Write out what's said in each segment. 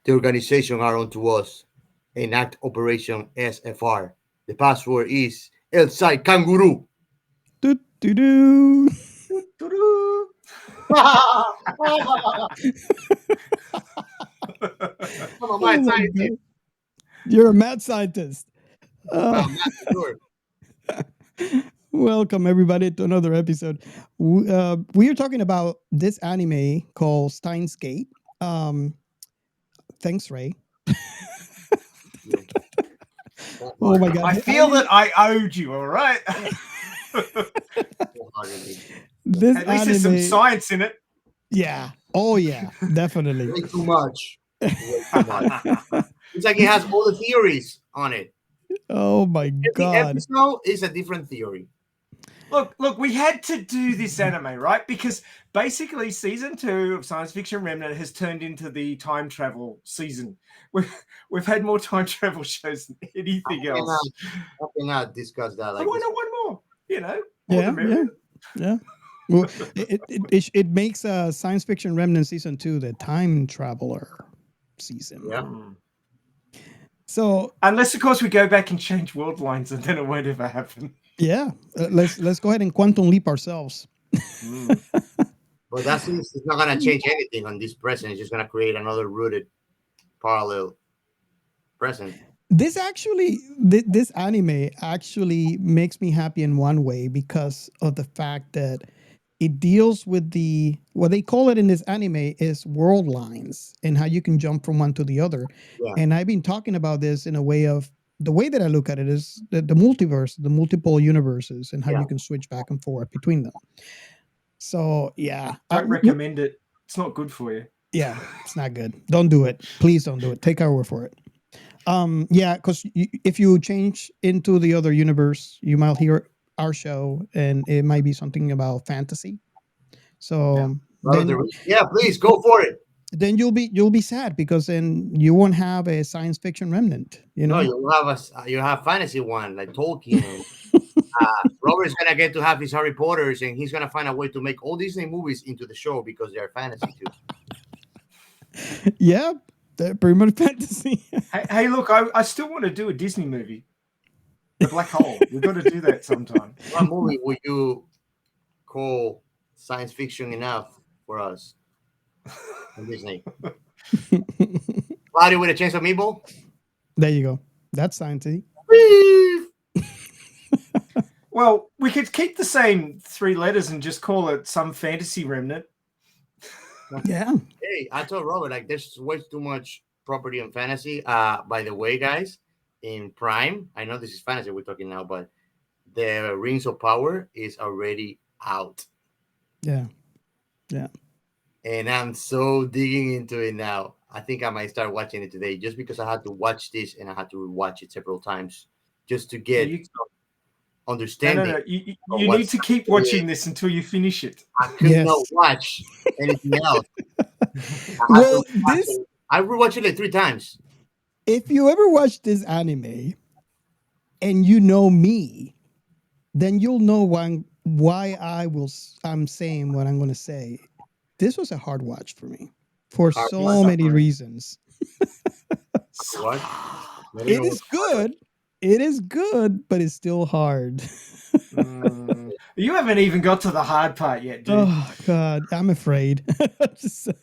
The organization are onto us. Enact Operation SFR. The password is El Sai Kanguru. Do, do, do. Doo-doo. I'm a Oh mad my scientist. God. You're a mad scientist. Well, Uh, I'm not sure. welcome, everybody, to another episode. We are talking about this anime called SteinsGate. Um, thanks, Ray. Yeah, that Oh part, my God. I The feel anime, that I owed you, all right? wholeheartedly. this At least there's some anime, science in it. yeah. Oh, yeah, definitely. Way too much. Way too much. It's like it has all the theories on it. Oh my Every God. episode is a different theory. Look, we had to do this anime, right? Because basically season 2 of Science Fiction Remnant has turned into the time travel season. We've had more time travel shows than anything I cannot, else. I cannot discuss that So like why this. not one more? More the Yeah, yeah, merrier. yeah. Well, it makes Science Fiction Remnant Season 2 the time traveler season. Yeah. Mm. So, Unless, of course, we go back and change Worldlines, and then it won't ever happen. yeah, let's go ahead and quantum leap ourselves. Mm. But that's it's not gonna change anything on this present. It's just gonna create another rooted parallel present. This anime actually makes me happy in one way because of the fact that it deals with the what they call it in this anime is world lines and how you can jump from one to the other. Yeah. And I've been talking about this in a way of the way that I look at it is the multiverse, the multiple universes, and how Yeah. you can switch back and forth between them. So yeah, Don't recommend it. It's not good for you. yeah, it's not good. Don't do it. Please don't do it. Take our word for it. Yeah, because if you change into the other universe, you might hear our show, and it might be something about fantasy. So Well, then, yeah, please go for it. then you'll be sad because then you won't have a science fiction remnant. You No, know. you have fantasy one like Tolkien. Robert's gonna get to have his Harry Potters, and he's gonna find a way to make all Disney movies into the show because they're fantasy too. Yeah, they're pretty much fantasy. Hey, look, I still want to do a Disney movie. The Black Hole. We've got to do that sometime. What movie would you call science fiction enough for us on Disney? Cloudy with a Chance of Meatball? There you go. That's science. Beef! Well, we could keep the same 3 letters and just call it some fantasy remnant. Yeah. Hey, I told Robert like there's way too much property on fantasy. By the way, guys, in Prime, I know this is fantasy we're talking now, but the Rings of Power is already out, Yeah. Yeah. and I'm so digging into it now. I think I might start watching it today just because I had to watch this and I had to rewatch it several times just to Yeah, get no. understanding. You need to keep watching this until you finish it. I could Yes. not watch anything else. Well, this I rewatched it like 3 times. if you ever watch this anime and you know me, then you'll know why I'm saying what I'm going to say. This was a hard watch for me for Hard so watch. many reasons. What? It is good. It is good, but it's still hard. You haven't even got to the hard part yet, dude. Oh God, I'm afraid.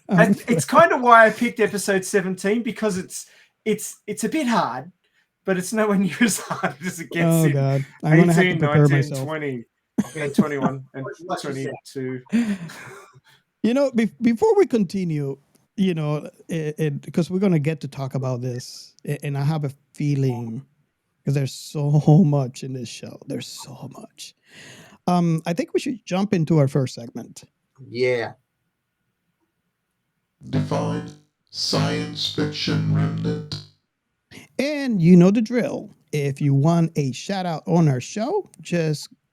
I'm afraid. It's kind of why I picked episode 17 because it's a bit hard, but it's nowhere near as hard as it gets Oh in God, I'm gonna have to 18, prepare 19, myself. 20, and 21, and 22. You know, before we continue, you know, because we're gonna get to talk about this, and I have a feeling because there's so much in this show. There's so much. I think we should jump into our first segment. Yeah. Define science fiction remnant. And you know the drill. If you want a shout out on our show,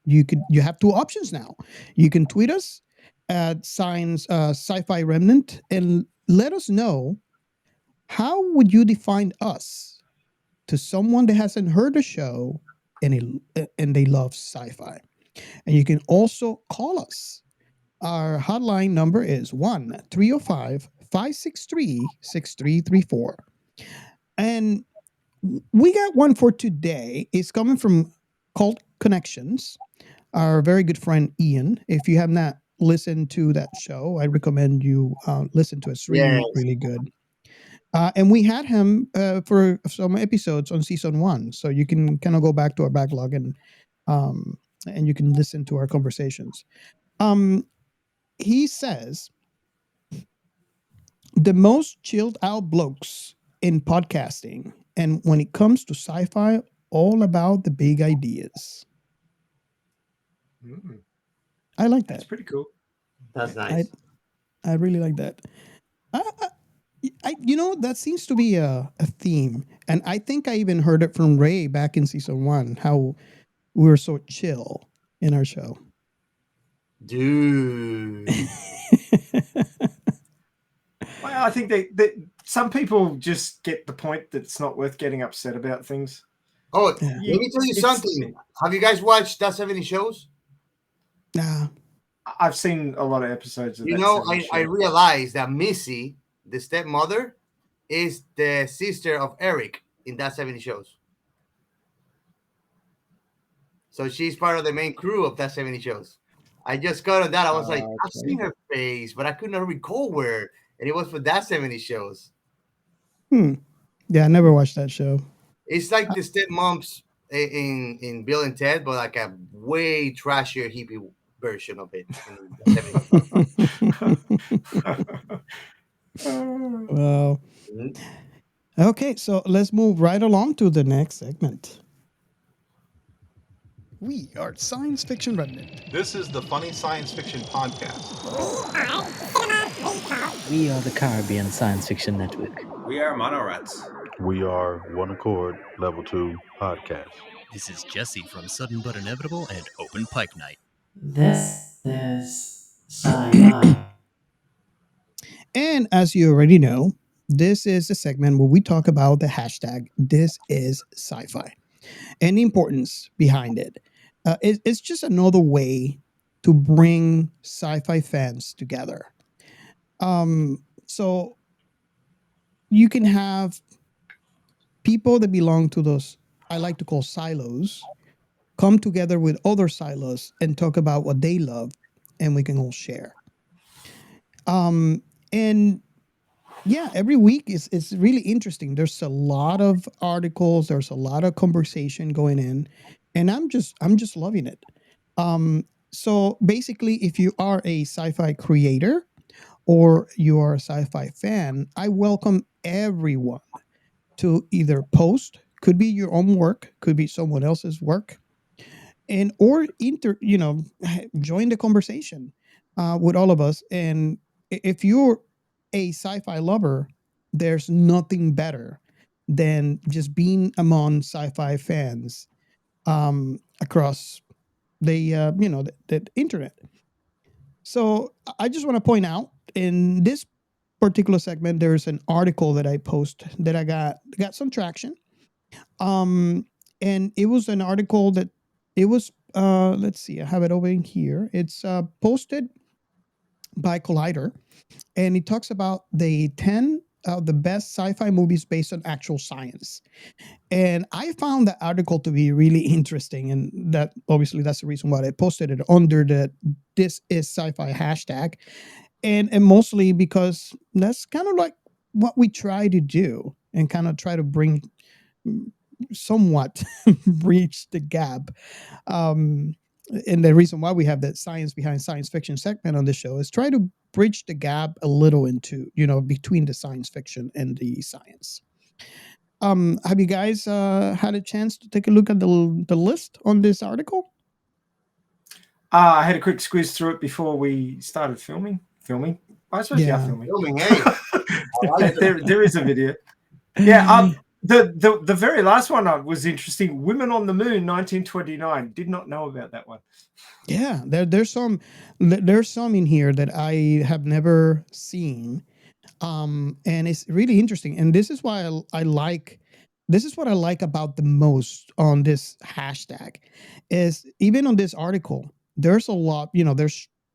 you have 2 options now. You can tweet us at SciFi Remnant and let us know how would you define us to someone that hasn't heard the show and they love sci-fi. And you can also call us. Our hotline number is 1-305 563-6334. And we got one for today. It's coming from Cult Connections, our very good friend Ian. If you have not listened to that show, I recommend you listen to it. It's Yes. really, really good. And we had him for some episodes on season 1, so you can kind of go back to our backlog and you can listen to our conversations. He says the most chilled out blokes in podcasting, and when it comes to sci-fi, all about the big ideas. Mm, I like that's that. pretty cool. That's I nice. I really like that. That seems to be a theme, and I think I even heard it from Ray back in season 1. How we were so chill in our show. Dude. Well, I think that some people just get the point that it's not worth getting upset about things. Oh, Yeah. let me tell you It's- something. Have you guys watched That 70 Shows? Nah. I've seen a lot of episodes of You that. know, 70 I show. realized that Missy, the stepmother, is the sister of Eric in That 70 Shows. So she's part of the main crew of That 70 Shows. I just got on that. I was like, I've Okay. seen her face, but I could not recall where. And it was for That 70 Shows. Yeah, I never watched that show. It's like the stepmoms in Bill and Ted, but like a way trashier hippie version of it. In the 70s. Well, Mhm. okay, so let's move right along to the next segment. We are Science Fiction Remnant. This is the Funny Science Fiction Podcast. We are the Caribbean Science Fiction Network. We are Monorats. We are One Accord Level 2 Podcast. This is Jesse from Sudden But Inevitable and Open Pike Night. This is Sci-Fi. And as you already know, this is a segment where we talk about the hashtag This Is Sci-Fi and the importance behind it. It's just another way to bring sci-fi fans together. So you can have people that belong to those I like to call silos come together with other silos and talk about what they love, and we can all share. And yeah, every week is really interesting. There's a lot of articles, there's a lot of conversation going in, and I'm just loving it. So basically, if you are a sci-fi creator or you are a sci-fi fan, I welcome everyone to either post, could be your own work, could be someone else's work, and or join the conversation with all of us. And if you're a sci-fi lover, there's nothing better than just being among sci-fi fans across the internet. So I just want to point out in this particular segment, there's an article that I post that I got some traction. And it was an article that it was let's see, I have it over in here. It's posted by Collider, and it talks about the 10 of the best sci-fi movies based on actual science. And I found that article to be really interesting, and that obviously that's the reason why I posted it under the This Is Sci-Fi hashtag, and mostly because that's kind of like what we try to do and kind of try to bring somewhat bridge the gap. And the reason why we have that science behind science fiction segment on the show is try to bridge the gap a little into, between the science fiction and the science. Have you guys had a chance to take a look at the list on this article? I had a quick squeeze through it before we started filming. I suppose you are filming. Filming, hey. there is a video. Yeah. The very last one was interesting. Women on the Moon, 1929. Did not know about that one. Yeah, there's some in here that I have never seen, and it's really interesting. And this is why I like. This is what I like about the most on this hashtag, is even on this article. There's a lot.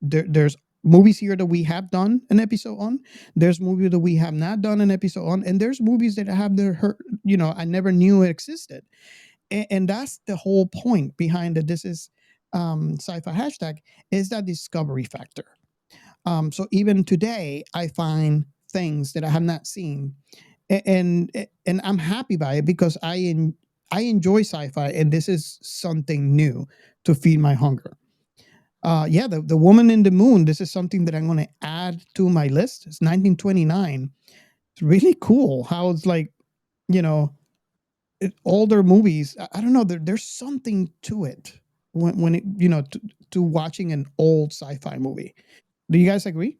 There's movies here that we have done an episode on. There's movies that we have not done an episode on, and there's movies that have I never knew it existed. And that's the whole point behind the This Is Sci-Fi hashtag, is that discovery factor. So even today, I find things that I have not seen, and I'm happy by it because I enjoy sci-fi, and this is something new to feed my hunger. Yeah, the Woman in the Moon. This is something that I'm going to add to my list. It's 1929. It's really cool how it's like, you know, older movies. I don't know. There's something to it when it, to watching an old sci-fi movie. Do you guys agree?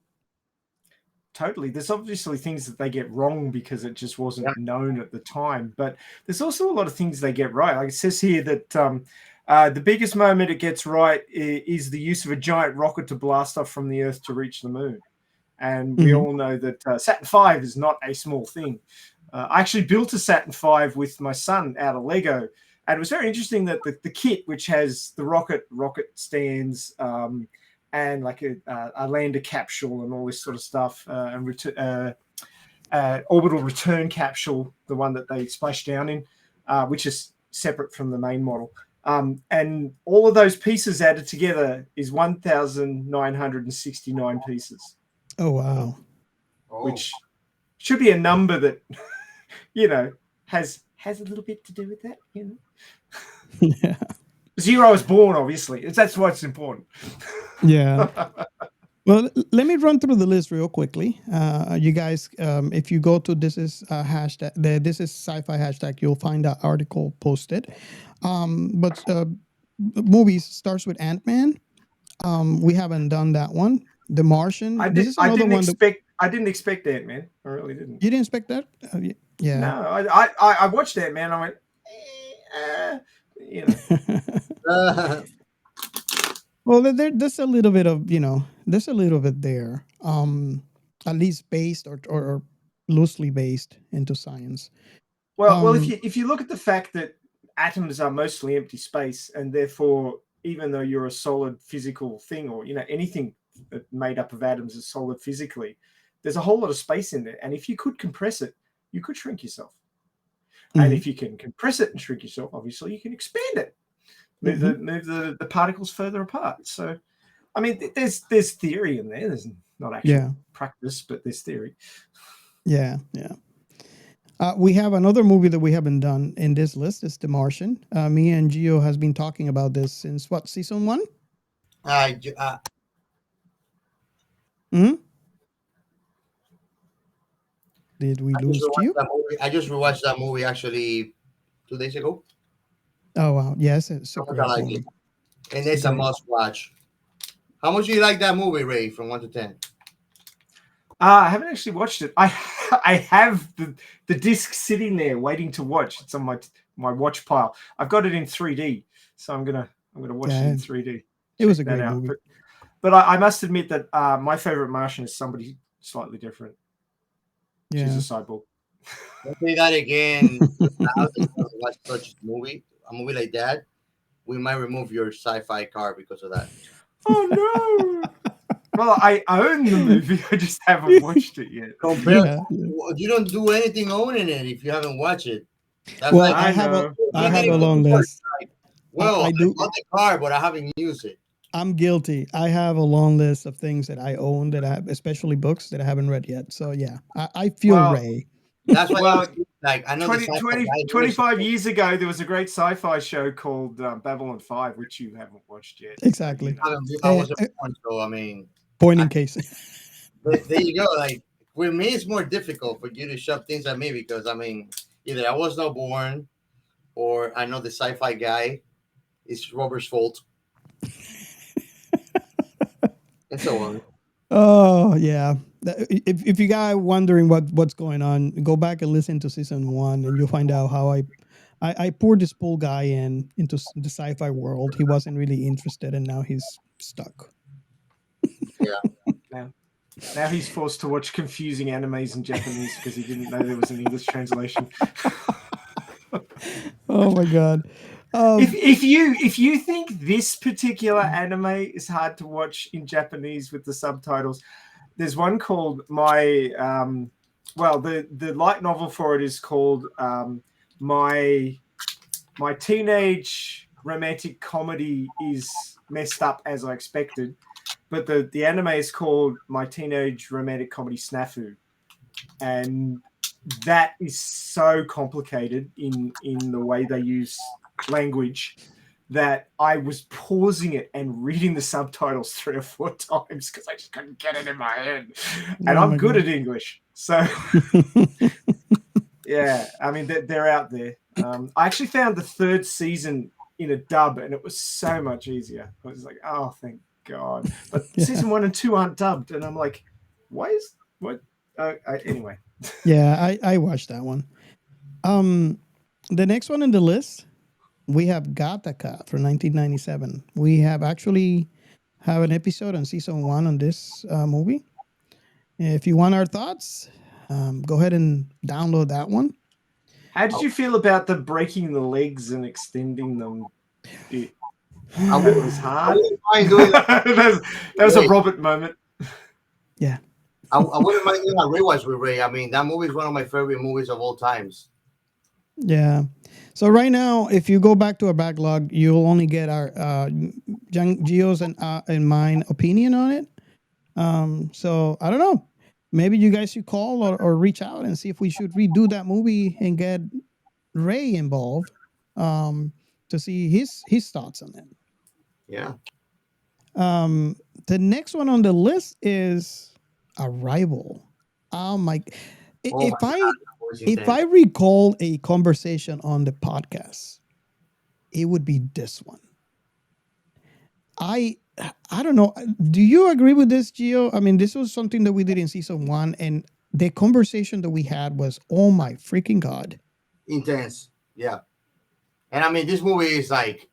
Totally. There's obviously things that they get wrong because it just wasn't known at the time, but there's also a lot of things they get right. Like it says here that the biggest moment it gets right is the use of a giant rocket to blast off from the Earth to reach the moon. And we all know that Saturn V is not a small thing. I actually built a Saturn V with my son out of Lego. And it was very interesting that the kit, which has the rocket stands, and like a lander capsule and all this sort of stuff, and orbital return capsule, the one that they splash down in, which is separate from the main model. And all of those pieces added together is 1,969 pieces. Oh, wow. Which should be a number that, has a little bit to do with that, Yeah. Zero is born, obviously. That's what's important. Yeah. Well, let me run through the list real quickly. You guys, if you go to This Is hashtag, This Is Sci-Fi hashtag, you'll find that article posted. But movies starts with Ant-Man. We haven't done that one. The Martian. I didn't expect Ant-Man. I really didn't. You didn't expect that? Yeah. No, I watched Ant-Man. I went, Well, there's a little bit of, there's a little bit there, at least based or loosely based into science. Well, if you look at the fact that atoms are mostly empty space, and therefore, even though you're a solid physical thing, or anything made up of atoms is solid physically, there's a whole lot of space in there, and if you could compress it, you could shrink yourself. And if you can compress it and shrink yourself, obviously you can expand it, move the particles further apart. So, I mean, there's theory in there. There's not actual practice, but there's theory. Yeah. We have another movie that we haven't done in this list. It's The Martian. Me and Gio has been talking about this since season 1? Did we lose Gio? I just rewatched that movie actually 2 days ago. Oh wow! Yes, it's a great movie. And it's a must watch. How much do you like that movie, Ray, from 1 to 10? I haven't actually watched it. I have the disc sitting there waiting to watch. It's on my watch pile. I've got it in 3D, so I'm gonna watch it in 3D. It was a great movie. But I must admit that my favorite Martian is somebody slightly different. Yeah. She's a cyborg. Don't say that again. Watch such a movie like that. We might remove your sci-fi card because of that. Oh no! Well, I own the movie. I just haven't watched it yet. You don't do anything owning it if you haven't watched it. That's I have a long list. I do got the card, but I haven't used it. I'm guilty. I have a long list of things that I own that I have, especially books that I haven't read yet. So yeah, I feel Ray. That's why I know 25 years ago, there was a great sci-fi show called Babylon 5, which you haven't watched yet. Exactly. I wasn't born, so I mean. Point in case. There you go. Like with me, it's more difficult for you to shove things at me because I mean, either I was not born, or I know the sci-fi guy. It's Robert's fault. And so on. Oh yeah. If you guys wondering what's going on, go back and listen to season 1, and you'll find out how I poured this pool guy into the sci-fi world. He wasn't really interested, and now he's stuck. Yeah. Now he's forced to watch confusing animes in Japanese because he didn't know there was an English translation. Oh my god. If you think this particular anime is hard to watch in Japanese with the subtitles, there's one called the light novel for it is called my teenage romantic comedy is messed up as I expected, but the anime is called My Teenage Romantic Comedy Snafu, and that is so complicated in the way they use language that I was pausing it and reading the subtitles 3 or 4 times because I just couldn't get it in my head. And Oh I'm my good God. at English, so yeah. I mean, they're out there. I actually found the 3rd season in a dub, and it was so much easier. I was like, oh, thank God. But Yeah. season 1 and 2 aren't dubbed, and I'm like, what? Anyway. Yeah, I watched that one. The next one in the list, we have Gakata from 1997. We have actually have an episode on season 1 on this movie. If you want our thoughts, go ahead and download that one. How did you feel about the breaking the legs and extending them bit? I That wouldn't, was I hard. wouldn't mind doing that. that was a Robert moment. Yeah. I wouldn't mind doing a rewatch with Ray. I mean, that movie is one of my favorite movies of all times. Yeah. So right now, if you go back to our backlog, you'll only get our Gio's and mine opinion on it. So I don't know. Maybe you guys should call or reach out and see if we should redo that movie and get Ray involved to see his thoughts on it. Yeah. The next one on the list is Arrival. Oh my! Oh If my I God, that was if I intense. recall a conversation on the podcast, it would be this one. I don't know. Do you agree with this, Gio? I mean, this was something that we did in season 1, and the conversation that we had was, oh my freaking God. Intense. Yeah. And I mean, this movie is like,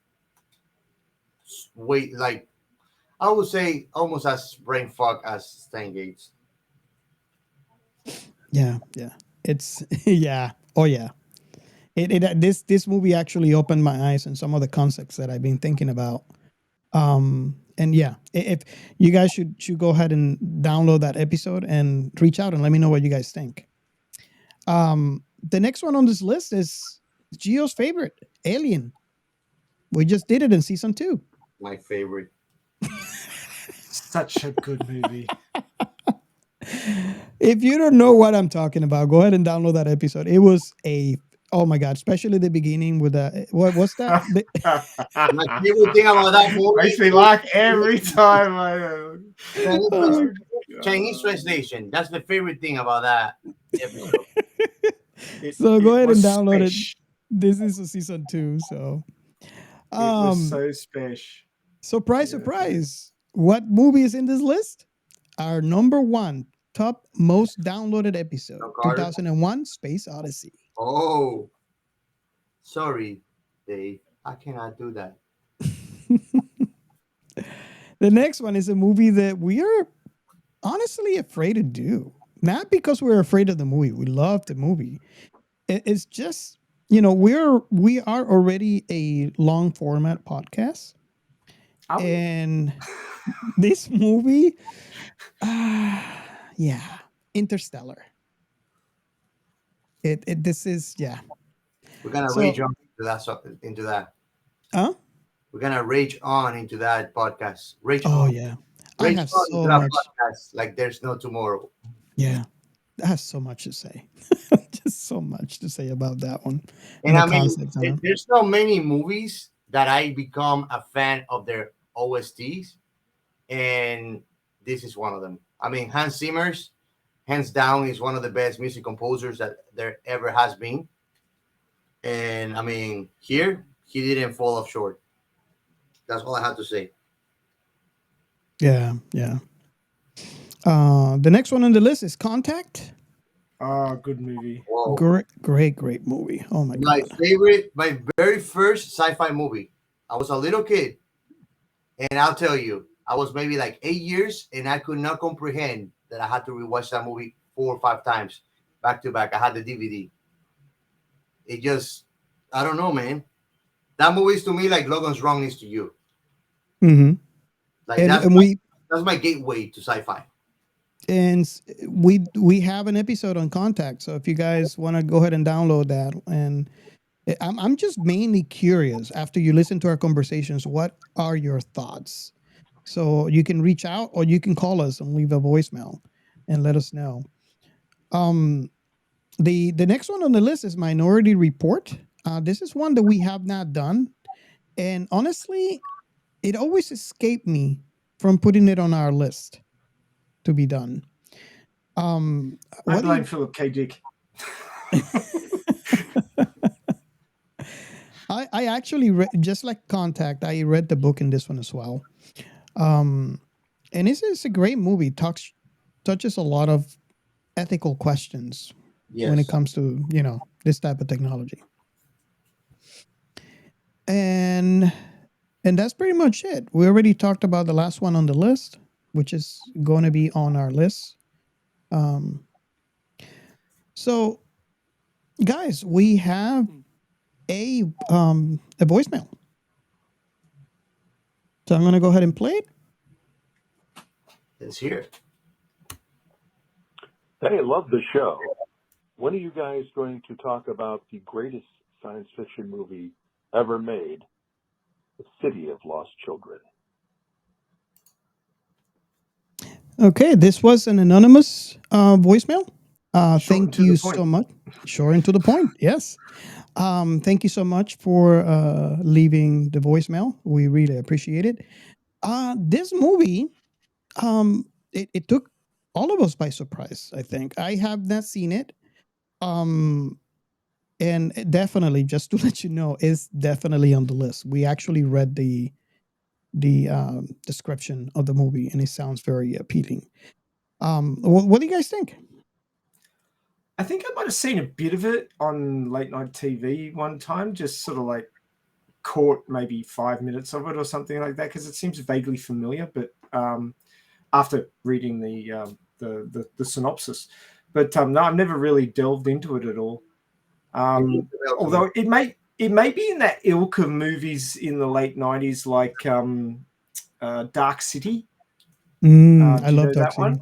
wait, like, I would say almost as brain fuck as SteinsGate. Yeah, yeah. It's yeah. Oh yeah. This movie actually opened my eyes on some of the concepts that I've been thinking about. And yeah, if you guys should go ahead and download that episode and reach out and let me know what you guys think. The next one on this list is Gio's favorite, Alien. We just did it in season 2. My favorite. Such a good movie. If you don't know what I'm talking about, go ahead and download that episode. It was oh my God, especially the beginning with what's that? My favorite thing about that movie Makes me laugh every time Chinese, Oh my Chinese translation. That's the favorite thing about that episode. So go ahead and was download it. special. This is a season 2, so It was so special. surprise, Yeah. surprise. What movie is in this list? Our number 1 top most downloaded episode, No, Carter. 2001 Space Odyssey. Oh, sorry, Dave. I cannot do that. The next one is a movie that we are honestly afraid to do. Not because we're afraid of the movie. We love the movie. It's just, we are already a long format podcast. Oh, And this movie, yeah, Interstellar. This is, yeah. We're gonna So- rage on into that. Into that. Huh? We're gonna rage on into that podcast. Rage Oh on. yeah. I Rage have on so into that much. podcast like there's no tomorrow. Yeah. I have so much to say. Just so much to say about that one. And the I mean, concepts on it. there's so many movies that I become a fan of their OSTs, and this is one of them. I mean, Hans Zimmer's, hands down, is one of the best music composers that there ever has been. And I mean, here he didn't fall off short. That's all I have to say. Yeah, yeah. The next one on the list is Contact. good movie. Whoa. Great movie. Oh my God. My very first sci-fi movie. I was a little kid, and I'll tell you, I was maybe like 8 years, and I could not comprehend that I had to rewatch that movie 4 or 5 times back to back. I had the DVD. It just, I don't know, man. That movie is to me like Logan's Wrong is to you. Hmm. Like And that's and my, we that's my gateway to sci-fi. and we have an episode on Contact. So if you guys want to go ahead and download that, and I'm just mainly curious after you listen to our conversations, what are your thoughts? So you can reach out or you can call us and leave a voicemail and let us know. Um, the next one on the list is Minority Report. This is one that we have not done, and honestly, it always escaped me from putting it on our list to be done. I What do blame you? Philip K. Dick. I actually just like Contact. I read the book in this one as well. Um, and this is a great movie. Touches a lot of ethical questions when it Yes. comes to this type of technology. And that's pretty much it. We already talked about the last one on the list, which is going to be on our list. Um, so, guys, we have a voicemail. So I'm going to go ahead and play it. Let's hear it. Hey, love the show. When are you guys going to talk about the greatest science fiction movie ever made, The City of Lost Children? Okay, this was an anonymous voicemail. Short and Thank to the you point. so much. Short and to the point. Yes. Thank you so much for leaving the voicemail. We really appreciate it. This movie, it took all of us by surprise. I think I have not seen it. Um, and definitely, just to let you know, is definitely on the list. We actually read the description of the movie, and it sounds very appealing. What do you guys think? I think I might have seen a bit of it on late night TV one time, just sort of like caught maybe 5 minutes of it or something like that, because it seems vaguely familiar. But after reading the synopsis, but no, I've never really delved into it at all. Although it may be in that ilk of movies in the late 90s, like Dark City. I Do you love know Dark that City. one?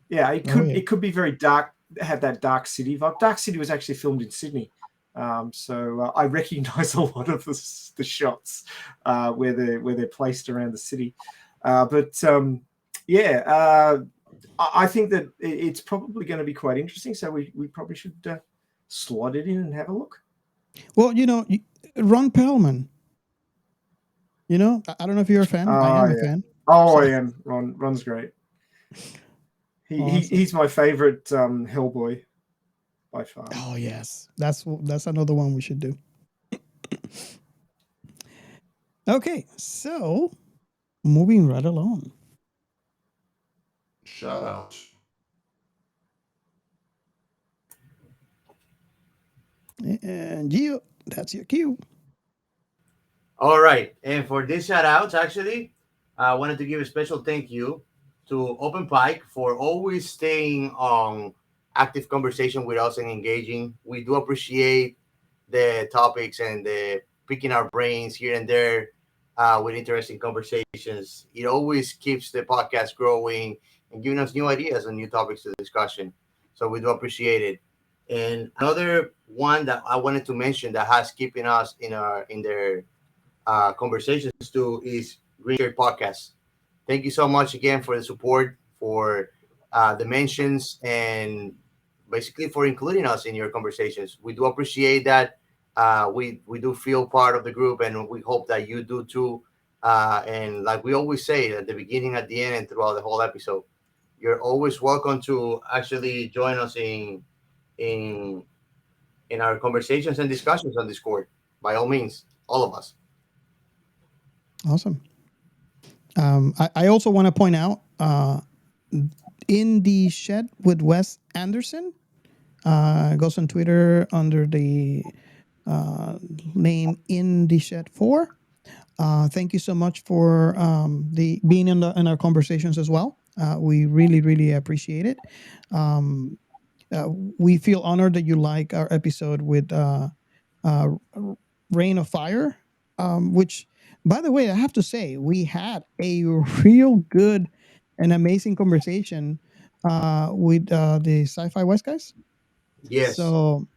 Yeah, Oh yeah. it could be very dark, have that Dark City vibe. Dark City was actually filmed in Sydney, so I recognise a lot of the shots where they're placed around the city. I think that it's probably going to be quite interesting. So we probably should slot it in and have a look. Well, Ron Perlman. I don't know if you're a fan. I am a Yeah. fan. Oh, So, I am. Ron's great. awesome. He's my favorite Hellboy by far. Oh yes, that's another one we should do. Okay, so moving right along. Shoutouts. And Gio, that's your cue. All right. And for this shout outs, actually, I wanted to give a special thank you to Open Pike for always staying on active conversation with us and engaging. We do appreciate the topics and the picking our brains here and there with interesting conversations. It always keeps the podcast growing and giving us new ideas and new topics to discussion. So we do appreciate it. And another one that I wanted to mention that has keeping us in their conversations too is Green Shirt Podcast. Thank you so much again for the support, for the mentions, and basically for including us in your conversations. We do appreciate that. We do feel part of the group, and we hope that you do too. And like we always say at the beginning, at the end, and throughout the whole episode, you're always welcome to actually join us in in our conversations and discussions on Discord. By all means, all of us. Awesome. I also want to point out in the shed with Wes Anderson. Goes on Twitter under the name In the Shed 4. Thank you so much for the being in our conversations as well. We really appreciate it. Um, we feel honored that you like our episode with uh, Rain of Fire which, by the way, I have to say, we had a real good and amazing conversation with the Sci-Fi West guys. Yes. So,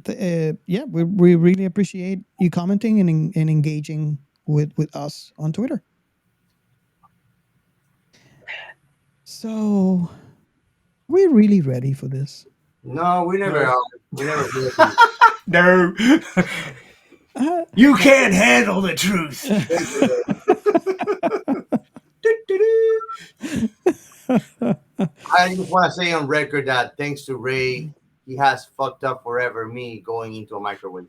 yeah, we really appreciate you commenting and engaging with us on Twitter. So, we're really ready for this. No, we never No. are. We never will. No. You can't handle the truth. I just want to say on record that thanks to Ray, he has fucked up forever me going into a microwave.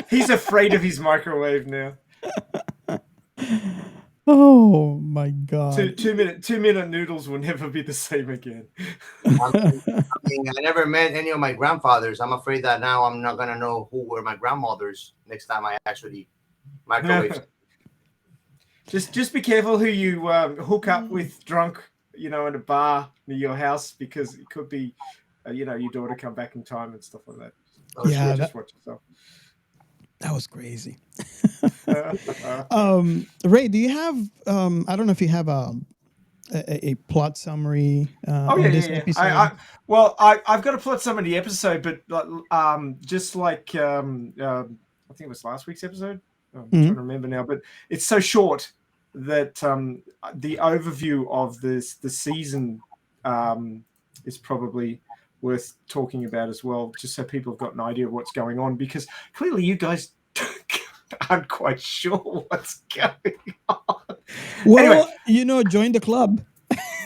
He's afraid of his microwave now. Oh my god! 2 minute noodles will never be the same again. I mean, I never met any of my grandfathers. I'm afraid that now I'm not gonna know who were my grandmothers next time I actually microwave. Just be careful who you hook up with drunk, in a bar near your house, because it could be, your daughter come back in time and stuff like that. Oh, Yeah, shit. Just watch yourself. that was crazy. Ray, do you have? I don't know if you have a plot summary Oh on yeah, this yeah. episode. I've got to plot some of the episode, but just like I think it was last week's episode. I'm trying to remember now, but it's so short that the overview of the season is probably worth talking about as well, just so people have got an idea of what's going on, because clearly you guys aren't quite sure what's going on. Well, Anyway. Join the club.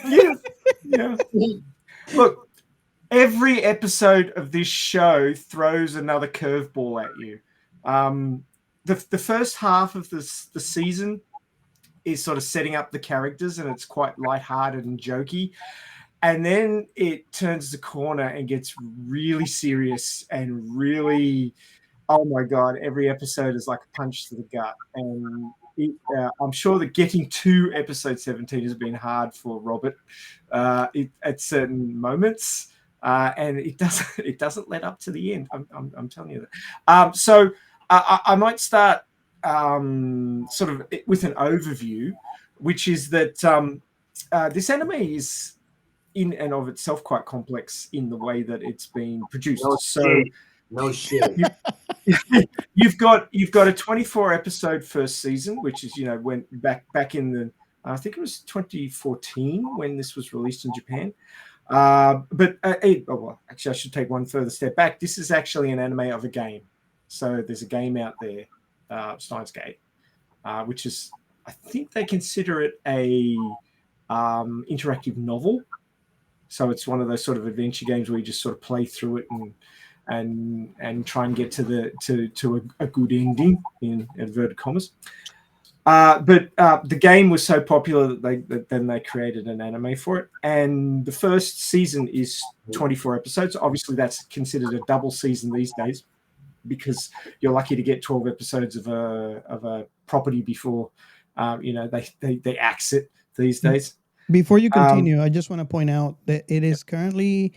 Yeah. Look, every episode of this show throws another curveball at you. The first half of the season is sort of setting up the characters, and it's quite lighthearted and jokey. And then it turns the corner and gets really serious and really, oh my God, every episode is like a punch to the gut. And I'm sure that getting to episode 17 has been hard for Robert at certain moments, and it doesn't let up to the end. I'm telling you that. So I might start sort of with an overview, which is that this anime is in and of itself quite complex in the way that it's been produced. No shit. You've got a 24 episode first season, which is went back in the I think it was 2014 when this was released in Japan. But well, actually, I should take one further step back. This is actually an anime of a game. So there's a game out there, SteinsGate, which is, I think they consider it a interactive novel. So it's one of those sort of adventure games where you just sort of play through it and try and get to a good ending, in inverted commas. But the game was so popular that then they created an anime for it. And the first season is 24 episodes. Obviously, that's considered a double season these days, because you're lucky to get 12 episodes of a property before they axe it these days. Before you continue, I just want to point out that it is currently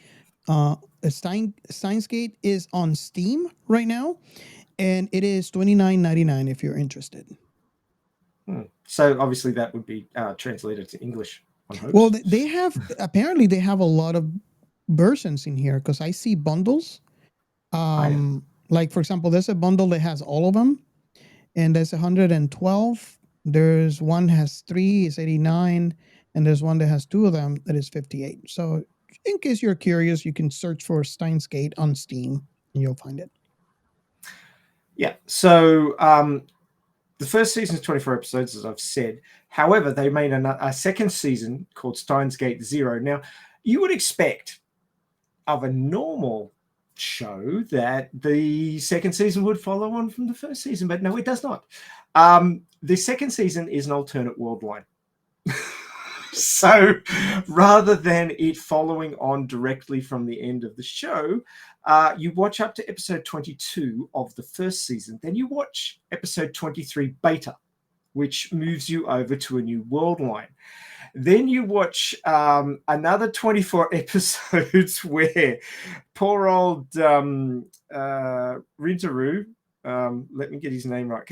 SteinsGate is on Steam right now, and it is $29.99 if you're interested. So obviously that would be translated to English. Well, they have apparently they have a lot of versions in here, because I see bundles. Like for example, there's a bundle that has all of them, and there's 112. There's one has 3, is 89, and there's one that has 2 of them that is 58. So in case you're curious, you can search for SteinsGate on Steam and you'll find it. Yeah. So the first season is 24 episodes, as I've said. However, they made a second season called SteinsGate Zero. Now, you would expect of a normal show that the second season would follow on from the first season, but no, it does not. The second season is an alternate world line. So rather than it following on directly from the end of the show, you watch up to episode 22 of the first season. Then you watch episode 23 beta, which moves you over to a new world line. Then you watch another 24 episodes where poor old Rintaru Let me get his name right.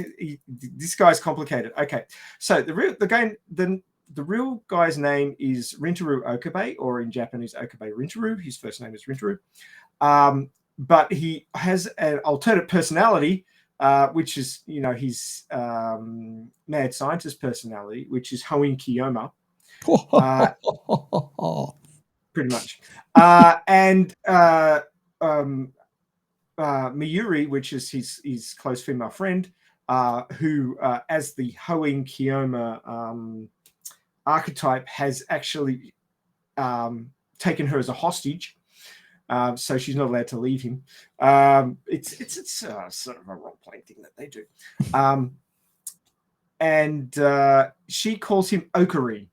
This guy's complicated. Okay, so the real guy's name is Rintaro Okabe, or in Japanese Okabe Rintaro. His first name is Rintaro, but he has an alternate personality, which is his mad scientist personality, which is Hoin Kiyoma, pretty much, and Mayuri, which is his close female friend, who, as the Hoin Kiyoma archetype, has actually taken her as a hostage, so she's not allowed to leave him. It's sort of a role-playing thing that they do, and she calls him Okari.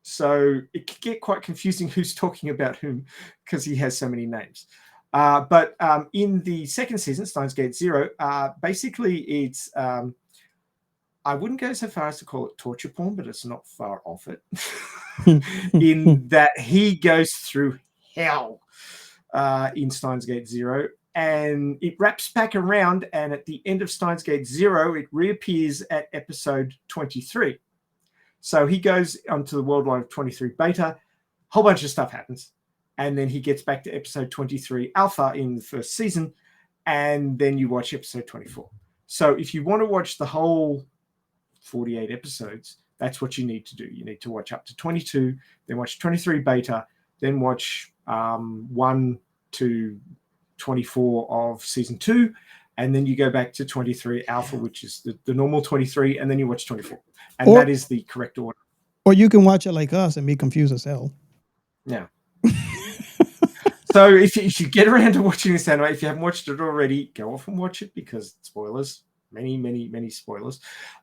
So it can get quite confusing who's talking about whom because he has so many names. But in the second season, SteinsGate Zero, basically it's, I wouldn't go so far as to call it torture porn, but it's not far off it, in that he goes through hell in SteinsGate Zero, and it wraps back around, and at the end of SteinsGate Zero, it reappears at episode 23. So he goes onto the Worldline 23 beta, whole bunch of stuff happens. And then he gets back to episode 23 alpha in the first season, and then you watch episode 24. So if you want to watch the whole 48 episodes, that's what you need to do. You need to watch up to 22, then watch 23 beta, then watch 1 to 24 of season 2, and then you go back to 23 alpha, which is the normal 23, and then you watch 24. And that is the correct order. Or you can watch it like us and be confused as hell. Yeah. So if you get around to watching this anime, if you haven't watched it already, go off and watch it, because spoilers, many spoilers.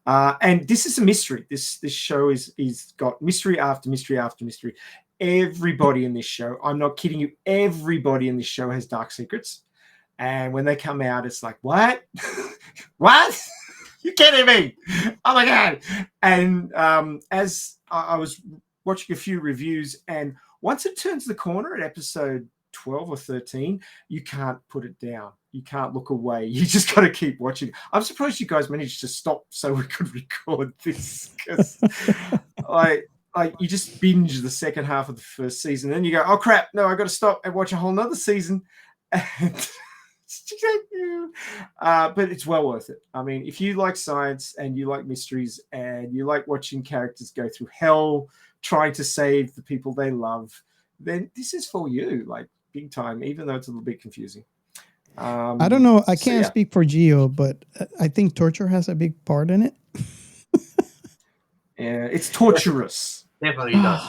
And this is a mystery. This show is got mystery after mystery after mystery. Everybody in this show, I'm not kidding you, everybody in this show has dark secrets. And when they come out, it's like, what? What? You're kidding me. Oh my God. And as I was watching a few reviews, and once it turns the corner at episode 12 or 13, you can't put it down. You can't look away. You just got to keep watching. I'm surprised you guys managed to stop so we could record this, because like you just binge the second half of the first season, then you go, oh crap, no, I got to stop and watch a whole nother season. And but it's well worth it. I mean, if you like science and you like mysteries and you like watching characters go through hell trying to save the people they love, then this is for you, like big time, even though it's a little bit confusing. I don't know. I can't speak for Geo, but I think torture has a big part in it. Yeah, it's torturous. Definitely does.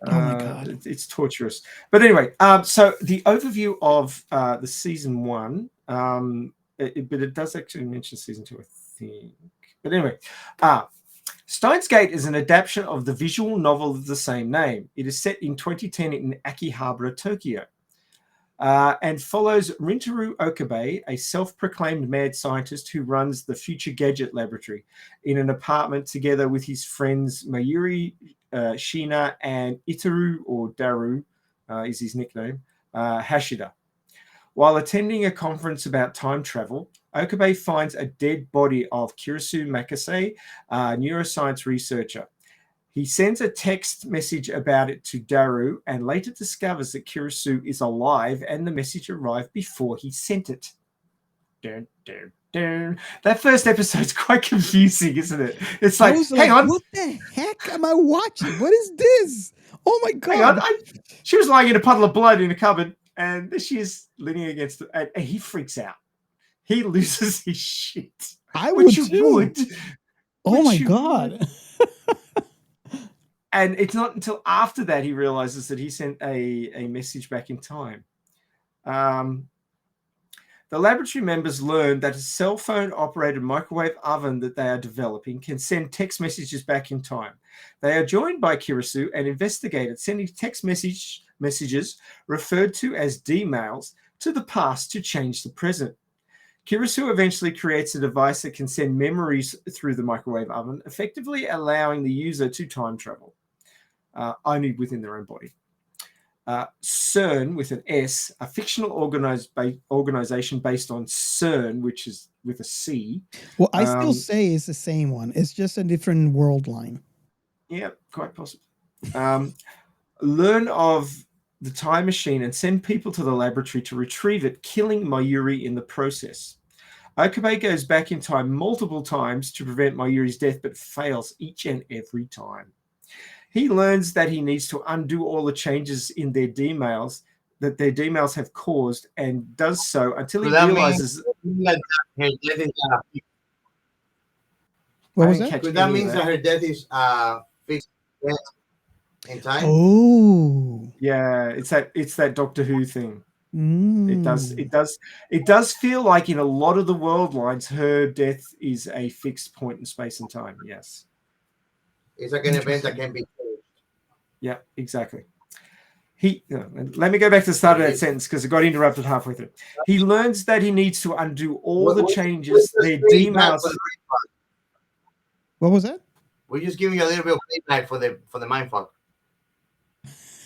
Oh my God. It's torturous. But anyway, so the overview of the season 1, but it does actually mention season 2, I think. But anyway, SteinsGate is an adaptation of the visual novel of the same name. It is set in 2010 in Akihabara, Tokyo, and follows Rintaro Okabe, a self-proclaimed mad scientist who runs the Future Gadget Laboratory, in an apartment together with his friends Mayuri, Shina, and Itaru, or Daru is his nickname, Hashida. While attending a conference about time travel, Okabe finds a dead body of Kirisu Makase, a neuroscience researcher. He sends a text message about it to Daru and later discovers that Kirisu is alive, and the message arrived before he sent it. Dun, dun, dun. That first episode's quite confusing, isn't it? It's like, hang on. What the heck am I watching? What is this? Oh my God. Hang on. She was lying in a puddle of blood in a cupboard, and there she is leaning against it, and he freaks out. He loses his shit. I would too. Oh my God. And it's not until after that he realizes that he sent a message back in time. The laboratory members learn that a cell phone operated microwave oven that they are developing can send text messages back in time. They are joined by Kirisu and investigated sending text messages referred to as D-mails to the past to change the present. Kirisu eventually creates a device that can send memories through the microwave oven, effectively allowing the user to time travel, only within their own body. CERN with an S, a fictional organization based on CERN, which is with a C. Well, I still say it's the same one. It's just a different world line. Yeah, quite possible. Learn of the time machine and send people to the laboratory to retrieve it, killing Mayuri in the process. Okabe goes back in time multiple times to prevent Mayuri's death, but fails each and every time. He learns that he needs to undo all the changes in their D-mails that their D-mails have caused, and does so until he realizes. What was that? That means that her death is fixed in time. Oh, yeah, it's that Doctor Who thing. Mm. It does feel like in a lot of the world lines, her death is a fixed point in space and time. Yes, it's like an event that can be changed. Yeah, exactly. Let me go back to the start of that sentence because it got interrupted halfway through. He learns that he needs to undo all the changes their D-mails. What was that? We're just giving you a little bit of feedback for the mindfuck.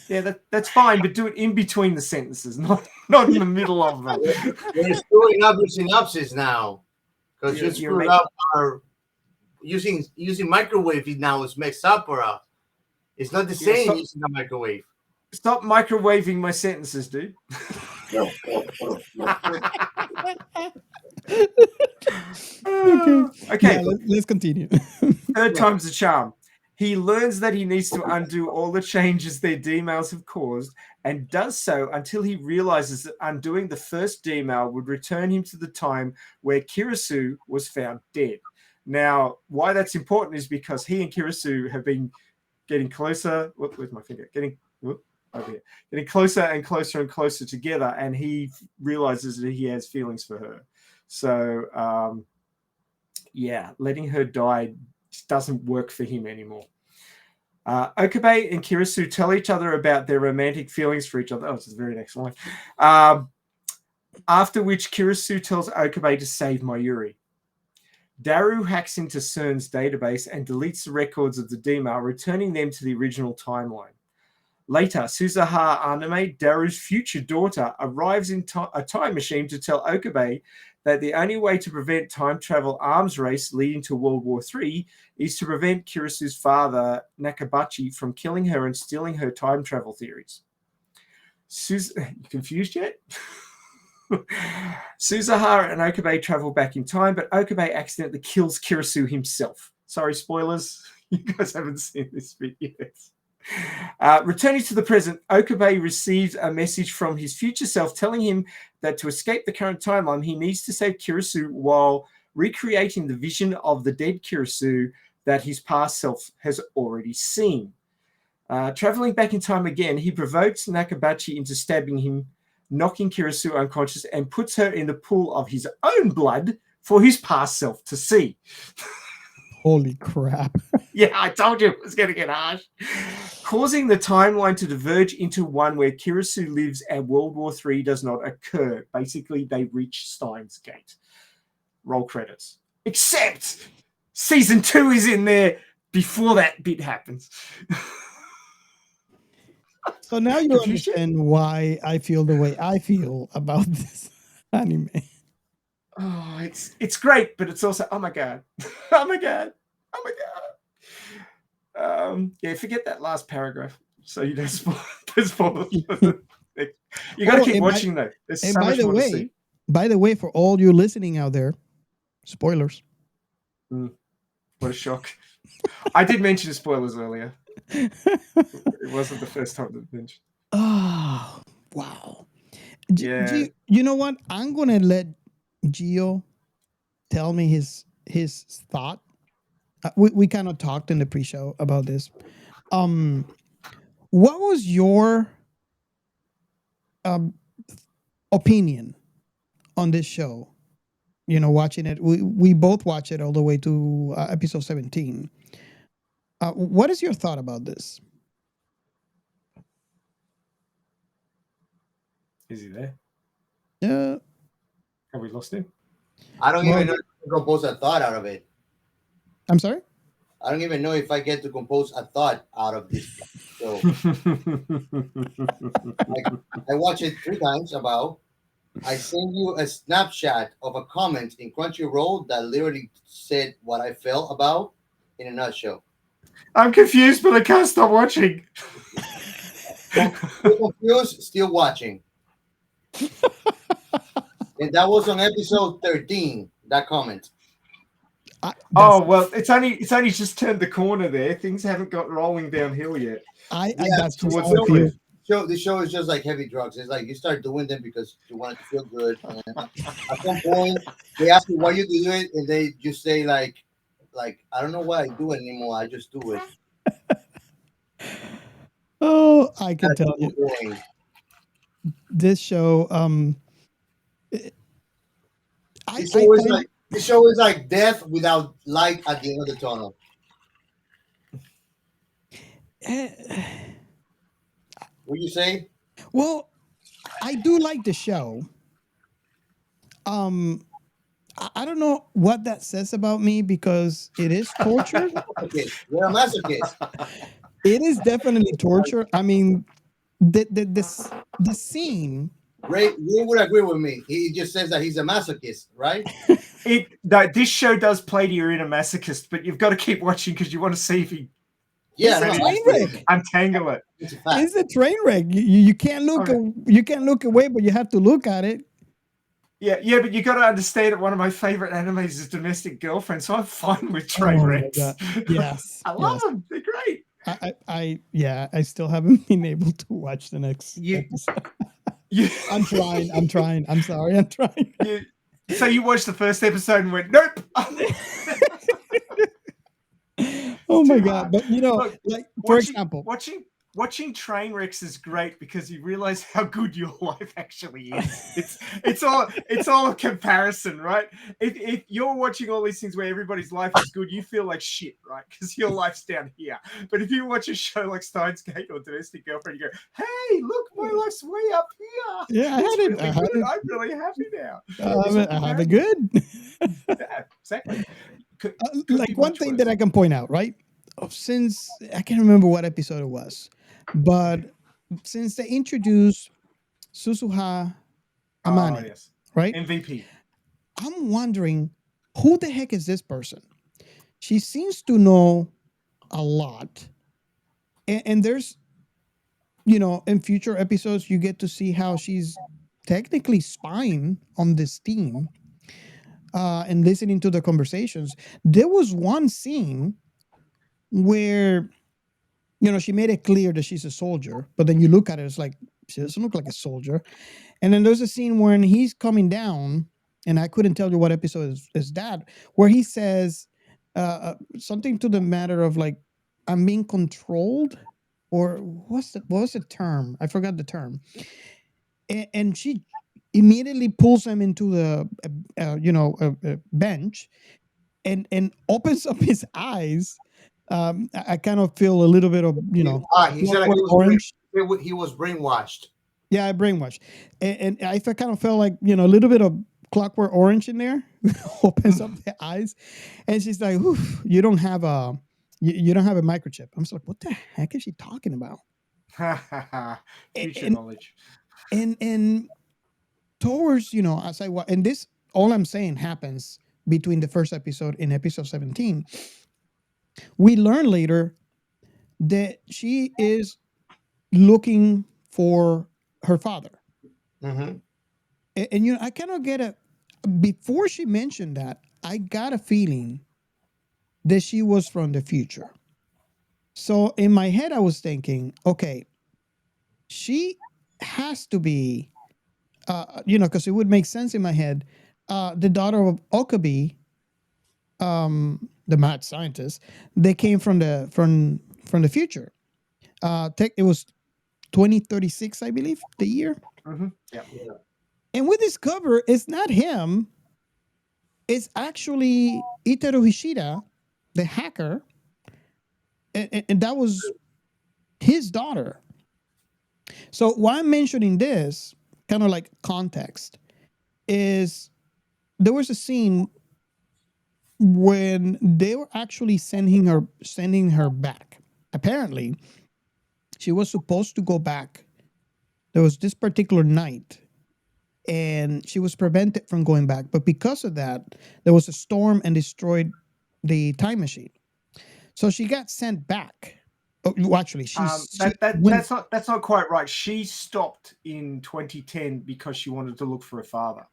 Yeah, that's fine, but do it in between the sentences, not in the middle of them. We're screwing up your synopsis now because you screwed up our using microwave. Now is messed up, or it's not the same using the microwave. Stop microwaving my sentences, dude. Okay. Yeah, let's continue. Third time's the charm. He learns that he needs to undo all the changes their D-mails have caused, and does so until he realizes that undoing the first D-mail would return him to the time where Kirisu was found dead. Now, why that's important is because he and Kirisu have been getting closer. Where's my finger? Getting closer and closer and closer together, and he realizes that he has feelings for her. So, letting her die doesn't work for him anymore. Okabe and Kirisu tell each other about their romantic feelings for each other. Oh, this is the very next line. After which Kirisu tells Okabe to save Mayuri. Daru hacks into CERN's database and deletes the records of the D-mail, returning them to the original timeline. Later, Suzuha Anime, Daru's future daughter, arrives in a time machine to tell Okabe that the only way to prevent time travel arms race leading to World War III is to prevent Kirisu's father, Nakabachi, from killing her and stealing her time travel theories. You confused yet? Suzuha and Okabe travel back in time, but Okabe accidentally kills Kirisu himself. Sorry, spoilers. You guys haven't seen this bit yet. Returning to the present, Okabe receives a message from his future self telling him that to escape the current timeline, he needs to save Kirisu while recreating the vision of the dead Kirisu that his past self has already seen. Traveling back in time again, he provokes Nakabachi into stabbing him, knocking Kirisu unconscious, and puts her in the pool of his own blood for his past self to see. Holy crap. Yeah, I told you it was going to get harsh. Causing the timeline to diverge into one where Kirisu lives and World War III does not occur. Basically, they reach SteinsGate. Roll credits. Except season 2 is in there before that bit happens. So now you understand why I feel the way I feel about this anime. Oh, it's great, but it's also, oh my god. Oh my god. Oh my god. Forget that last paragraph so you don't spoil it. You got to keep watching though. There's so much more to see. By the way, for all you listening out there, spoilers. What a shock. I did mention spoilers earlier. It wasn't the first time that I mentioned. Oh, wow. Yeah. You know what? I'm going to let Gio tell me his thought. We kind of talked in the pre-show about this. What was your opinion on this show? You know, watching it, we both watch it all the way to episode 17. What is your thought about this? Is he there? Yeah. Have we lost him? I don't even know if I compose a thought out of it. I'm sorry? I don't even know if I get to compose a thought out of this show. Like, I watched it 3 times. About I sent you a snapshot of a comment in Crunchyroll that literally said what I felt about in a nutshell. I'm confused, but I can't stop watching. Still confused, still watching. And that was on episode 13, that comment. Oh well, it's only just turned the corner there. Things haven't got rolling downhill yet. That's just towards how I feel. The show is just like heavy drugs. It's like you start doing them because you want it to feel good. And at some point, they ask you why you do it, and they just say like I don't know why I do it anymore. I just do it. Oh, I can Gotta tell keep you, it going. this show. This I show is find like this show is like death without light at the end of the tunnel. What you say? well, I do like the show. I don't know what that says about me because it is torture. Okay, you're a masochist. It is definitely torture. I mean, the scene. Ray would agree with me. He just says that he's a masochist, right? This show does play to your inner masochist, but you've got to keep watching because you want to see if he Yeah, It's a no, train absolutely. wreck. untangle it. It's a fact. It's a train wreck. You can't look. Okay. You can't look away, but you have to look at it. Yeah, but you got to understand that one of my favorite animes is Domestic Girlfriend, so I'm fine with train Oh my wrecks. God. Yes, I love yes. them. They're great. I still haven't been able to watch the next You- episode. You, I'm trying. I'm sorry. I'm trying. so you watched the first episode and went, nope. Oh my Too God! hard. But Look, like for example, watching train wrecks is great because you realize how good your life actually is. It's all a comparison, right? If you're watching all these things where everybody's life is good, you feel like shit, right? Because your life's down here. But if you watch a show like SteinsGate or Domestic Girlfriend, you go, "Hey, look, my life's way up here. yeah, I It's had it. really good. I'm really happy now." I have it good. Yeah, exactly. Could Like be one much thing worse. that I can point out, right? Since I can't remember what episode it was, but since they introduced Susuha Amane, Yes. right? MVP. I'm wondering who the heck is this person? She seems to know a lot, and there's, in future episodes you get to see how she's technically spying on this team, and listening to the conversations. There was one scene where she made it clear that she's a soldier, but then you look at it, it's like she doesn't look like a soldier. And then there's a scene when he's coming down, and I couldn't tell you what episode is that, where he says something to the matter of like, I'm being controlled, or what was the term? I forgot the term. And she immediately pulls him into the bench, and opens up his eyes. I kind of feel a little bit of He said like orange. he was brainwashed. Yeah, I brainwashed, and I kind of felt like a little bit of Clockwork Orange in there. Opens up the eyes, and she's like, "Oof, you don't have a you don't have a microchip." I'm just like, "What the heck is she talking about?" Future And- knowledge. And towards as I and this, all I'm saying happens between the first episode and episode 17. We learn later that she is looking for her father. Mm-hmm. And I cannot get a before she mentioned that, I got a feeling that she was from the future. So in my head I was thinking, okay, she has to be because it would make sense in my head, the daughter of Okabe, the mad scientist. They came from the future. It was 2036, I believe, the year. Mm-hmm. Yeah. And we discover it's not him. It's actually Itaru Hishida, the hacker, and that was his daughter. So why I'm mentioning this, kind of like context, is there was a scene when they were actually sending her back, apparently she was supposed to go back. There was this particular night, and she was prevented from going back. But because of that, there was a storm and destroyed the time machine. So she got sent back. Oh, well, actually, she went. That's not quite right. She stopped in 2010 because she wanted to look for her father.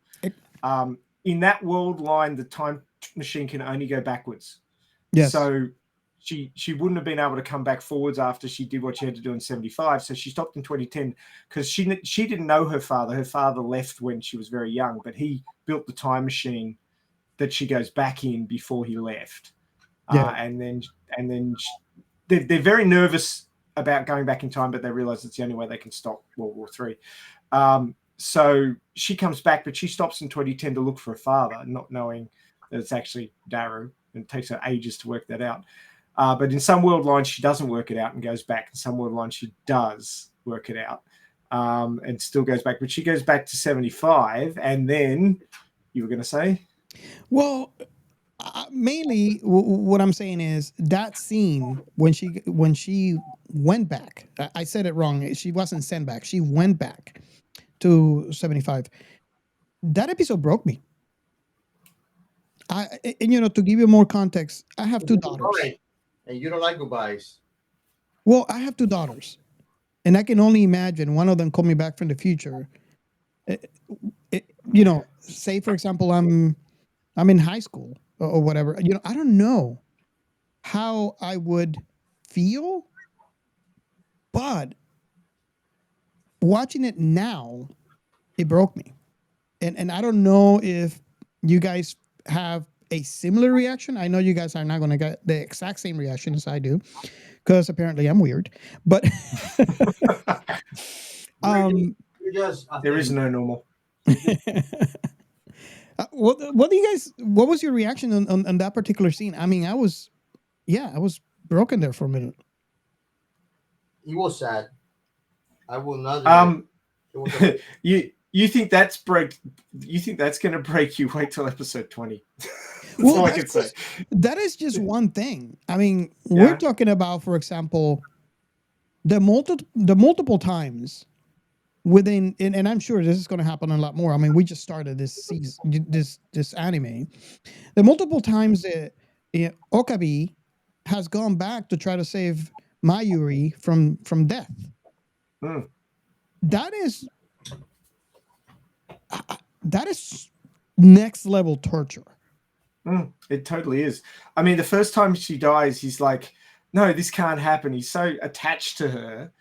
In that world line, the time machine can only go backwards. Yes. So she wouldn't have been able to come back forwards after she did what she had to do in 75. So she stopped in 2010 because she didn't know her father. Her father left when she was very young, but he built the time machine that she goes back in before he left. Yeah. And then they're very nervous about going back in time, but they realize it's the only way they can stop World War III. So she comes back, but she stops in 2010 to look for her father, not knowing that it's actually Daru, and it takes her ages to work that out. But in some world lines, she doesn't work it out and goes back. In some world lines, she does work it out and still goes back. But she goes back to 75, and then you were going to say? Well, mainly what I'm saying is that scene when she went back. I said it wrong. She wasn't sent back. She went back to 75. That episode broke me. And to give you more context, I have two daughters. Right. And you don't like goodbyes. Well, I have two daughters, and I can only imagine one of them call me back from the future. Say for example, I'm in high school or whatever. I don't know how I would feel, but watching it now, it broke me. And I don't know if you guys have a similar reaction. I know you guys are not going to get the exact same reaction as I do, because apparently I'm weird. But there is no normal. What do you guys? What was your reaction on that particular scene? I mean, I was broken there for a minute. It was sad. I will not. You think that's You think that's going to break you? Wait till episode 20. That's well, all I can say. That is just one thing. I mean, we're talking about, for example, the multiple times within, and I'm sure this is going to happen a lot more. I mean, we just started this season, this anime. The multiple times that Okabe has gone back to try to save Mayuri from death. That is next level torture. It totally is. I mean, the first time she dies, he's like, no, this can't happen. He's so attached to her.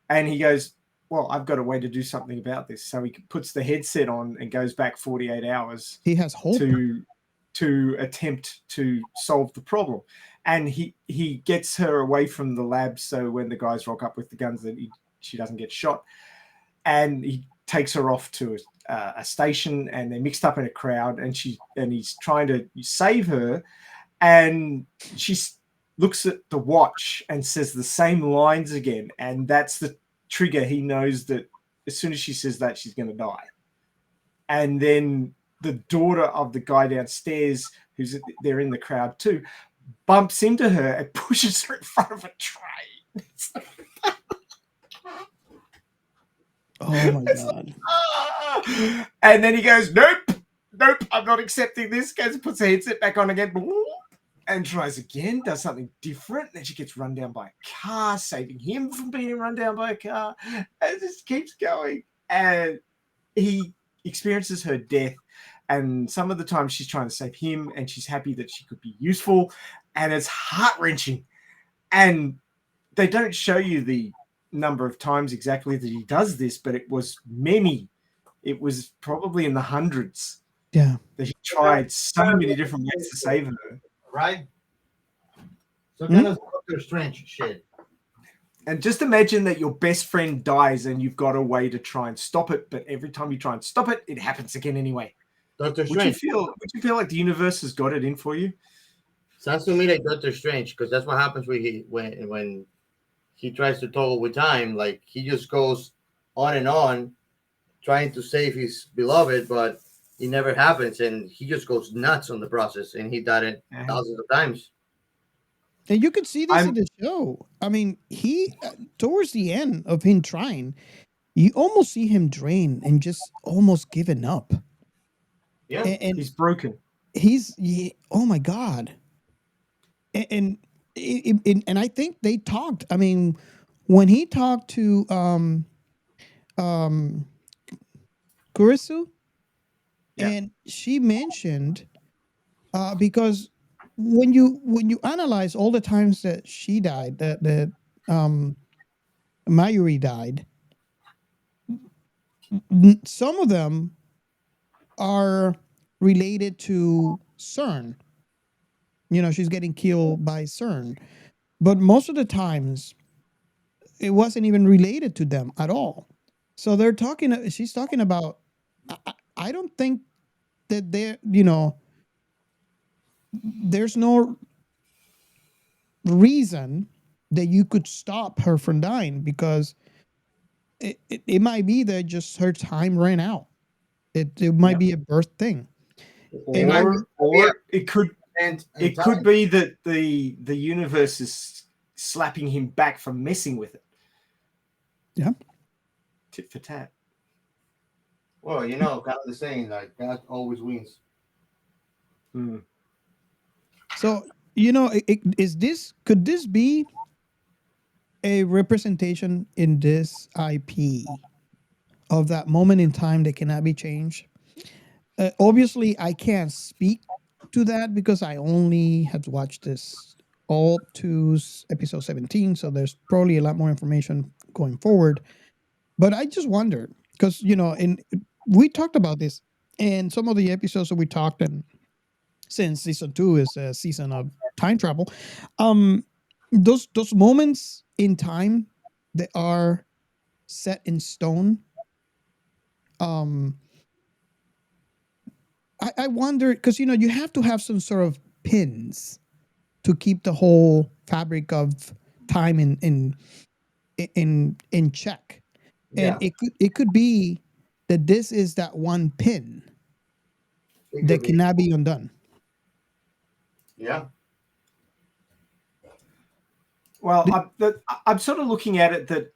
And he goes, well, I've got a way to do something about this. So he puts the headset on and goes back 48 hours. He has hope to attempt to solve the problem. And he gets her away from the lab, so when the guys rock up with the guns, that she doesn't get shot. And he takes her off to a station, and they're mixed up in a crowd, and he's trying to save her, and she looks at the watch and says the same lines again, and that's the trigger. He knows that as soon as she says that, she's going to die. And then the daughter of the guy downstairs, who's there in the crowd too, bumps into her and pushes her in front of a train. Oh my god. And then he goes, nope, I'm not accepting this. Goes and puts her headset back on again and tries again, does something different. Then she gets run down by a car, saving him from being run down by a car. And it just keeps going. And he experiences her death. And some of the time she's trying to save him, and she's happy that she could be useful. And it's heart-wrenching. And they don't show you the number of times exactly that he does this, but it was many. It was probably in the hundreds. Yeah. That he tried so many different ways to save her. Right? So kind of Doctor Strange shit. And just imagine that your best friend dies and you've got a way to try and stop it, but every time you try and stop it, it happens again anyway. Doctor Strange. Would you feel like the universe has got it in for you? Sounds to me like Doctor Strange, because that's what happens when he tries to toggle with time. Like, he just goes on and on trying to save his beloved, but it never happens, and he just goes nuts on the process, and he done it Yeah. thousands of times. And you could see this I'm- in the show. I mean, he towards the end of him trying, you almost see him drain and just almost giving up. Yeah, And He's broken. oh my god. And and I think they talked. I mean, when he talked to um Kurisu, Yeah. and she mentioned because when you analyze all the times that she died, that um Mayuri died, some of them are related to CERN. You know, she's getting killed by CERN, but most of the times it wasn't even related to them at all. So they're talking. She's talking about. I don't think that there. You know, there's no reason that you could stop her from dying because it might be that just her time ran out. It might Yep. be a birth thing. It might be- Or it could and it time. could be that the universe is slapping him back for messing with it. Yeah. Tit for tat. Well, you know, kind of the saying, like God always wins. Hmm. So you know, is this could this be a representation in this IP of that moment in time that cannot be changed? Obviously, I can't speak to that because I only had watched this all up to episode 17, so there's probably a lot more information going forward. But I just wondered because you know, we talked about this in some of the episodes that we talked, and since season 2 is a season of time travel, um, those moments in time that are set in stone. Um, I wonder because you know you have to have some sort of pins to keep the whole fabric of time in check, and Yeah, it could be that this is that one pin it could that be. cannot be undone. Yeah, Well, I'm sort of looking at it that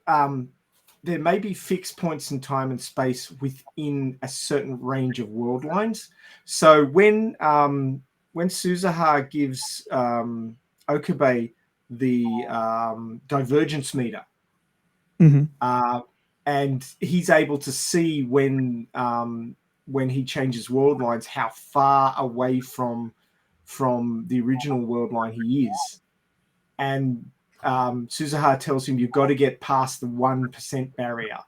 there may be fixed points in time and space within a certain range of world lines. So when Suzuha gives Okabe the divergence meter, Mhm. and he's able to see when he changes world lines how far away from the original world line he is, and Suzuha tells him you've got to get past the 1% barrier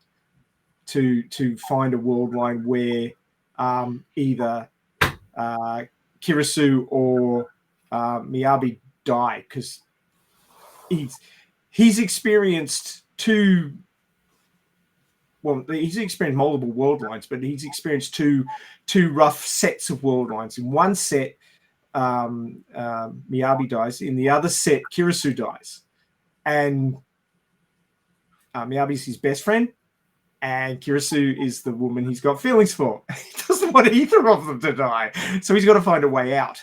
to find a world line where either Kirisu or Miyabi die, because he's experienced he's experienced multiple world lines, but he's experienced two rough sets of world lines. In one set, Miyabi dies. In the other set, Kirisu dies. And Miyabi's his best friend, and Kirisu is the woman he's got feelings for. He doesn't want either of them to die, so he's got to find a way out.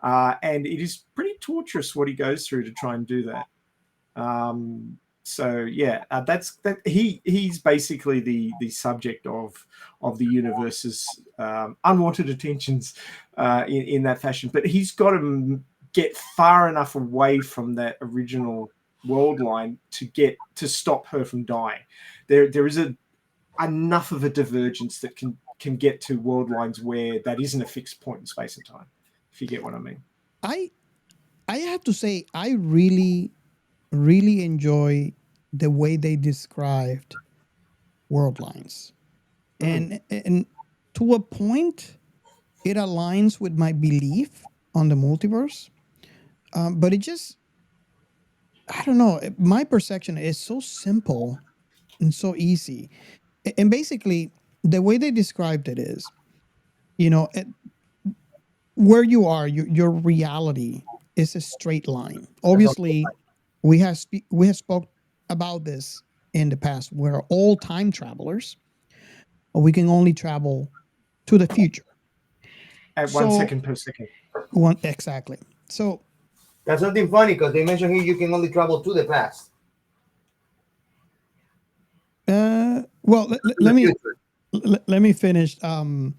And it is pretty torturous what he goes through to try and do that. So yeah, that's that. He's basically the subject of the universe's unwanted attentions in that fashion. But he's got to get far enough away from that original world line to stop her from dying. There is enough of a divergence that can get to world lines where that isn't a fixed point in space and time, if you get what I mean. I have to say I really enjoy the way they described world lines, and to a point it aligns with my belief on the multiverse, but it just I don't know, my perception is so simple and so easy. And basically the way they described it is, you know, where you are, your reality is a straight line. Obviously, we have spoke about this in the past. We're all time travelers, but we can only travel to the future. At So- 1 second per second. One exactly. So That's something funny because they mentioned here you can only travel to the past. well, let me finish, and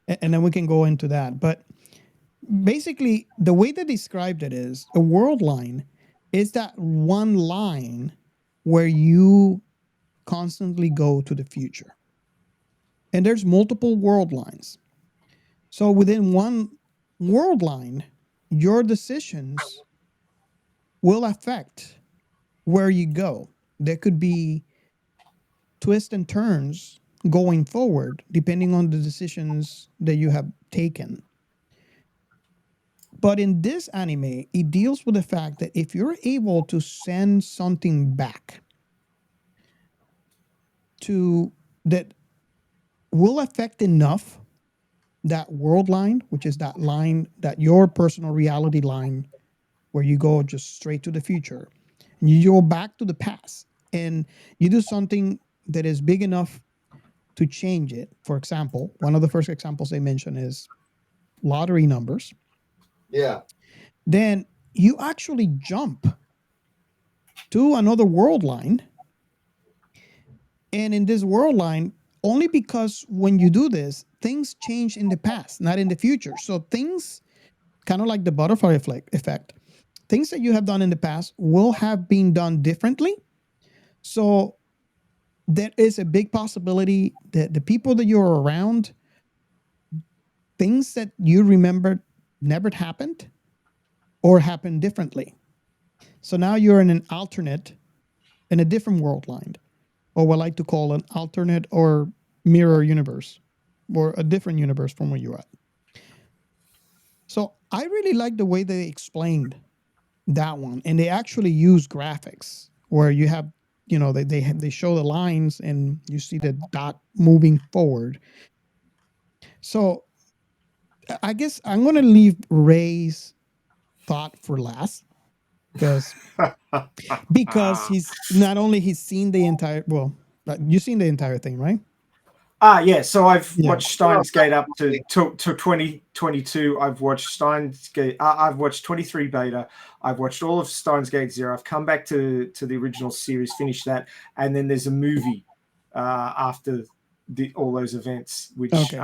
then we can go into that. But basically, the way they described it is a world line is that one line where you constantly go to the future, and there's multiple world lines. So within one world line, your decisions will affect where you go. There could be twists and turns going forward depending on the decisions that you have taken. But in this anime, it deals with the fact that if you're able to send something back to that will affect enough that world line, which is that line, that your personal reality line where you go just straight to the future, and you go back to the past and you do something that is big enough to change it. For example, one of the first examples they mention is lottery numbers. Yeah. Then you actually jump to another world line. And in this world line, only because when you do this, things change in the past, not in the future. So things kind of like the butterfly effect, things that you have done in the past will have been done differently. So there is a big possibility that the people that you're around, things that you remember never happened or happened differently. So now you're in an alternate, in a different world line, or what I like to call an alternate or mirror universe, or a different universe from where you're at. So I really like the way they explained that one, and they actually use graphics where you have, they show the lines and you see the dot moving forward. So I guess I'm going to leave Ray's thought for last because he's not only he's seen the entire, well, you've seen the entire thing, right? Yeah. So I've Yeah. watched Steins Gate up to 2022. I've watched Steins Gate. I've watched 23 beta. I've watched all of SteinsGate Zero. I've come back to the original series, finished that, and then there's a movie after all those events, which Okay.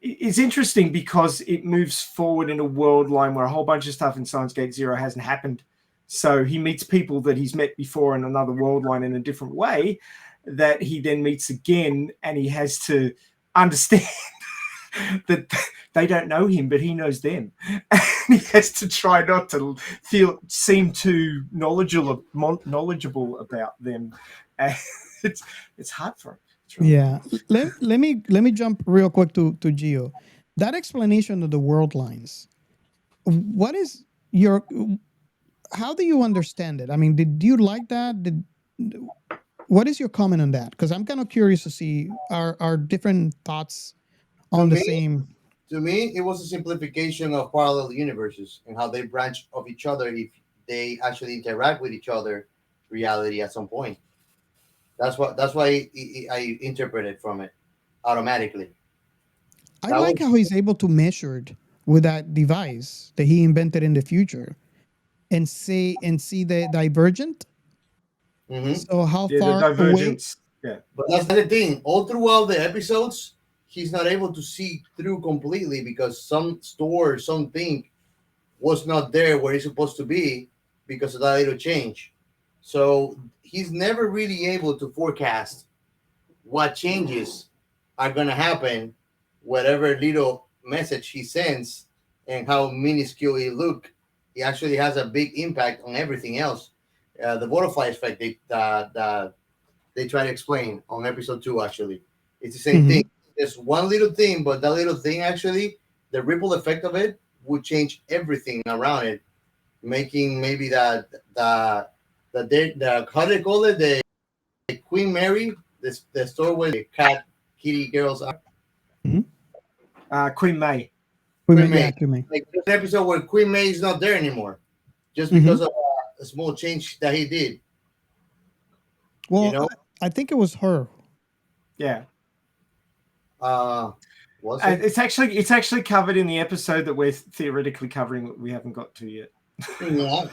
it's interesting because it moves forward in a world line where a whole bunch of stuff in SteinsGate Zero hasn't happened. So he meets people that he's met before in another world line in a different way that he then meets again, and he has to understand that they don't know him, but he knows them. And he has to try not to seem too knowledgeable about them. And it's hard for him. Yeah. Let me jump real quick to Gio. That explanation of the world lines. What is your, how do you understand it? I mean, did you like that? What is your comment on that? Because I'm kind of curious to see our different thoughts on the same. To me, it was a simplification of parallel universes and how they branch off each other if they actually interact with each other reality at some point. That's why I interpreted from it automatically. I like how he's able to measure it with that device that he invented in the future and see the divergent. Mm-hmm. So how the far away? divergence. Yeah. But that's the thing. All throughout the episodes, he's not able to see through completely because some store, something was not there where it's supposed to be because of that little change. So he's never really able to forecast what changes are going to happen, whatever little message he sends and how minuscule it look. It actually has a big impact on everything else. The butterfly effect they try to explain on episode 2, actually. It's the same thing. There's one little thing, but that little thing actually, the ripple effect of it would change everything around it, making maybe the how do they call it, the Queen Mary, the store where the kitty girls are. Queen May. Queen May. Like this episode where Queen May is not there anymore, just because of a small change that he did. Well, I think it was her. Yeah. Was And it? it's actually covered in the episode that we're theoretically covering that we haven't got to yet. Yeah.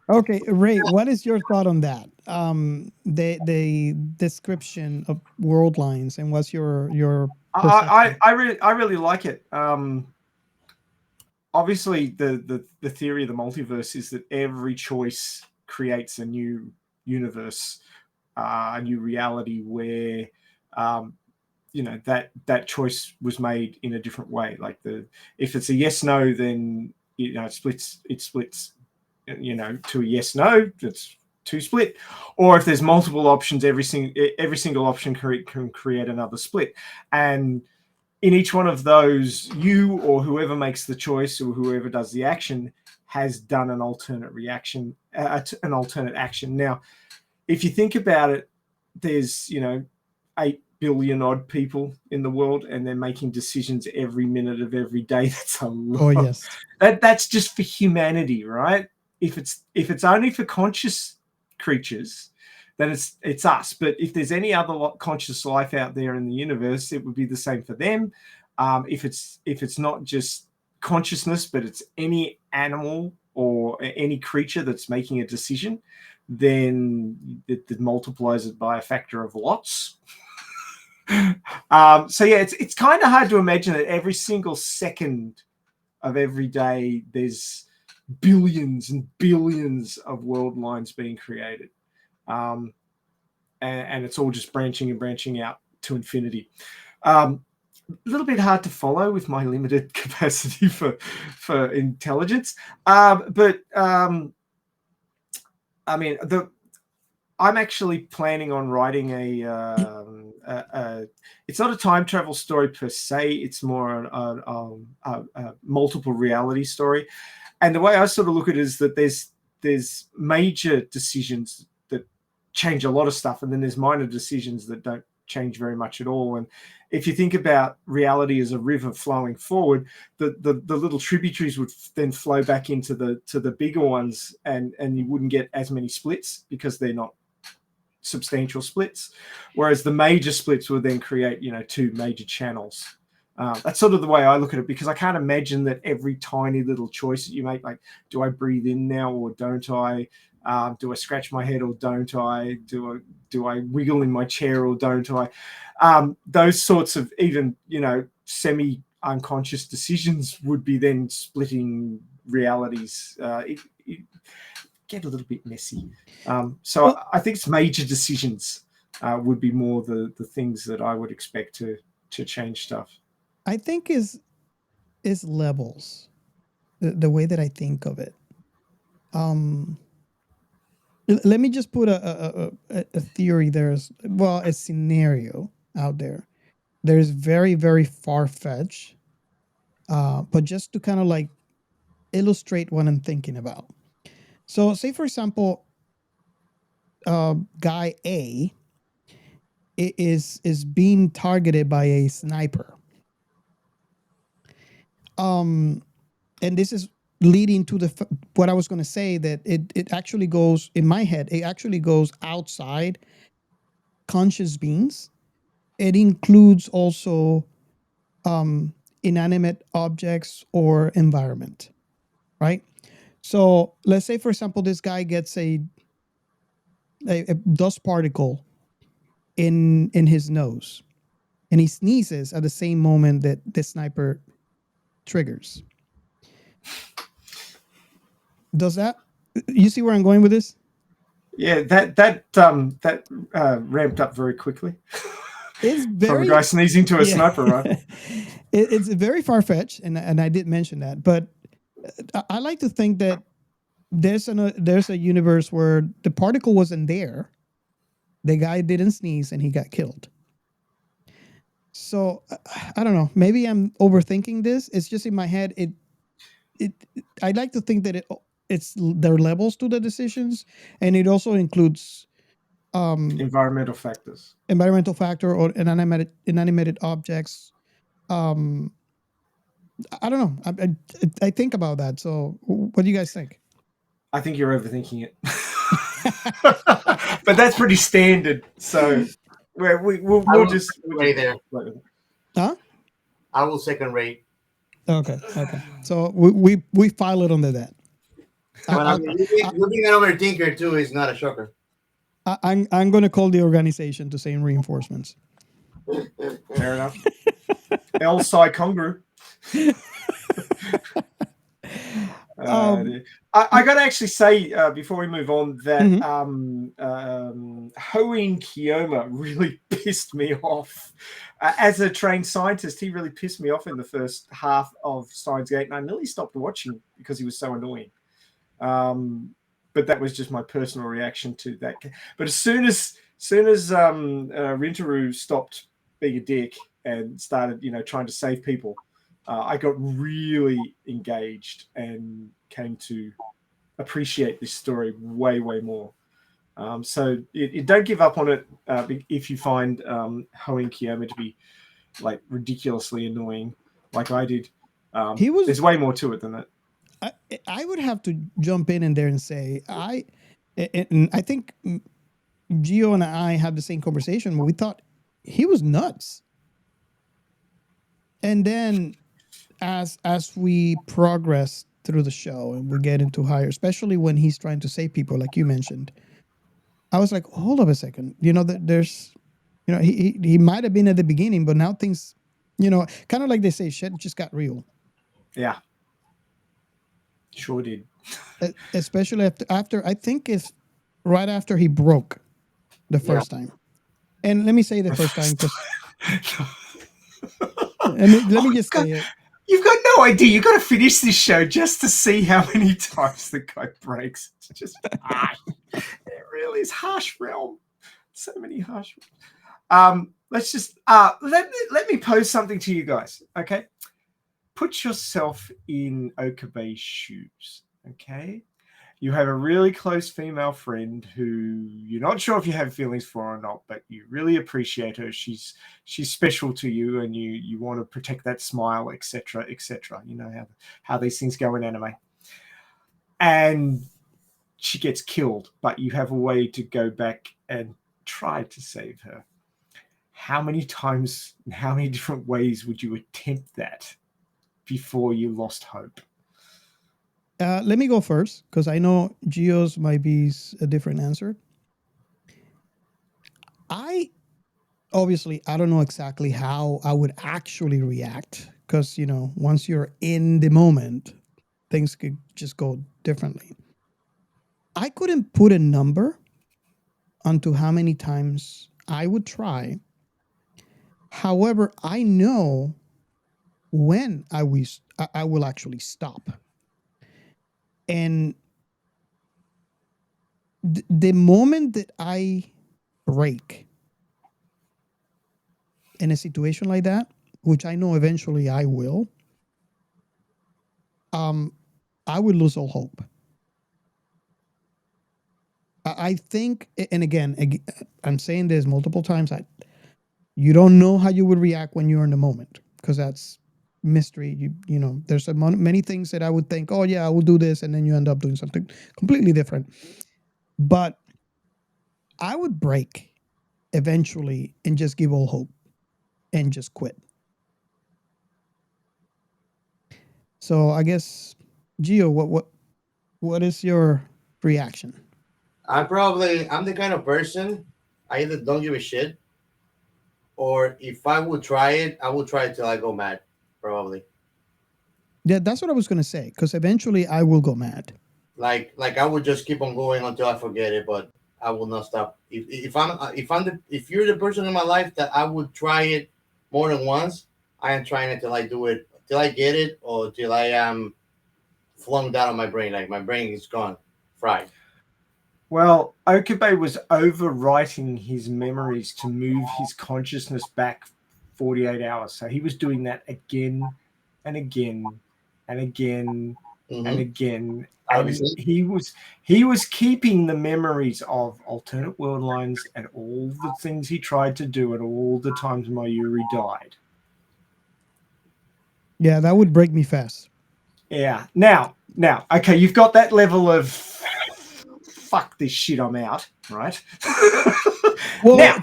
Okay, Ray, what is your thought on that? The description of Worldlines, and what's your perception? I really like it. Obviously, the theory of the multiverse is that every choice creates a new universe, a new reality where that choice was made in a different way. Like if it's a yes no, then it splits to a yes no. It's two split. Or if there's multiple options, every single option can create another split. And in each one of those, you or whoever makes the choice or whoever does the action has done an alternate reaction, an alternate action. Now, if you think about it, there's 8 billion odd people in the world, and they're making decisions every minute of every day. That's a lot. Oh yes, that's just for humanity, right? If it's only for conscious creatures, then it's us. But if there's any other conscious life out there in the universe, it would be the same for them. If it's not just consciousness, but it's any animal or any creature that's making a decision, then it multiplies it by a factor of lots. So yeah, it's kind of hard to imagine that every single second of every day there's billions and billions of world lines being created. And it's all just branching and branching out to infinity. A little bit hard to follow with my limited capacity for intelligence. But I mean, I'm actually planning on writing it's not a time travel story per se. It's more a multiple reality story. And the way I sort of look at it is that there's major decisions that change a lot of stuff, and then there's minor decisions that don't change very much at all. And if you think about reality as a river flowing forward, the little tributaries would then flow back into the bigger ones, and you wouldn't get as many splits because they're not substantial splits, whereas the major splits would then create two major channels. That's sort of the way I look at it, because I can't imagine that every tiny little choice that you make, like, do I breathe in now or don't I? Do I scratch my head or don't I? Do I wiggle in my chair or don't I? Those sorts of even semi-unconscious decisions would be then splitting realities. It get a little bit messy. So I think it's major decisions would be more the things that I would expect to change stuff. I think is levels, the way that I think of it. Let me just put a theory. There's a scenario out there. There's very, very far-fetched, but just to kind of like illustrate what I'm thinking about. So say, for example, guy A is being targeted by a sniper. And this is leading to what I was going to say, that it actually goes, in my head, it actually goes outside conscious beings. It includes also inanimate objects or environment, right? So let's say, for example, this guy gets a dust particle in his nose, and he sneezes at the same moment that the sniper triggers. Does that, you see where I'm going with this? Yeah, that ramped up very quickly. It's very, from a guy sneezing to a sniper, right? It's very far-fetched, and I did mention that, but I like to think that there's a universe where the particle wasn't there, the guy didn't sneeze, and he got killed. So I don't know. Maybe I'm overthinking this. It's just in my head. I like to think that there are levels to the decisions, and it also includes environmental factor or inanimate objects. I don't know. I think about that. So what do you guys think? I think you're overthinking it. But that's pretty standard. So Where we'll will just rate there. Huh? I will second rate. Okay. So we file it under that. But I mean, looking at Overthinker too is not a shocker. I'm going to call the organization to say reinforcements. Fair enough. El Psi Congru. I got to actually say before we move on that Hoin Kiyoma really pissed me off. As a trained scientist, he really pissed me off in the first half of SteinsGate, and I nearly stopped watching because he was so annoying. But that was just my personal reaction to that. But as soon as Rintaru stopped being a dick and started, trying to save people, I got really engaged and came to appreciate this story way, way more. So don't give up on it if you find Hoin Kiyoma to be like ridiculously annoying, like I did. There's way more to it than that. I would have to jump in there and say I think Gio and I had the same conversation where we thought he was nuts. And then as we progress through the show and we get into higher, especially when he's trying to save people, like you mentioned, I was like, hold up a second. There's, he might have been at the beginning, but now things, kind of like they say, shit just got real. Yeah. Sure did. Especially after I think it's right after he broke the first time. And let me say the first time because let me just say it. You've got no idea. You've got to finish this show just to see how many times the guy breaks. It's just harsh. It really is harsh realm. So many harsh realms. Let's just let me pose something to you guys. Okay. Put yourself in Okabe's shoes, okay? You have a really close female friend who you're not sure if you have feelings for or not, but you really appreciate her. She's special to you, and you want to protect that smile, etc., etc. You know how these things go in anime. And she gets killed, but you have a way to go back and try to save her. How many times, in how many different ways would you attempt that before you lost hope? Let me go first because I know Gio's might be a different answer. I don't know exactly how I would actually react because, once you're in the moment, things could just go differently. I couldn't put a number onto how many times I would try. However, I know when I will actually stop. And the moment that I break in a situation like that, which I know eventually I will, I would lose all hope. I think, and again, I'm saying this multiple times, you don't know how you would react when you're in the moment because that's mystery. There's many things that I would think, oh yeah, I will do this, and then you end up doing something completely different. But I would break eventually and just give all hope and just quit. So I guess, Gio, what is your reaction? I'm the kind of person, I either don't give a shit, or if I would try it, I will try it till I go mad, probably. Yeah, that's what I was going to say, because eventually I will go mad. Like I would just keep on going until I forget it, but I will not stop. If you're the person in my life that I would try it more than once, I am trying it till I do it, till I get it, or till I am flung out of my brain. Like my brain is gone, fried. Well, Okabe was overwriting his memories to move his consciousness back 48 hours. So he was doing that again and again and again and again. And he was keeping the memories of alternate world lines and all the things he tried to do and all the times Mayuri died. Yeah, that would break me fast. Yeah. Now, okay, you've got that level of fuck this shit, I'm out, right? Well, now,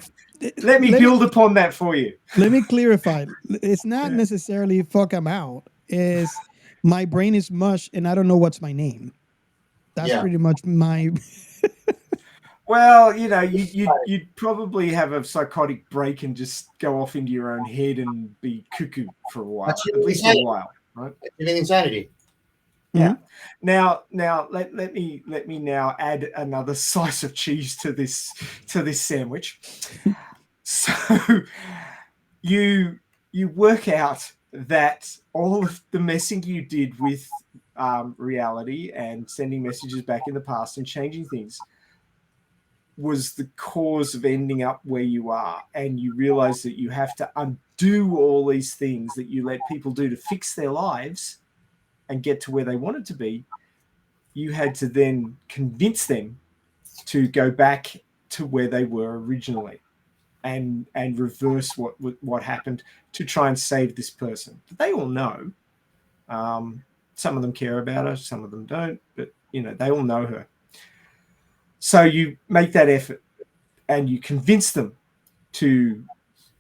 Let me build upon that for you. Let me clarify. It's not necessarily fuck I'm out. Is my brain is mush and I don't know what's my name. That's pretty much my. Well, you'd probably have a psychotic break and just go off into your own head and be cuckoo for a while, at least a while, right? Even insanity. Yeah. Now let me now add another slice of cheese to this sandwich. So you work out that all of the messing you did with reality and sending messages back in the past and changing things was the cause of ending up where you are, and you realize that you have to undo all these things that you let people do to fix their lives and get to where they wanted to be. You had to then convince them to go back to where they were originally and reverse what happened to try and save this person. But they all know. Some of them care about her, some of them don't, but they all know her. So you make that effort and you convince them to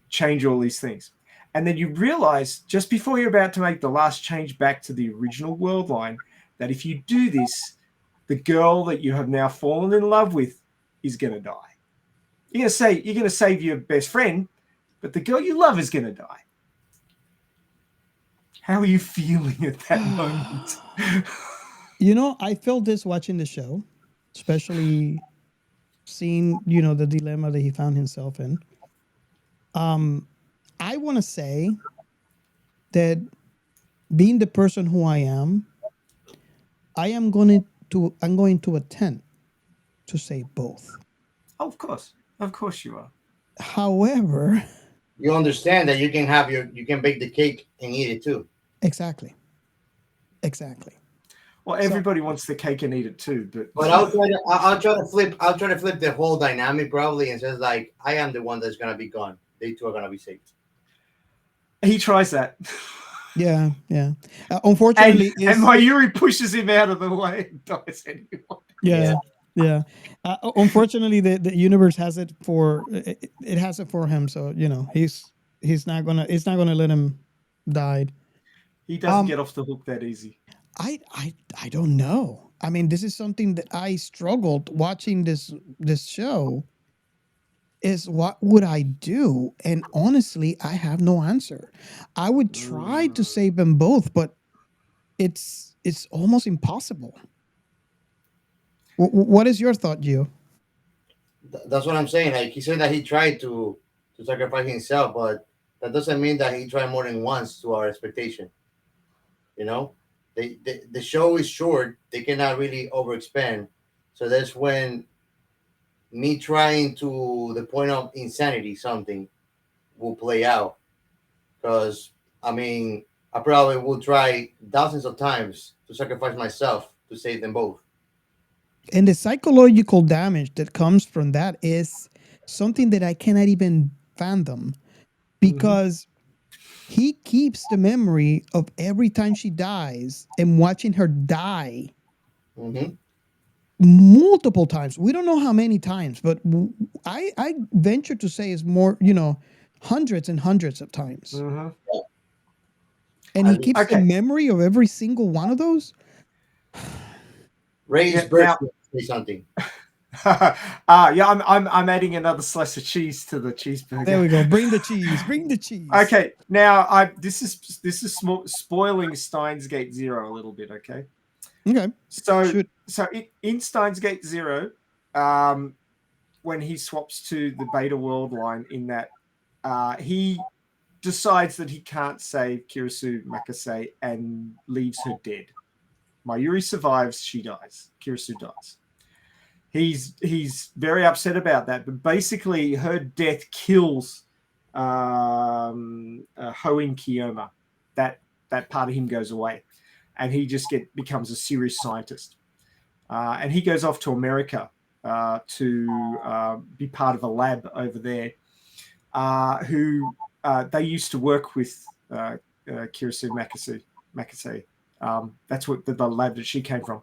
change all these things. And then you realize just before you're about to make the last change back to the original world line, that if you do this, the girl that you have now fallen in love with is going to die. You're going to save your best friend, but the girl you love is going to die. How are you feeling at that moment? I felt this watching the show, especially seeing, the dilemma that he found himself in. I want to say that being the person who I am, I'm going to attempt to say both. Oh, of course you are. However, you understand that you can bake the cake and eat it too. Exactly. Well, everybody wants the cake and eat it too, but I'll try to flip the whole dynamic probably and says like I am the one that's gonna be gone. They two are gonna be saved. He tries that. Yeah. Unfortunately, and Mayuri pushes him out of the way and dies anyway. Yeah. Unfortunately, the universe has it for him. So he's not gonna let him die. He doesn't get off the hook that easy. I don't know. I mean, this is something that I struggled watching this show. Is what would I do? And honestly, I have no answer. I would try to save them both, but it's almost impossible. What is your thought, Gio? That's what I'm saying. Like he said that he tried to sacrifice himself, but that doesn't mean that he tried more than once to our expectation. The show is short. They cannot really overexpand. So that's when me trying to the point of insanity something will play out. Because, I probably will try dozens of times to sacrifice myself to save them both. And the psychological damage that comes from that is something that I cannot even fathom. Because he keeps the memory of every time she dies and watching her die multiple times. We don't know how many times, but I venture to say it's more, hundreds and hundreds of times. And he keeps the memory of every single one of those. Ray's birthday, say something. I'm adding another slice of cheese to the cheeseburger. There we go. Bring the cheese. Okay, now this is spoiling SteinsGate Zero a little bit. Okay. So in SteinsGate Zero, when he swaps to the Beta World line, in that he decides that he can't save Kirisu Makase and leaves her dead. Mayuri survives, she dies. Kirisu dies. He's very upset about that, but basically her death kills Hoin Kiyoma. That part of him goes away, and he just becomes a serious scientist. And he goes off to America to be part of a lab over there. Who they used to work with Kirisu Makase. That's what the lab that she came from.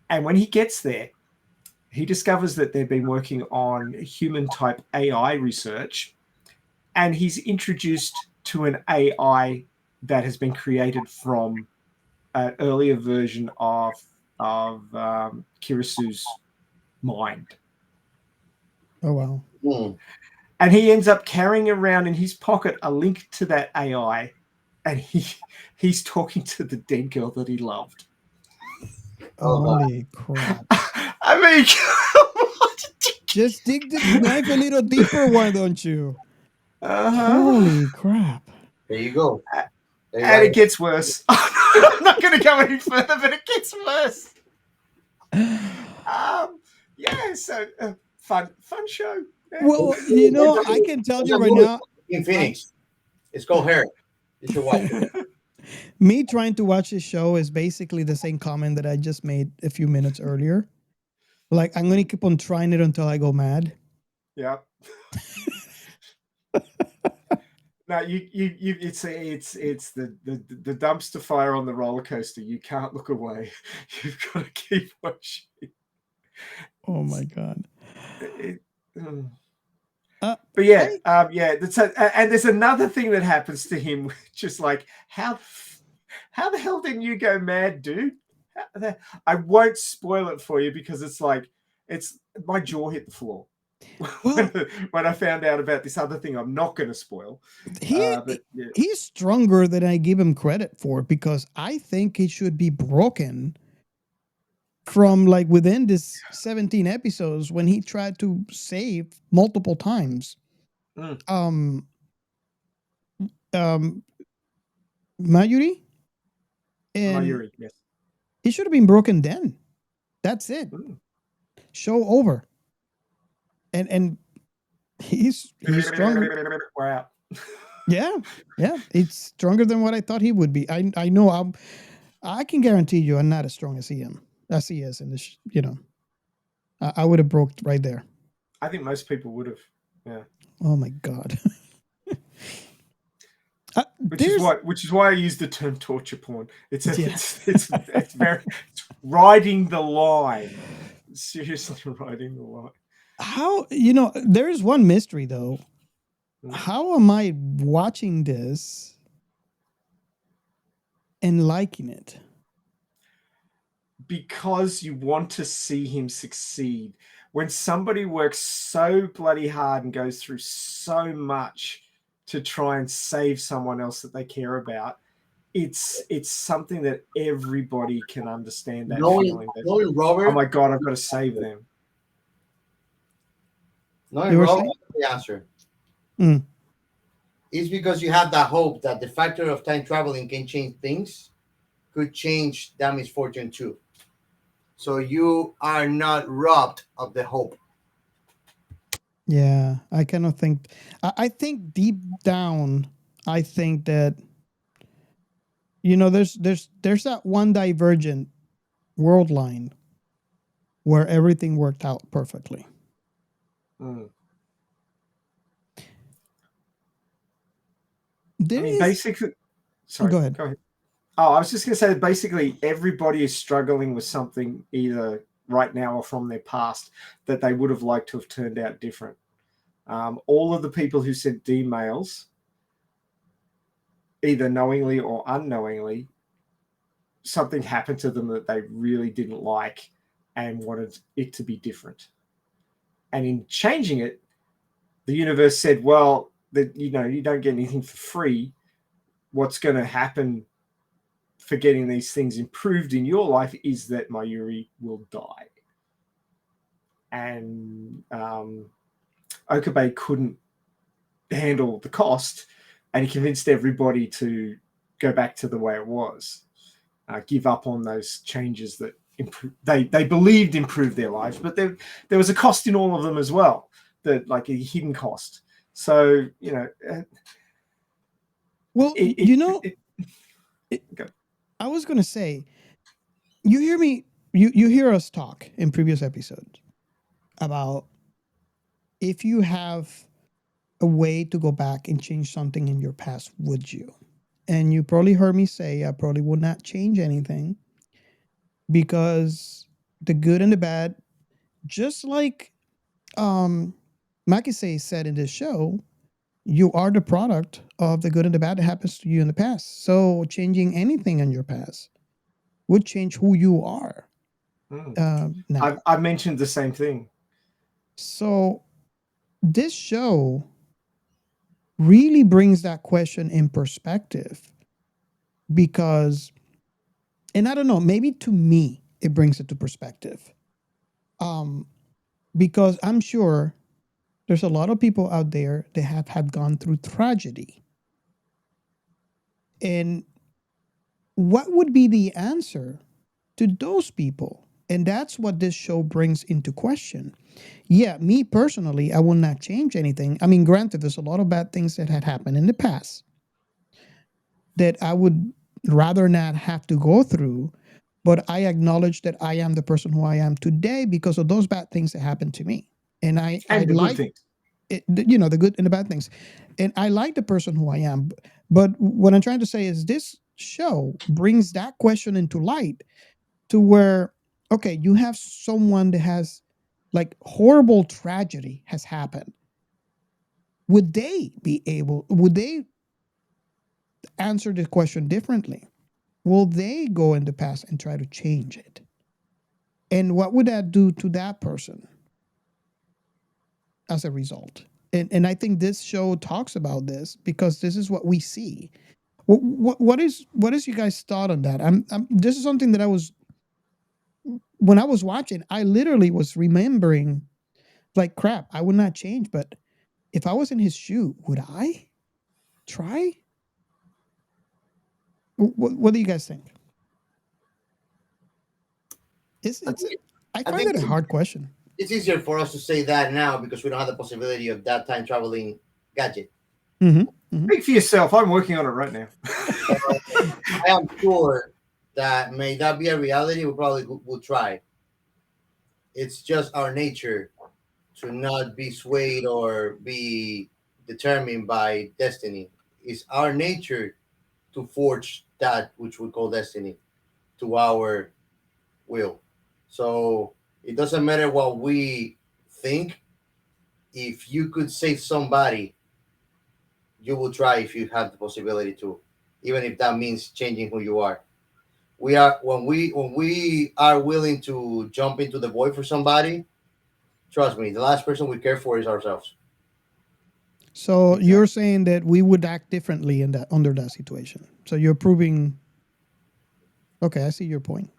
And when he gets there, he discovers that they've been working on human type AI research, and he's introduced to an AI that has been created from an earlier version of Kirisu's mind. Oh wow. Hmm. And he ends up carrying around in his pocket a link to that AI, and he's talking to the dead girl that he loved. Oh, God. Holy crap. I mean, Just dig the knife a little deeper, why don't you? uh-huh. Holy crap. There you go. There you And got it gets worse. I'm not going to go any further, but it gets worse. Yeah, so fun show. Yeah. Well, you know, I can tell There's you a right movie now, in Phoenix. It's called Hair. You should watch it. me trying to watch this show is basically the same comment that I just made a few minutes earlier. Like, I'm going to keep on trying it until I go mad. Yeah. No, it's the dumpster fire on the roller coaster. You can't look away. You've got to keep watching. Oh my God. But yeah, and there's another thing that happens to him, just like how the hell didn't you go mad, dude? I won't spoil it for you because it's my jaw hit the floor. Well, when I found out about this other thing, I'm not going to spoil. But yeah. he's stronger than I give him credit for, because I think he should be broken from like within this 17 episodes when he tried to save multiple times. Mm. Mayuri, and Mayuri, yes. he should have been broken then. That's it. Show over. And he's stronger. We're out. Yeah, it's stronger than what I thought he would be. I know I can guarantee you I'm not as strong as he is in this. I would have broke right there. I think most people would have. Yeah. Oh my God. Which is why I use the term torture porn. It's very riding the line. Seriously, riding the line. How, there's one mystery though. How am I watching this and liking it? Because you want to see him succeed. When somebody works so bloody hard and goes through so much to try and save someone else that they care about, it's something that everybody can understand, that feeling. Knowing Robert, oh my God, I've got to save them. Knowing Robert, the answer. It's because you have that hope that the factor of time traveling can change things, could change that misfortune too. So you are not robbed of the hope. Yeah, I cannot think. I think deep down, I think that there's that one divergent world line where everything worked out perfectly. Basically, sorry. Go ahead. Oh, I was just going to say that basically everybody is struggling with something either right now or from their past that they would have liked to have turned out different. All of the people who sent D-mails, either knowingly or unknowingly, something happened to them that they really didn't like and wanted it to be different. And in changing it, the universe said, well, you don't get anything for free. What's going to happen for getting these things improved in your life is that Mayuri will die. And Okabe couldn't handle the cost, and he convinced everybody to go back to the way it was, give up on those changes that they believed improved their lives, but there was a cost in all of them as well, that like a hidden cost. So I was going to say, you hear me, you hear us talk in previous episodes about if you have a way to go back and change something in your past, would you? And you probably heard me say I probably would not change anything, because the good and the bad just like Makise said in this show, you are the product of the good and the bad that happens to you in the past. So changing anything in your past would change who you are now. I mentioned the same thing. So this show really brings that question in perspective because, and I don't know, maybe to me it brings it to perspective. Because I'm sure there's a lot of people out there that have had gone through tragedy. And what would be the answer to those people? And that's what this show brings into question. Yeah, me personally, I will not change anything. I mean, granted, there's a lot of bad things that had happened in the past that I would rather not have to go through, but I acknowledge that I am the person who I am today because of those bad things that happened to me. And I And the good like things. it, the good and the bad things. And I like the person who I am. But what I'm trying to say is this show brings that question into light to where, okay, you have someone that has like horrible tragedy has happened. Would they answer the question differently? Will they go in the past and try to change it? And what would that do to that person as a result? And I think this show talks about this because this is what we see. What is you guys' thought on that? This is something that I was when I was watching. I literally was remembering, like, crap. I would not change, but if I was in his shoe, would I try? What do you guys think? I I find think it a hard question. it's easier for us to say that now because we don't have the possibility of that time traveling gadget. Speak for yourself. I'm working on it right now. I am sure that may that be a reality, we probably will try. It's just our nature to not be swayed or be determined by destiny. It's our nature to forge that which we call destiny to our will. So it doesn't matter what we think. If you could save somebody, you will try if you have the possibility to, even if that means changing who you are. We are when we are willing to jump into the void for somebody. Trust me, the last person we care for is ourselves. So you're saying that we would act differently in that under that situation. So you're proving. Okay, I see your point.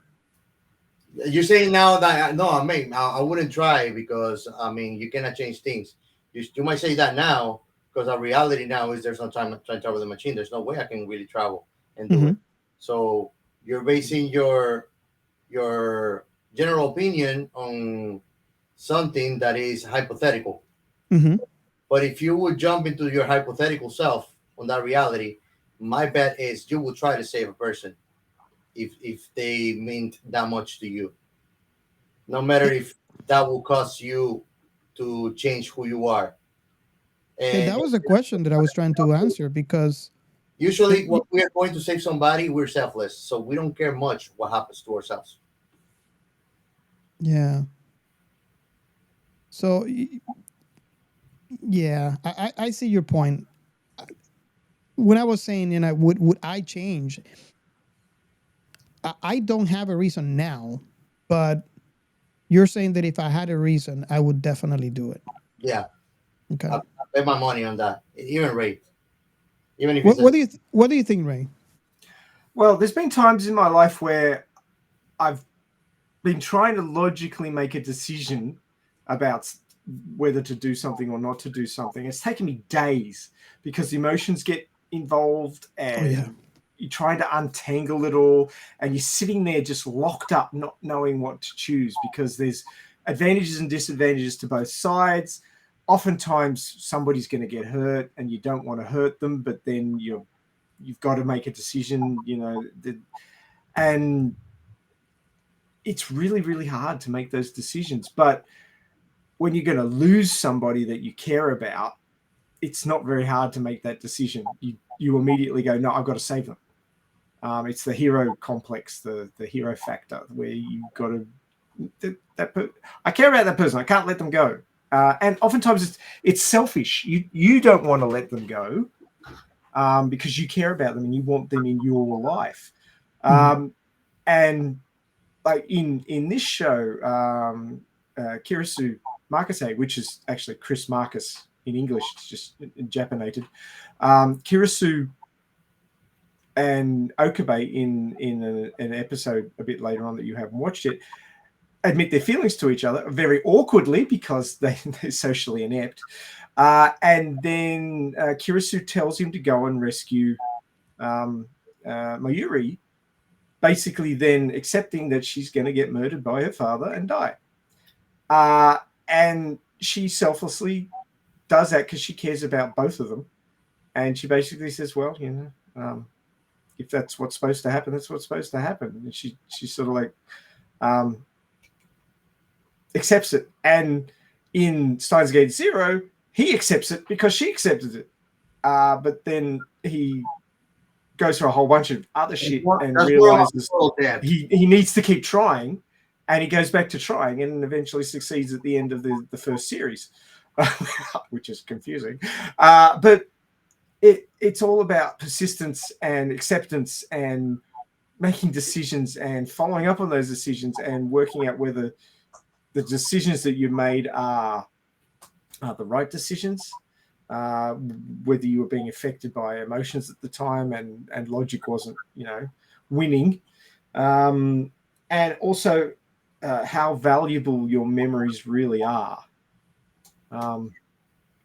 You're saying now that no, I wouldn't try because I mean you cannot change things. You might say that now because our reality now is there's no time travel the machine. There's no way I can really travel and do it. So you're basing your general opinion on something that is hypothetical. But if you would jump into your hypothetical self on that reality, my bet is you will try to save a person if they meant that much to you. No matter if that will cause you to change who you are. And And that was a question that I was trying to answer because usually when we are going to save somebody, we're selfless. So we don't care much what happens to ourselves. yeah. So yeah, I see your point. When I was saying, would I change? I don't have a reason now, but you're saying that if I had a reason, I would definitely do it. Yeah. Okay. I bet my money on that. Even Ray. Even if What do you think, Ray? Well, there's been times in my life where I've been trying to logically make a decision about whether to do something or not to do something. It's taken me days because the emotions get involved and you're trying to untangle it all and you're sitting there just locked up, not knowing what to choose because there's advantages and disadvantages to both sides. Oftentimes somebody's going to get hurt and you don't want to hurt them, but then you've got to make a decision, and it's really, really hard to make those decisions. But when you're going to lose somebody that you care about, it's not very hard to make that decision. You immediately go, no, I've got to save them. It's the hero complex, the hero factor, where you've got to I care about that person. I can't let them go. And oftentimes it's selfish. You don't want to let them go because you care about them and you want them in your life. And like in this show, Kirisu Marcuse, which is actually Chris Marcus in English, it's just Japanated. Kirisu and Okabe in an episode a bit later on that you haven't watched yet admit their feelings to each other very awkwardly because they're socially inept. And then Kirisu tells him to go and rescue Mayuri, basically then accepting that she's going to get murdered by her father and die. And she selflessly does that because she cares about both of them. And she basically says, well, if that's what's supposed to happen, that's what's supposed to happen. And she sort of like accepts it. And in SteinsGate Zero, he accepts it because she accepted it. But then he goes through a whole bunch of other shit and realizes he needs to keep trying, and he goes back to trying and eventually succeeds at the end of the first series, which is confusing. But it's all about persistence and acceptance and making decisions and following up on those decisions and working out whether the decisions that you made are the right decisions, whether you were being affected by emotions at the time and logic wasn't, winning. And also how valuable your memories really are,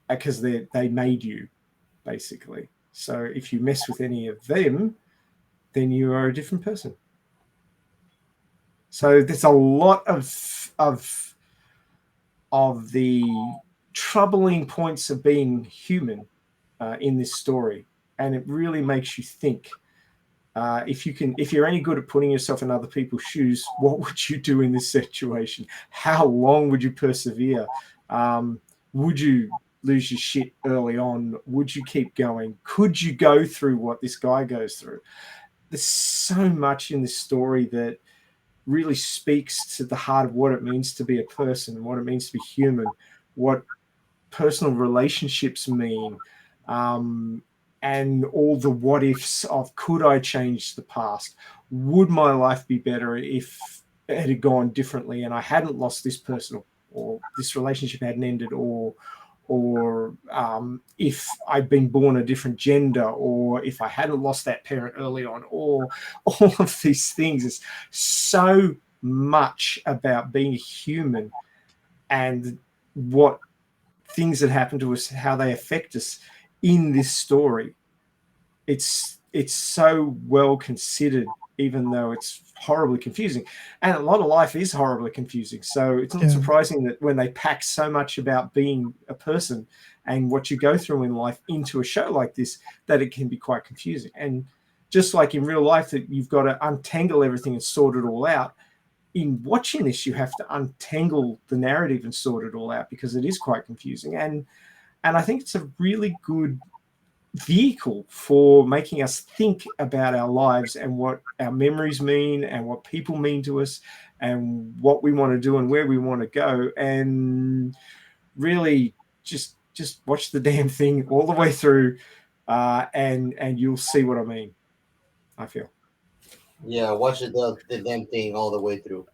because they made you, basically. So if you mess with any of them, then you are a different person. So there's a lot of the troubling points of being human in this story, and it really makes you think. If you're any good at putting yourself in other people's shoes, what would you do in this situation? How long would you persevere? Would you lose your shit early on? Would you keep going? Could you go through what this guy goes through? There's so much in this story that really speaks to the heart of what it means to be a person, what it means to be human, what personal relationships mean, and all the what ifs of, could I change the past? Would my life be better if it had gone differently and I hadn't lost this person, or this relationship hadn't ended, or if I'd been born a different gender, or if I hadn't lost that parent early on, or all of these things. Is so much about being a human and what things that happen to us, how they affect us in this story. It's so well considered, even though it's horribly confusing. And a lot of life is horribly confusing. So it's not surprising that when they pack so much about being a person and what you go through in life into a show like this, that it can be quite confusing. And just like in real life, that you've got to untangle everything and sort it all out, in watching this, you have to untangle the narrative and sort it all out, because it is quite confusing. And I think it's a really good vehicle for making us think about our lives and what our memories mean and what people mean to us and what we want to do and where we want to go. And really just watch the damn thing all the way through, and you'll see what I mean, I feel. Yeah, watch the damn thing all the way through.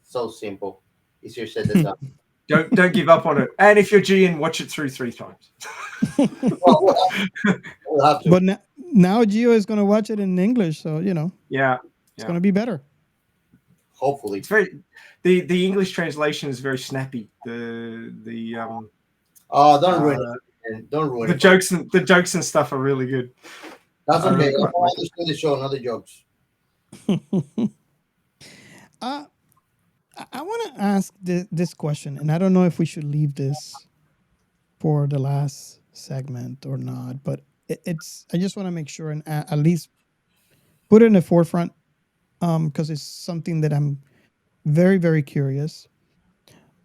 So simple. Easier said than done. Don't give up on it. And if you're Gian, watch it through 3 times. We'll have to. But now Gio is going to watch it in English, so Yeah, it's going to be better. Hopefully. It's very the English translation is very snappy. Don't ruin it. Don't ruin it. The jokes and stuff are really good. That's okay. I understood the show, not the jokes. I want to ask this question, and I don't know if we should leave this for the last segment or not, but I just want to make sure and at least put it in the forefront, because it's something that I'm very, very curious.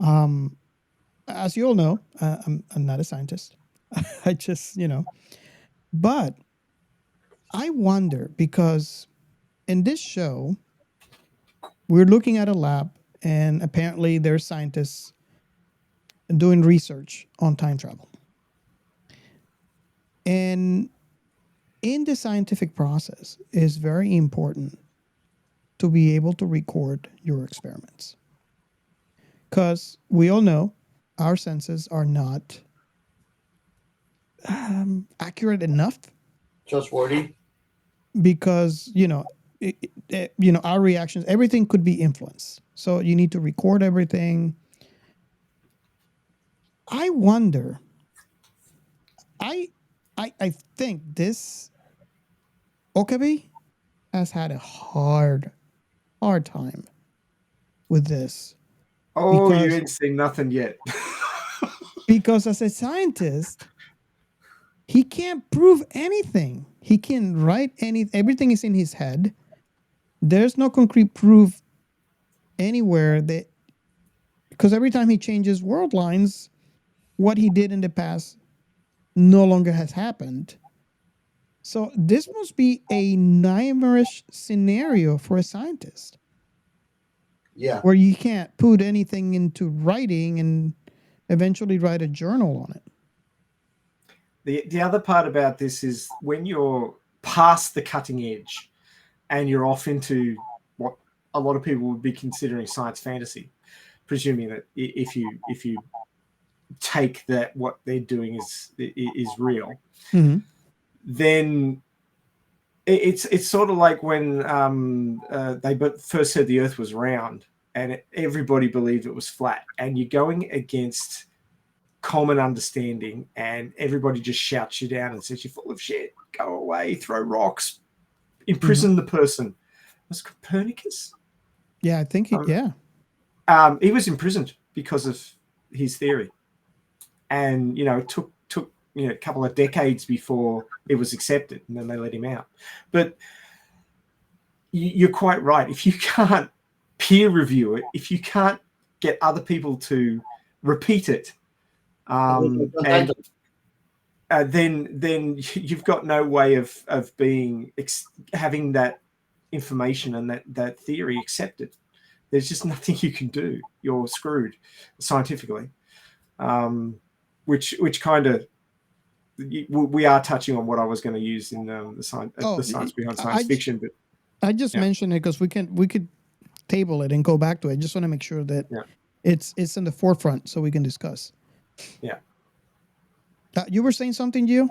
As you all know, I'm not a scientist. I just, but I wonder, because in this show, we're looking at a lab and apparently there's scientists doing research on time travel. And in the scientific process, it's very important to be able to record your experiments. Because we all know our senses are not accurate enough, Trustworthy. because our reactions, everything could be influenced. So you need to record everything. I wonder. I think this Okabe has had a hard time with this, Oh, you because ain't seen nothing yet. because as a scientist, he can't prove anything. He can write everything is in his head. There's no concrete proof anywhere that, because every time he changes world lines, what he did in the past no longer has happened. So this must be a nightmarish scenario for a scientist, Yeah. where you can't put anything into writing and eventually write a journal on it. The other part about this is when you're past the cutting edge and you're off into what a lot of people would be considering science fantasy, presuming that if you take that what they're doing is real, Mm-hmm. then it's sort of like when they first said the Earth was round and everybody believed it was flat, and you're going against common understanding, and everybody just shouts you down and says you're full of shit, go away, throw rocks, imprison the person. Was it Copernicus? Yeah, I think He was imprisoned because of his theory, and it took a couple of decades before it was accepted, and then they let him out. But you're quite right. If you can't peer review it, if you can't get other people to repeat it, then you've got no way of being having that information and that theory accepted. There's just nothing you can do. You're screwed scientifically, which kind of we are touching on what I was going to use in the science behind science fiction. But I just mentioned it because we could table it and go back to it. I just want to make sure that it's in the forefront so we can discuss. Yeah. You were saying something, Gio?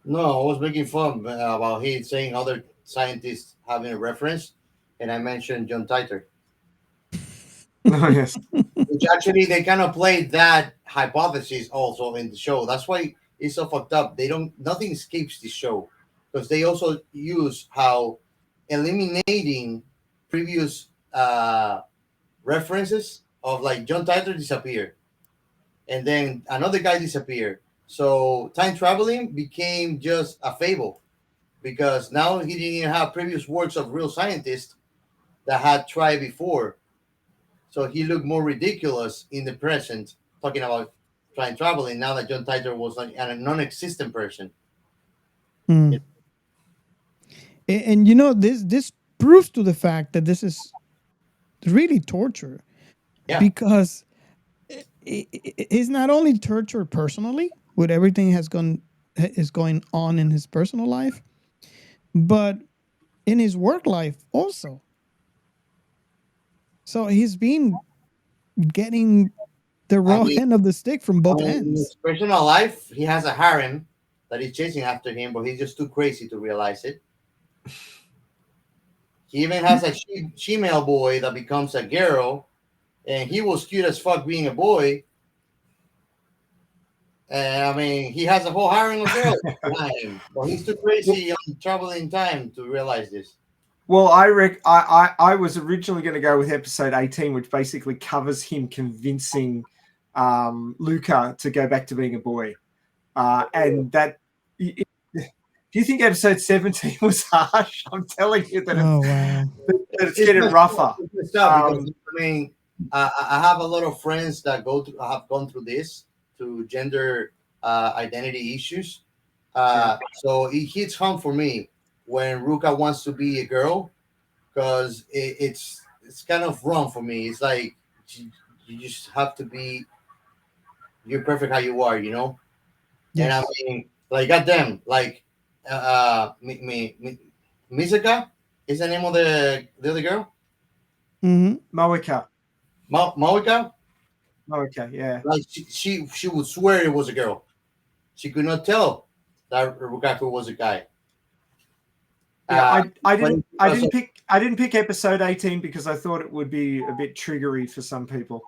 No, I was making fun about he saying other scientists having a reference, and I mentioned John Titor. Oh, yes. Which actually they kind of played that hypothesis also in the show. That's why it's so fucked up. Nothing escapes the show, because they also use how eliminating previous references of, like, John Titor disappeared, and then another guy disappeared. So time traveling became just a fable, because now he didn't even have previous works of real scientists that had tried before. So he looked more ridiculous in the present, talking about time traveling, now that John Titor was like a non-existent person. And this proves to the fact that this is really torture. Yeah. Because it's not only torture personally with everything is going on in his personal life, but in his work life also. So he's been getting the raw end of the stick from both In ends. his personal life, he has a harem that is chasing after him, but he's just too crazy to realize it. He even has a female boy that becomes a girl, and he was cute as fuck being a boy. I mean, he has a whole harem of girls behind him, but he's too crazy on traveling time to realize this. Well, I was originally going to go with episode 18, which basically covers him convincing Luca to go back to being a boy. And that, if you think episode 17 was harsh, I'm telling you that it's getting rougher. Because, I mean, I have a lot of friends that have gone through this, through gender identity issues. So it hits home for me when Ruka wants to be a girl, because it's it's kind of wrong for me. It's like you just have to be you're perfect how you are, you know. And I Yes. mean, like, goddamn, like, Misaka is the name of the other girl, Mm-hmm. Moika. Maoika. Moika, yeah. Like, she would swear it was a girl. She could not tell that Rukaku was a guy. Yeah, I But didn't it's because of, I didn't pick episode 18 because I thought it would be a bit triggery for some people.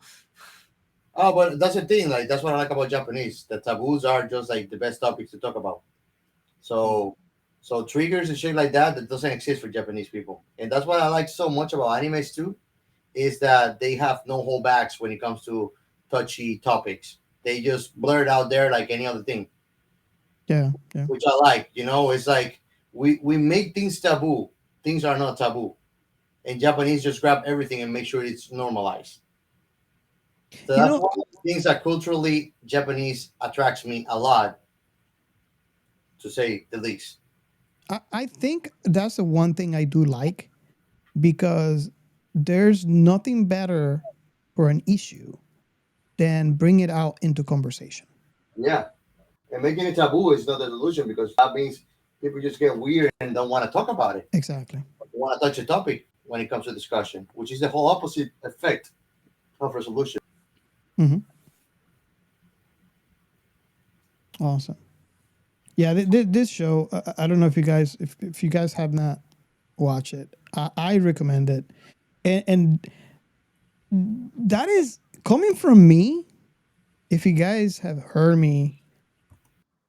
oh, but that's the thing. Like, that's what I like about Japanese. The taboos are just like the best topics to talk about. So, so triggers and shit like that doesn't exist for Japanese people, and that's what I like so much about animes too. Is that they have no holdbacks when it comes to touchy topics. They just blur it out there like any other thing, Yeah. Yeah. which I like. You know, it's like we make things taboo. Things are not taboo, and Japanese just grab everything and make sure it's normalized. So You that's know, one of the things that culturally Japanese attracts me a lot, to say the least. I think that's the one thing I do like because there's nothing better for an issue than bring it out into conversation. Yeah, and making it taboo is not a solution because that means people just get weird and don't want to talk about it. Exactly. They want to touch a topic when it comes to discussion, which is the whole opposite effect of resolution. Mm-hmm. Awesome. Yeah, this show, I don't know if you guys if you guys have not watched it, I recommend it, and that is coming from me. If you guys have heard me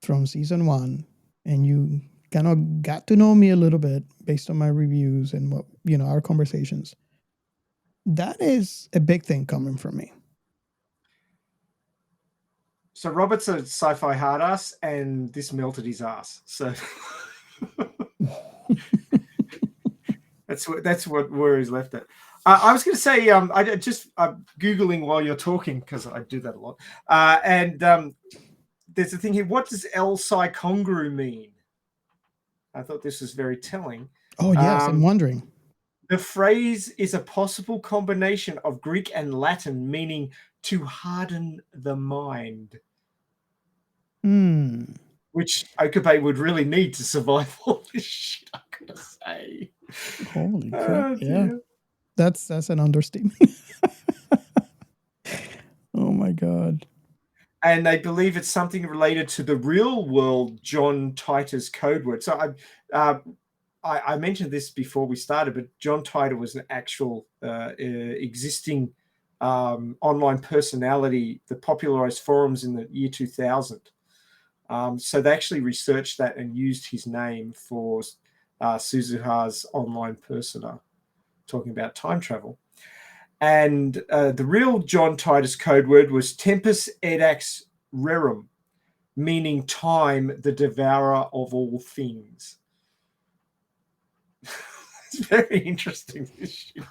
from season 1 and you kind of got to know me a little bit based on my reviews and what our conversations, that is a big thing coming from me. So Robert's a sci-fi hard ass, and this melted his ass. So that's where he's left it. I was going to say, I just googling while you're talking because I do that a lot. And there's a thing here. What does El Psi Congru mean? I thought this was very telling. Oh yes, I'm wondering. The phrase is a possible combination of Greek and Latin, meaning to harden the mind. Which Okabe would really need to survive all this shit, I'm gonna say. Holy crap. Yeah. That's an understatement. Oh my god. And they believe it's something related to the real world John Titor's code word. So I mentioned this before we started, but John Titor was an actual existing online personality that popularized forums in the year 2000. So they actually researched that and used his name for Suzuha's online persona, talking about time travel. And the real John Titus code word was Tempus Edax Rerum, meaning time, the devourer of all things. It's very interesting, this shit.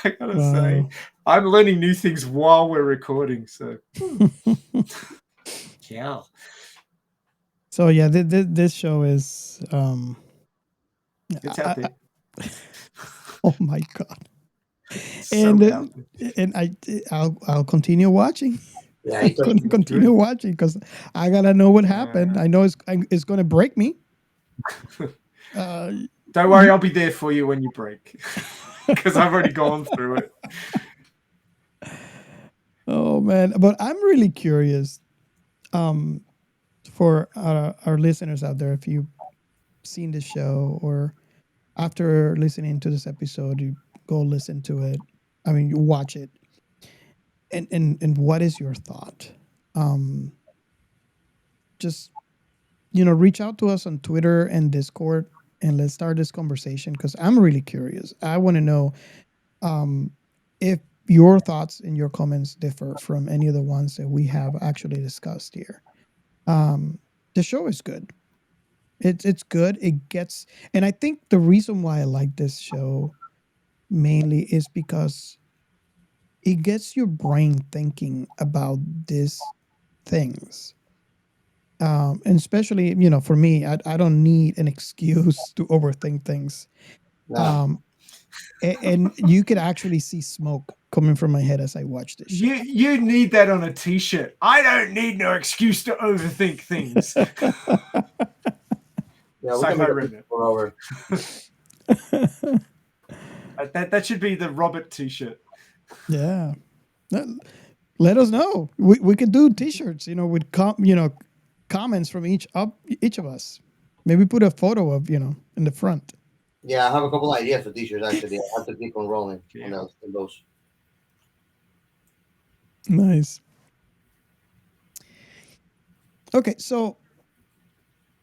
I gotta say, I'm learning new things while we're recording. So, yeah. So yeah, this show is It's out there. Oh my god. So I'll continue watching. Yeah, I'm going to continue watching because I gotta know what happened. I know it's going to break me. Don't worry, I'll be there for you when you break because I've already gone through it. Oh man, but I'm really curious. For our listeners out there, if you've seen the show or after listening to this episode, you go listen to it. I mean, you watch it. And what is your thought? Just reach out to us on Twitter and Discord, and let's start this conversation because I'm really curious. I want to know if your thoughts and your comments differ from any of the ones that we have actually discussed here. The show is good. It's good. It gets, and I think the reason why I like this show mainly is because it gets your brain thinking about these things. And especially, for me, I don't need an excuse to overthink things. and you could actually see smoke coming from my head as I watched this. You need that on a t-shirt. I don't need no excuse to overthink things. Yeah, we Sci-Fi can make a Remnant. for over. That should be the Robert t-shirt. Yeah. Let us know. We could do t-shirts, with comments from each of us. Maybe put a photo of, in the front. Yeah, I have a couple ideas for t-shirts actually. I have to keep on rolling on those. Nice. Okay, so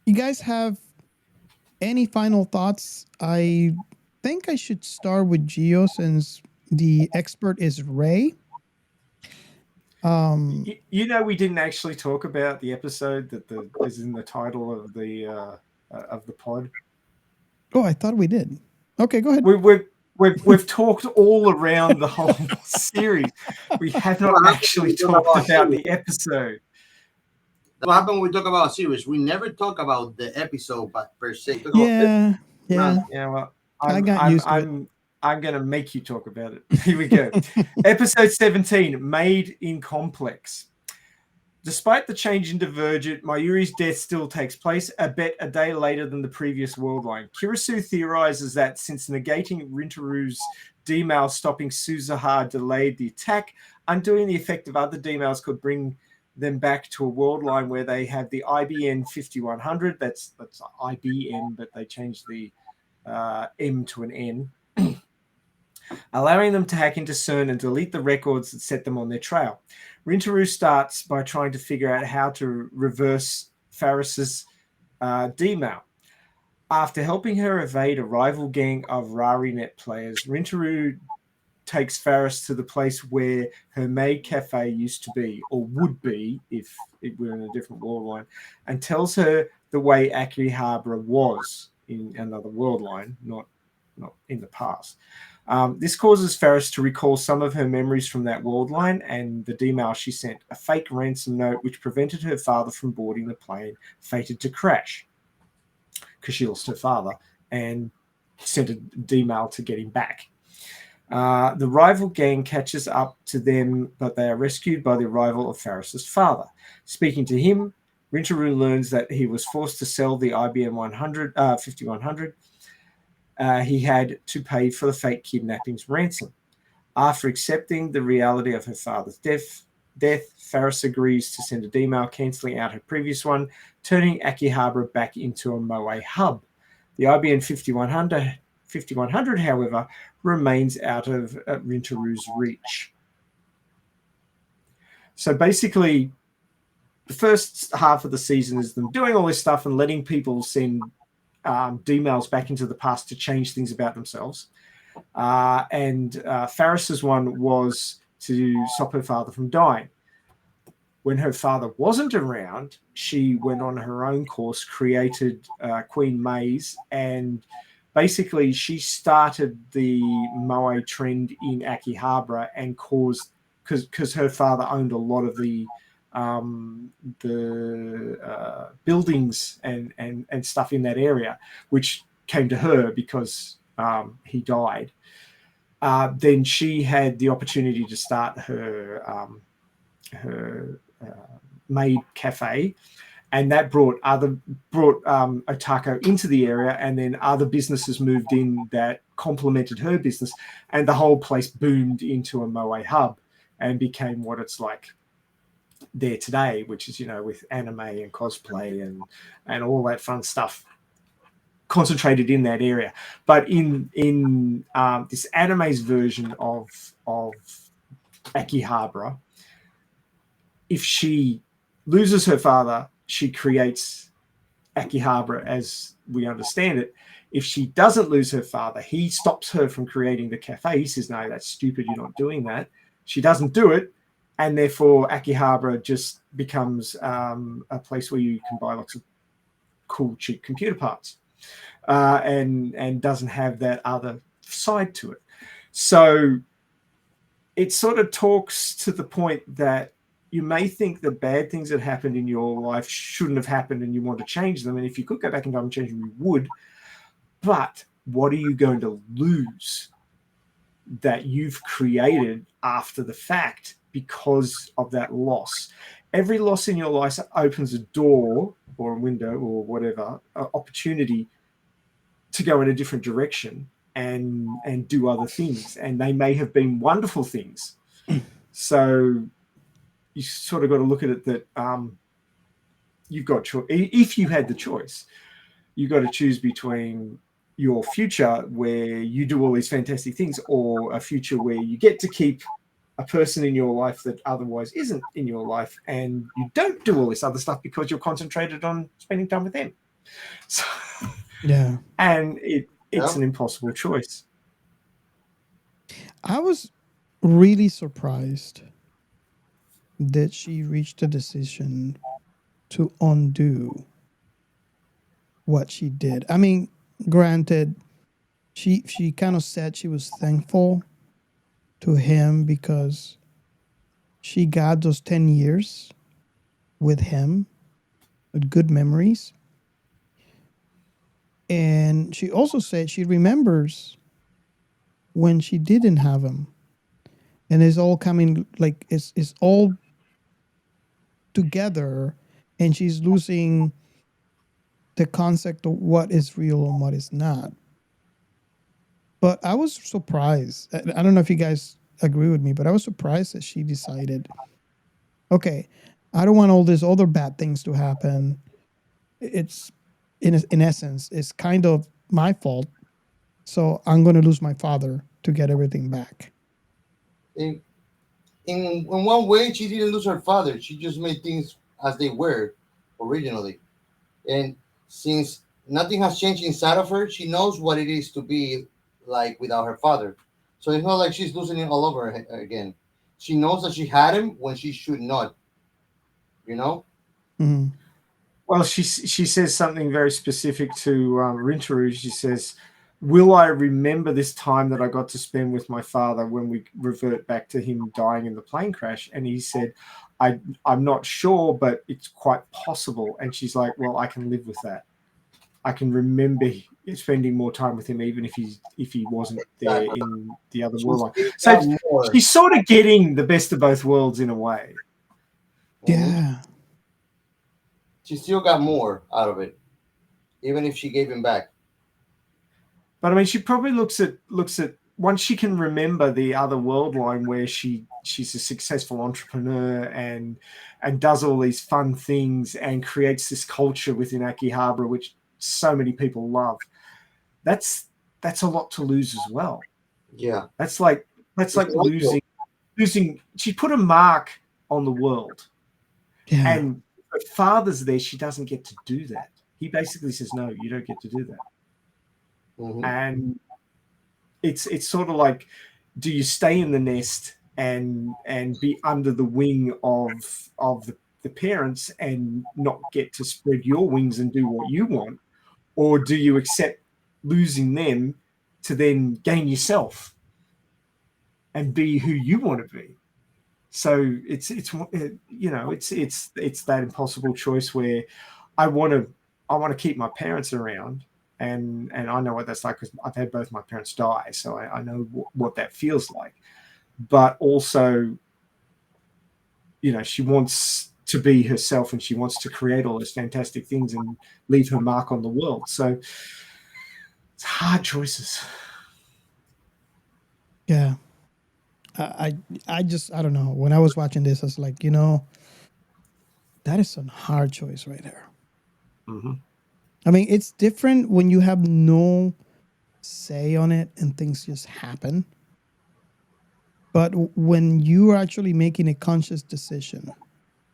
you guys have any final thoughts? I think I should start with Gio since the expert is Ray. We didn't actually talk about the episode that is in the title of the pod. Oh, I thought we did. Okay, go ahead. We've talked all around the whole series. We have not actually talked about the episode. What happened when we talk about a series? We never talk about the episode, but per se. Yeah. Well, I got used to it. I'm going to make you talk about it. Here we go. Episode 17, Made in Complex. Despite the change in Divergent, Mayuri's death still takes place a day later than the previous Worldline. Kirisu theorizes that since negating Rintaru's D-mail stopping Suzuha delayed the attack, undoing the effect of other D-mails could bring them back to a Worldline where they have the IBN 5100. That's IBN, but they changed the M to an N. Allowing them to hack into CERN and delete the records that set them on their trail. Rintaru starts by trying to figure out how to reverse Faris's D-mail. After helping her evade a rival gang of RariNet players, Rintaru takes Faris to the place where her maid cafe used to be, or would be if it were in a different Worldline, and tells her the way Akihabara was in another Worldline, not in the past. This causes Faris to recall some of her memories from that Worldline and the D-mail she sent, a fake ransom note which prevented her father from boarding the plane fated to crash because she lost her father and sent a D-mail to get him back. The rival gang catches up to them, but they are rescued by the arrival of Faris's father. Speaking to him, Rintaru learns that he was forced to sell the IBM 5100. He had to pay for the fake kidnapping's ransom. After accepting the reality of her father's death, Faris agrees to send a D-mail cancelling out her previous one, turning Akihabara back into a Moe hub. The IBN 5100, however, remains out of Rintaru's reach. So basically, the first half of the season is them doing all this stuff and letting people send D-mails back into the past to change things about themselves. And Faris's one was to stop her father from dying. When her father wasn't around, she went on her own course, created Queen Maze, and basically she started the Moe trend in Akihabara and caused, because her father owned a lot of the buildings and stuff in that area, which came to her because he died. Then she had the opportunity to start her maid cafe, and that brought Otako into the area, and then other businesses moved in that complemented her business, and the whole place boomed into a Moe hub and became what it's like there today, which is, with anime and cosplay and all that fun stuff concentrated in that area. But in this anime's version of Akihabara, if she loses her father, she creates Akihabara as we understand it. If she doesn't lose her father, he stops her from creating the cafe. He says, no, that's stupid, you're not doing that. She doesn't do it, and therefore Akihabara just becomes a place where you can buy lots of cool, cheap computer parts, and doesn't have that other side to it. So it sort of talks to the point that you may think that bad things that happened in your life shouldn't have happened and you want to change them. And if you could go back in time and change them, you would. But what are you going to lose that you've created after the fact because of that loss. Every loss in your life opens a door or a window or whatever, opportunity to go in a different direction and do other things. And they may have been wonderful things. So you sort of got to look at it that you've got if you had the choice, you've got to choose between your future where you do all these fantastic things or a future where you get to keep a person in your life that otherwise isn't in your life and you don't do all this other stuff because you're concentrated on spending time with them. So, Yeah. and it's an impossible choice. I was really surprised that she reached a decision to undo what she did. I mean, granted, she kind of said she was thankful to him because she got those 10 years with him with good memories. And she also said she remembers when she didn't have him. And it's all coming like it's all together, and she's losing the concept of what is real and what is not. But I was surprised. I don't know if you guys agree with me, but I was surprised that she decided, okay, I don't want all these other bad things to happen. It's in essence, it's kind of my fault. So I'm going to lose my father to get everything back. In one way, she didn't lose her father. She just made things as they were originally. And since nothing has changed inside of her, she knows what it is to be like without her father. So it's not like she's losing it all over again. She knows that she had him when she should not. You know? Mm-hmm. Well, she says something very specific to Rintaru. She says, will I remember this time that I got to spend with my father when we revert back to him dying in the plane crash? And he said, I'm not sure, but it's quite possible. And she's like, well, I can live with that. I can remember spending more time with him, even if he wasn't there in the other world. So she's sort of getting the best of both worlds in a way. Yeah. She still got more out of it, even if she gave him back. But I mean, she probably looks at once she can remember the other world line where she's a successful entrepreneur and does all these fun things and creates this culture within Akihabara, which so many people love. That's a lot to lose as well. Yeah, that's like losing. She put a mark on the world, and her father's there. She doesn't get to do that. He basically says, "No, you don't get to do that." Mm-hmm. And it's sort of like, do you stay in the nest and be under the wing of the parents and not get to spread your wings and do what you want, or do you accept losing them to then gain yourself and be who you want to be? So it's that impossible choice where I want to keep my parents around. And I know what that's like because I've had both my parents die, so I know what that feels like. But also, she wants to be herself and she wants to create all those fantastic things and leave her mark on the world. So it's hard choices. Yeah. I don't know. When I was watching this, I was like, that is a hard choice right there. Mm-hmm. I mean, it's different when you have no say on it and things just happen. But when you are actually making a conscious decision.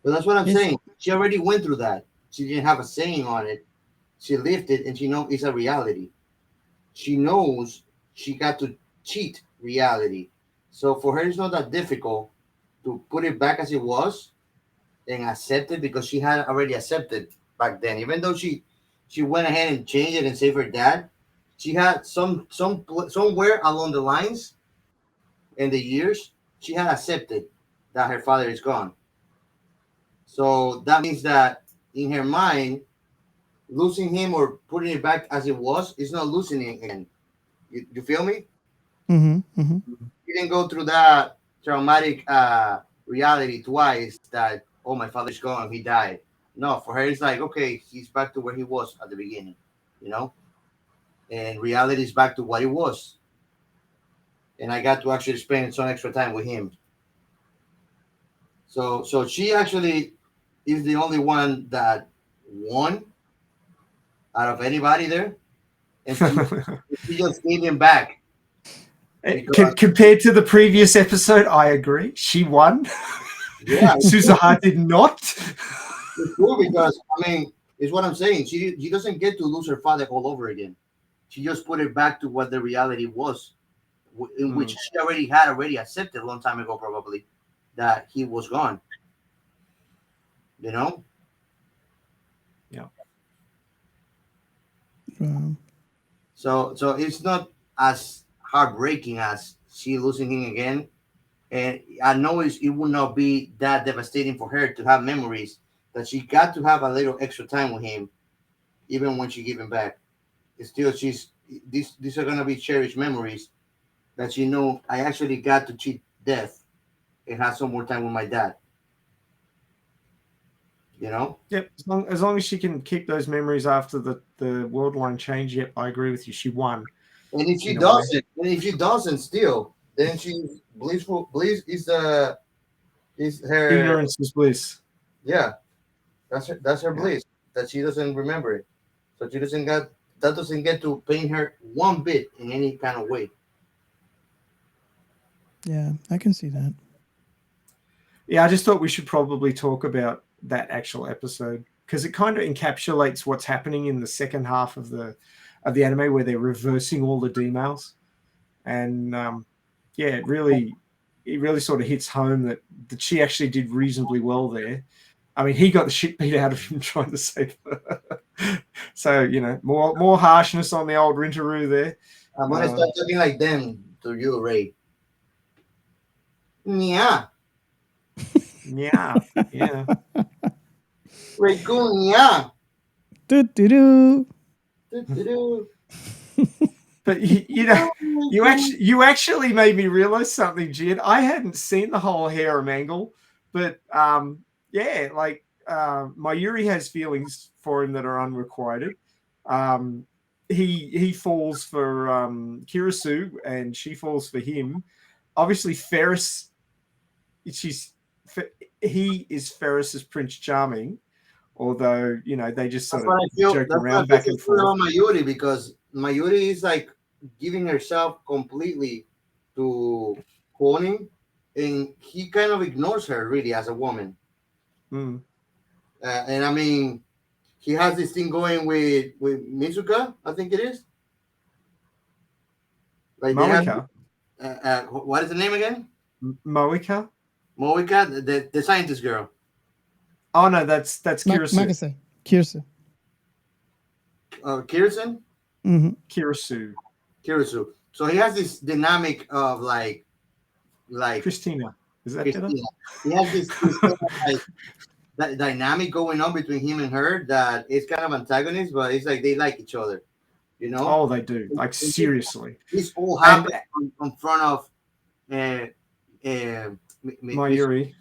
But that's what I'm saying. She already went through that. She didn't have a saying on it. She lived it, and she knows it's a reality. She knows she got to cheat reality. So for her, it's not that difficult to put it back as it was and accept it because she had already accepted back then. Even though she went ahead and changed it and saved her dad, she had somewhere along the lines in the years she had accepted that her father is gone. So that means that in her mind, losing him or putting it back as it was is not losing it again. You feel me? She didn't go through that traumatic reality twice that, oh, my father's gone, he died. No, for her, it's like, okay, he's back to where he was at the beginning, you know? And reality is back to what it was. And I got to actually spend some extra time with him. So she actually is the only one that won out of anybody there. And she just gave him back. Because, Compared to the previous episode, I agree. She won. yeah, Suzuha did not. it's cool because, I mean, it's what I'm saying. She doesn't get to lose her father all over again. She just put it back to what the reality was, in which she already accepted a long time ago, probably, that he was gone. You know? Yeah. So it's not as heartbreaking as she losing him again. And I know it would not be that devastating for her to have memories that she got to have a little extra time with him, even when she give him back. It's still, these are gonna be cherished memories that I actually got to cheat death and have some more time with my dad. You know? Yep. As long as she can keep those memories after the Worldline change, yep, I agree with you. She won. And if she doesn't still, then she's blissful. Bliss is her Ignorance is bliss. Yeah. That's her bliss. That she doesn't remember it. So she doesn't get to pain her one bit in any kind of way. Yeah, I can see that. Yeah, I just thought we should probably talk about that actual episode because it kind of encapsulates what's happening in the second half of the anime where they're reversing all the D-mails. And it really sort of hits home that she actually did reasonably well there. I mean, he got the shit beat out of him trying to save her. So, more harshness on the old Rintaroo there. I'm going to start talking like them to you, Ray. Yeah. Yeah. Ray Kun, yeah. Do. But you actually made me realize something, Jid. I hadn't seen the whole harem angle, but Mayuri has feelings for him that are unrequited. He falls for Kirisu, and she falls for him. Obviously, Ferris, he is Ferris's Prince Charming, although they just sort of joke around back and forth. Mayuri, because Mayuri is like giving herself completely to Koning, and he kind of ignores her really as a woman. And I mean, he has this thing going with Mitsuka, I think it is. Like Moika. What is the name again? Moika, the scientist girl. Oh no, that's Kirisu. Kirisu. Kirisu? Mm-hmm. Kirisu. So he has this dynamic of like Christina. Is that Christina. better? He has this kind of like that dynamic going on between him and her that is kind of antagonist, but it's like they like each other, Oh, they do. Like seriously. This all happened in front of Mayuri.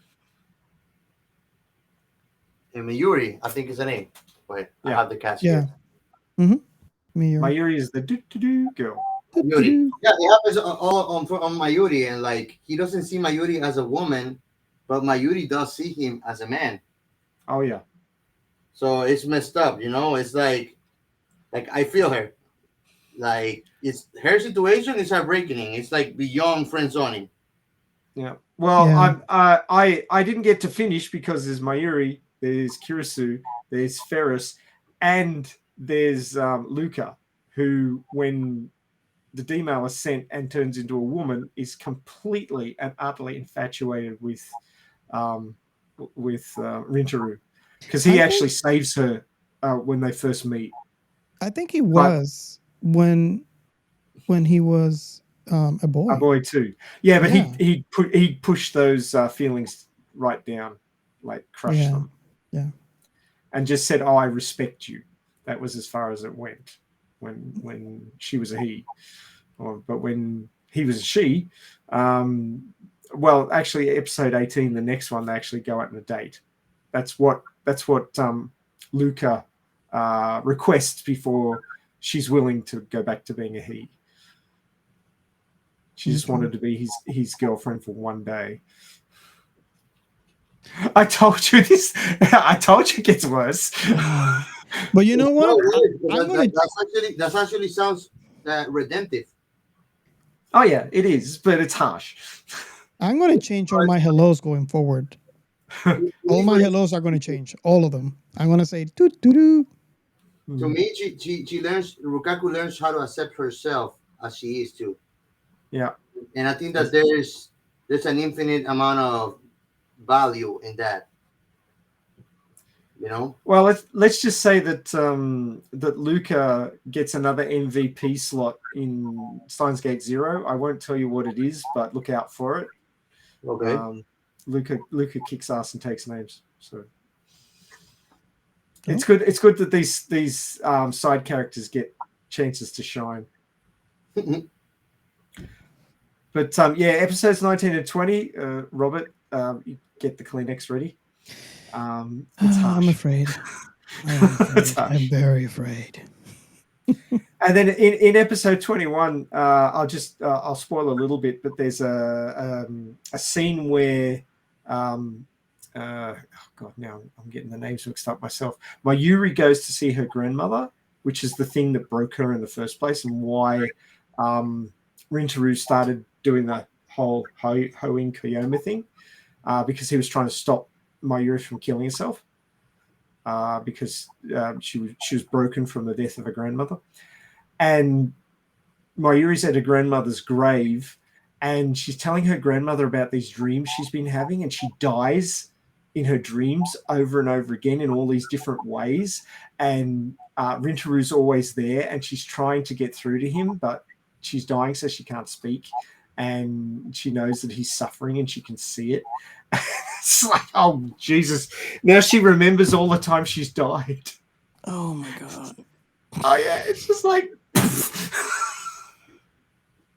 Mayuri, I think is the name. But I have the cast here. Mayuri is the do girl. Mayuri. Yeah, it happens all on Mayuri, and like he doesn't see Mayuri as a woman, but Mayuri does see him as a man. Oh yeah. So it's messed up, It's like I feel her. Like it's her situation is heartbreaking. It's like beyond friend zoning. Yeah. Well, I didn't get to finish because there's Mayuri, there's Kirisu, there's Ferris, and there's Luca, who when the D-mail is sent and turns into a woman is completely and utterly infatuated with Rintaroo, because he actually saves her when they first meet. I think he was when he was a boy. A boy too. Yeah, but he pushed those feelings right down, like crushed them. Yeah. And just said, "Oh, I respect you." That was as far as it went when she was a he. But when he was a she. Well, actually, episode 18, the next one, they actually go out on a date. That's what Luca requests before she's willing to go back to being a he. She just wanted to be his girlfriend for one day. I told you this. I told you it gets worse. But you know what? That actually sounds redemptive. Oh yeah, it is, but it's harsh. I'm going to change all my hellos going forward. All my hellos are going to change. All of them. I'm going to say doo doo doo. To me, she learns. Rukaku learns how to accept herself as she is too. Yeah, and I think that there's an infinite amount of value in that. You know. Well, let's just say that that Luca gets another MVP slot in SteinsGate Zero. I won't tell you what it is, but look out for it. Okay. Luca kicks ass and takes names. So it's good. It's good that these side characters get chances to shine. But yeah, episodes 19 and 20. Robert, you get the Kleenex ready. It's harsh. I'm afraid. I'm very afraid. And then in episode 21, I'll spoil a little bit, but there's a scene where oh god, now I'm getting the names mixed up myself. Mayuri goes to see her grandmother, which is the thing that broke her in the first place, and why Rintaru started doing the whole Hoin Koyoma thing, because he was trying to stop Mayuri from killing herself, because she was broken from the death of her grandmother. And Mayuri's at her grandmother's grave, and she's telling her grandmother about these dreams she's been having, and she dies in her dreams over and over again in all these different ways. And Rintaru's always there, and she's trying to get through to him, but she's dying, so she can't speak. And she knows that he's suffering, and she can see it. It's like, oh, Jesus. Now she remembers all the time she's died. Oh, my God. Oh, yeah. It's just like...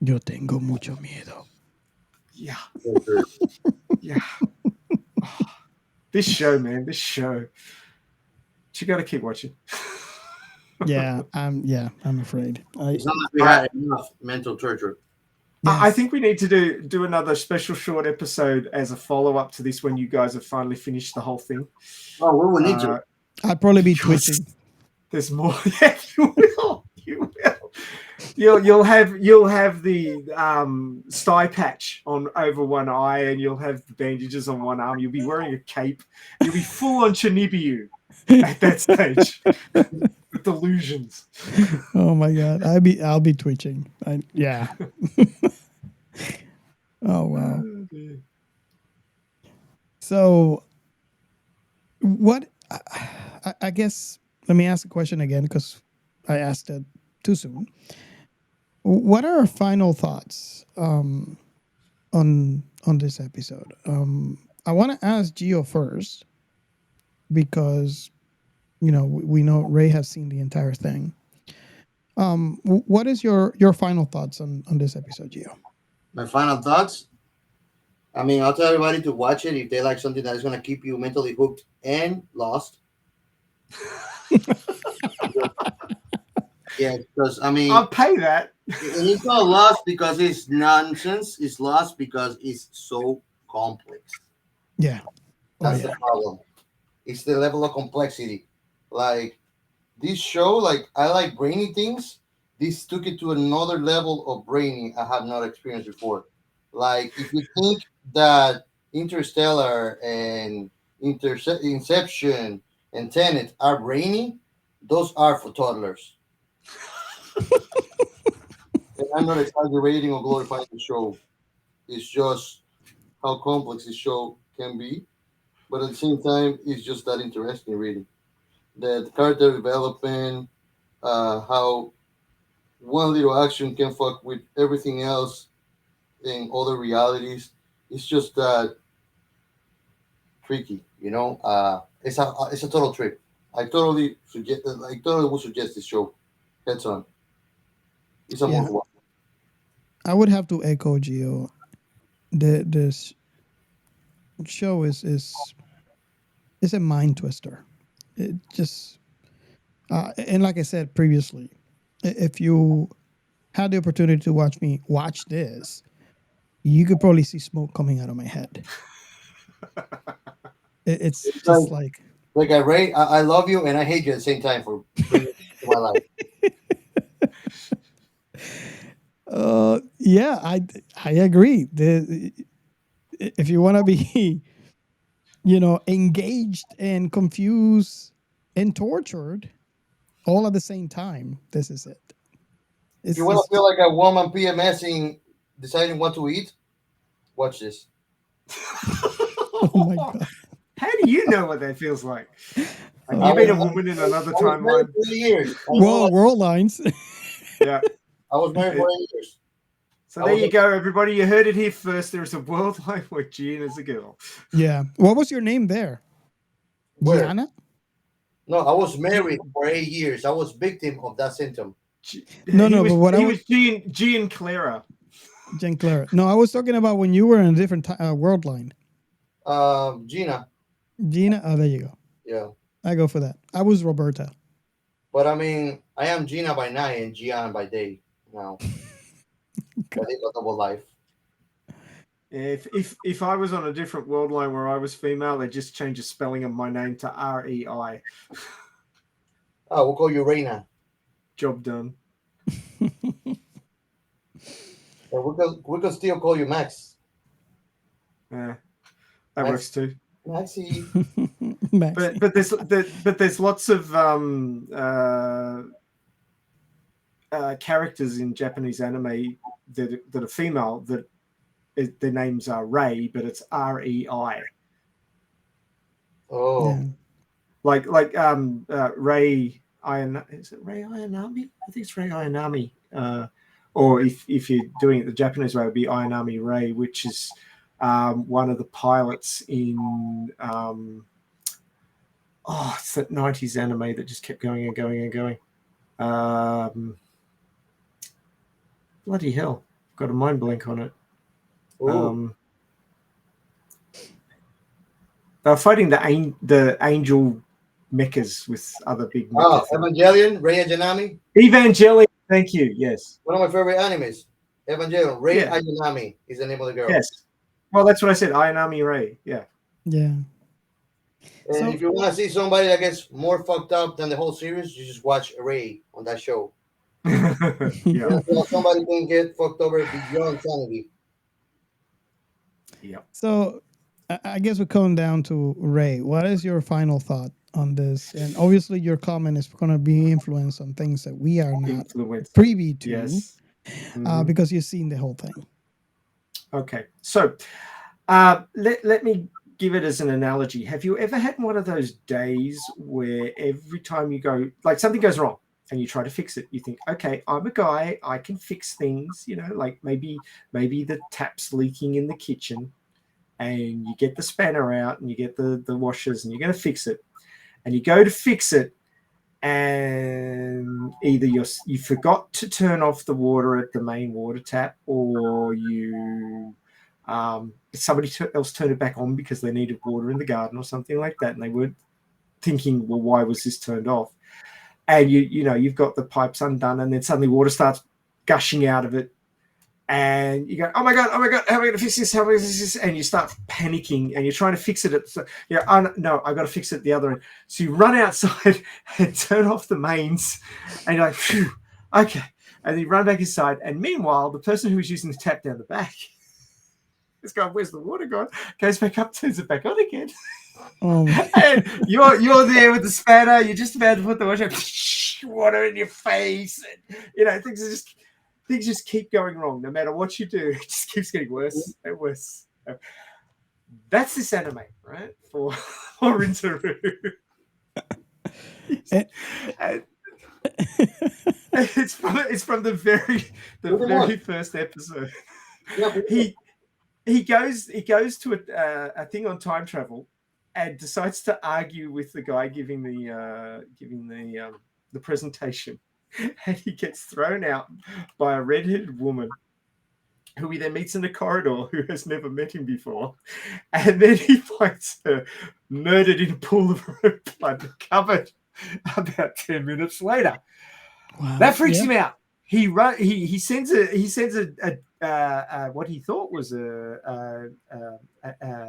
Yo tengo mucho miedo. Yeah. Yeah. Oh, this show, man. This show. You got to keep watching. Yeah, I'm afraid. It's not like we had enough mental torture. Yes. I think we need to do another special short episode as a follow-up to this when you guys have finally finished the whole thing. Oh, we will need to. I'd probably be twitching. There's more. Yeah, you will. You will. You'll have the sty patch on over one eye, and you'll have the bandages on one arm. You'll be wearing a cape. You'll be full on Chinibiu at that stage. With delusions. Oh my God, I'll be twitching. Yeah. Oh wow. So, what? I guess let me ask the question again because I asked it too soon. What are our final thoughts on this episode? I want to ask Gio first because we know Ray has seen the entire thing. What is your final thoughts on this episode, Gio? My final thoughts. I mean, I'll tell everybody to watch it if they like something that is going to keep you mentally hooked and lost. Yeah, because I mean, I'll pay that. And it's not lost because it's nonsense. It's lost because it's so complex. Yeah, that's the problem. It's the level of complexity. Like this show, like I like brainy things. This took it to another level of brainy I have not experienced before. Like if you think that Interstellar and Inception and Tenet are brainy, those are for toddlers. And I'm not exaggerating or glorifying the show. It's just how complex the show can be. But at the same time, it's just that interesting, really. The character development, how one little action can fuck with everything else in other realities. It's just that tricky, you know. It's a total trip. I totally would suggest this show. Heads on. It's a movie. I would have to echo Gio. This show is a mind twister. It just and like I said previously, if you had the opportunity to watch me watch this, you could probably see smoke coming out of my head. It's It's just like like I love you and I hate you at the same time for bringing you to my life. yeah, I agree. If you want to be engaged and confused and tortured all at the same time, this is it. If you It's want just to feel like a woman PMSing, deciding what to eat, watch this. oh my god. How do you know what that feels like? Have I you been a was- woman in another I was married timeline? for 8 years. Whoa, world lines. Yeah. I was married for 8 years. So there you go, everybody. You heard it here first. There is a world line where Jean is a girl. Yeah. What was your name there? Where? Gianna? No, I was married for 8 years. I was victim of that symptom. No, he no, was, but what I he was was Jean Clara. Jen Clara. No, I was talking about when you were in a different world line. Gina. Gina. Oh, there you go. Yeah. I go for that. I was Roberta. But I mean, I am Gina by night and Gian by day now. I live a double life. If I was on a different world line where I was female, they'd just change the spelling of my name to REI. Oh, we'll call you Reina. Job done. Or we could still call you Max. Yeah, that Max. works too. Maxie. Maxie. But there's lots of characters in Japanese anime that are female that their names are Rei, but it's REI. Oh. Yeah. Like Rei is it Rei Ayanami? I think it's Rei Ayanami. Or if you're doing it the Japanese way, it would be Ayanami Rei, which is one of the pilots in it's that 90s anime that just kept going and going and going. Bloody hell. I've got a mind blank on it. They're fighting the angel mechas with other big mecha things. Evangelion, Rei Ayanami. Evangelion, thank you. Yes. One of my favorite animes. Evangelion, Rei Yeah. Ayanami is the name of the girl. Yes. Well, that's what I said. Ayanami Rei. Yeah. Yeah. And So- if you want to see somebody that gets more fucked up than the whole series, you just watch Rei on that show. Yeah. Until somebody can get fucked over beyond sanity. Yeah. So I guess we're coming down to Ray. What is your final thought on this? And obviously, your comment is going to be influenced on things that we are not privy to, Yes. because you've seen the whole thing. Okay. So let me give it as an analogy. Have you ever had one of those days where every time you go, like something goes wrong and you try to fix it, you think, okay, I'm a guy, I can fix things, like maybe the tap's leaking in the kitchen, and you get the spanner out and you get the washers and you're going to fix it, and you go to fix it, and either you forgot to turn off the water at the main water tap, or you somebody else turned it back on because they needed water in the garden or something like that, and they weren't thinking, well, why was this turned off? And you've got the pipes undone, and then suddenly water starts gushing out of it, and you go, oh my god, how am I going to fix this? How am I going to fix this? And you start panicking, and you're trying to fix it. No, I've got to fix it at the other end. So you run outside and turn off the mains, and you're like, phew, okay. And then you run back inside, and meanwhile, the person who was using the tap down the back is going, where's the water gone? Goes back up, turns it back on again. And you're there with the spanner. You're just about to put the washer, water in your face, and things just keep going wrong. No matter what you do, it just keeps getting worse and worse. That's this anime, right? For Rintaru. It's from the very first episode. He goes to a thing on time travel, and decides to argue with the guy giving the presentation, and he gets thrown out by a redheaded woman who he then meets in the corridor, who has never met him before. And then he finds her murdered in a pool of her own blood, covered about 10 minutes later. Wow. That freaks Yeah. him out. He sends a what he thought was a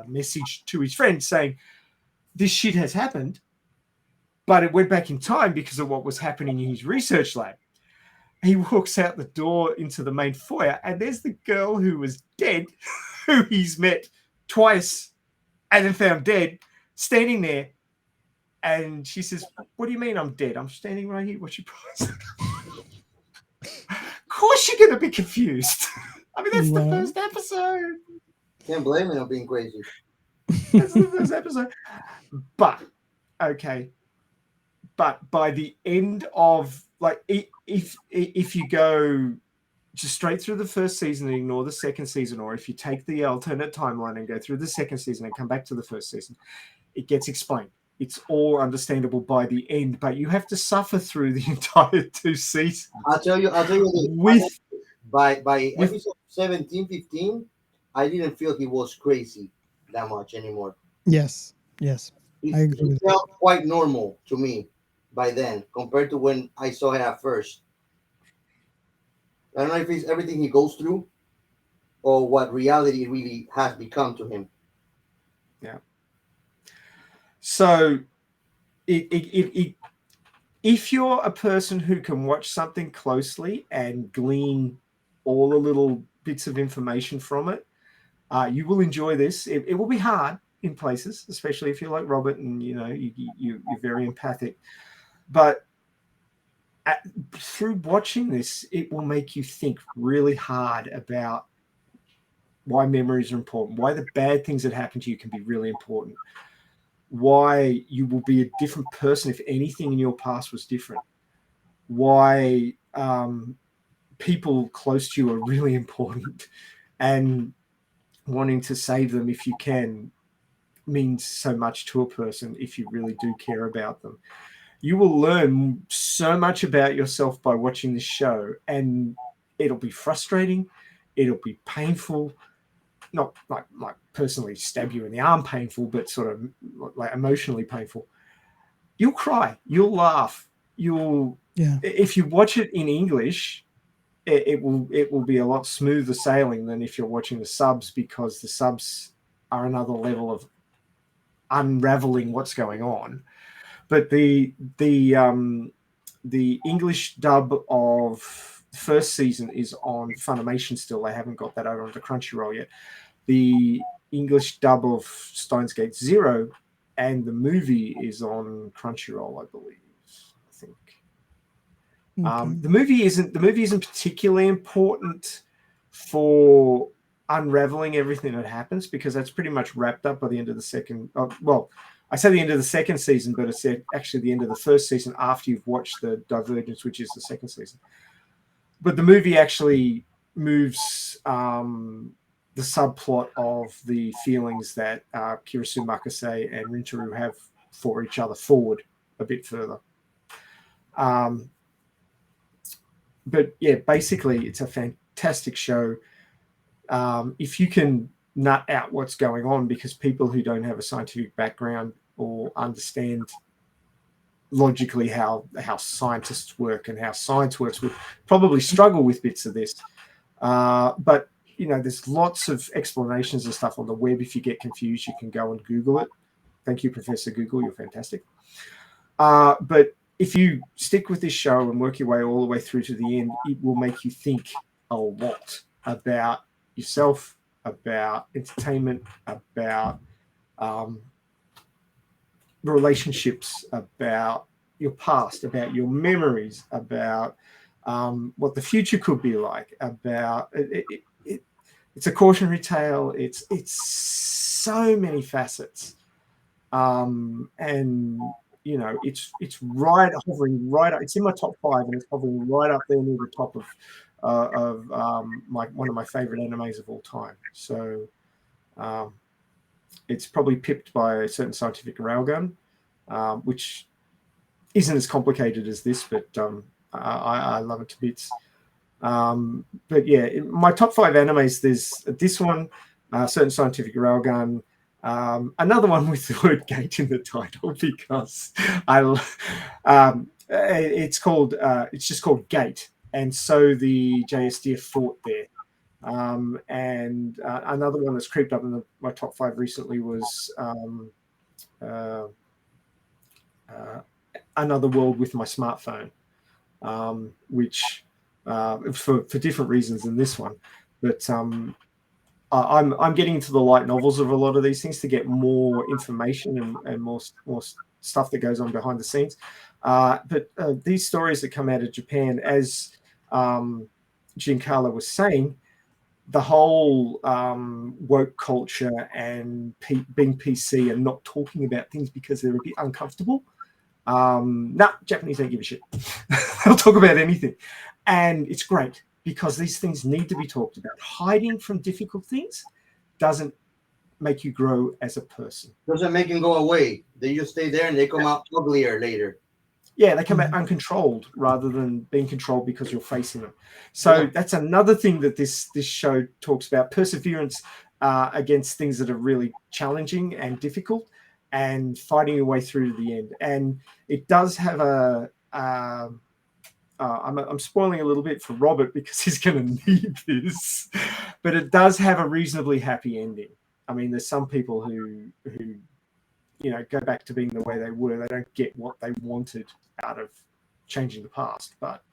message to his friend saying, this shit has happened, but it went back in time because of what was happening in his research lab. He walks out the door into the main foyer, and there's the girl who was dead, who he's met twice and then found dead, standing there. And she says, what do you mean I'm dead? I'm standing right here. What's your price? Of course you're going to be confused. I mean, that's the first episode. Can't blame him for being crazy. That's the first episode. But, okay. But by the end of, like, if you go just straight through the first season and ignore the second season, or if you take the alternate timeline and go through the second season and come back to the first season, it gets explained. It's all understandable by the end, but you have to suffer through the entire 2 seasons. I'll tell you With by episode 17, 15, I didn't feel he was crazy that much anymore. Yes. I agree. It felt quite normal to me by then compared to when I saw it at first. I don't know if it's everything he goes through or what reality really has become to him. Yeah. So if you're a person who can watch something closely and glean all the little bits of information from it, you will enjoy this. It will be hard in places, especially if you're like Robert and you're very empathic. But through watching this, it will make you think really hard about why memories are important, why the bad things that happen to you can be really important, why you will be a different person if anything in your past was different, why people close to you are really important, and wanting to save them if you can means so much to a person if you really do care about them. You will learn so much about yourself by watching this show, and it'll be frustrating, it'll be painful, not like personally stab you in the arm painful, but sort of like emotionally painful. You'll cry, you'll laugh, if you watch it in English, it will be a lot smoother sailing than if you're watching the subs, because the subs are another level of unraveling what's going on. But the English dub of the first season is on Funimation still. They haven't got that over onto Crunchyroll yet. The English dub of SteinsGate Zero and the movie is on Crunchyroll, I believe. I think. Okay. The movie isn't particularly important for unraveling everything that happens, because that's pretty much wrapped up by the end of the second. I say the end of the second season, but it's actually the end of the first season after you've watched the Divergence, which is the second season. But the movie actually moves the subplot of the feelings that Kirisu Makase and Rintaro have for each other forward a bit further. But yeah, basically, it's a fantastic show. If you can nut out what's going on, because people who don't have a scientific background or understand logically how scientists work and how science works would probably struggle with bits of this. But there's lots of explanations and stuff on the web. If you get confused, you can go and Google it. Thank you, Professor Google. You're fantastic. But if you stick with this show and work your way all the way through to the end, it will make you think a lot about yourself, about entertainment, about relationships, about your past, about your memories, about what the future could be like, about it's a cautionary tale. It's so many facets, and it's hovering right up. It's in my top 5, and it's hovering right up there near the top of one of my favorite animes of all time. So it's probably pipped by a certain Scientific Railgun, which isn't as complicated as this, but I love it to bits. But yeah, my top 5 animes, there's this one, Certain Scientific Railgun, another one with the word gate in the title because it's just called Gate, and so the JSDF fought there. And another one that's creeped up in my top 5 recently was Another World with My Smartphone, which for different reasons than this one, but I'm getting into the light novels of a lot of these things to get more information and more stuff that goes on behind the scenes. But these stories that come out of Japan, as Giancarlo was saying, the whole woke culture and being PC and not talking about things because they're a bit uncomfortable. Japanese don't give a shit. They'll talk about anything. And it's great because these things need to be talked about. Hiding from difficult things doesn't make you grow as a person. Doesn't make them go away. They just stay there and they come out uglier later. Yeah, they come out uncontrolled rather than being controlled because you're facing them. So that's another thing that this show talks about: perseverance against things that are really challenging and difficult, and fighting your way through to the end. And it does have I'm spoiling a little bit for Robert because he's going to need this, but it does have a reasonably happy ending. I mean, there's some people who go back to being the way they were. They don't get what they wanted out of changing the past, but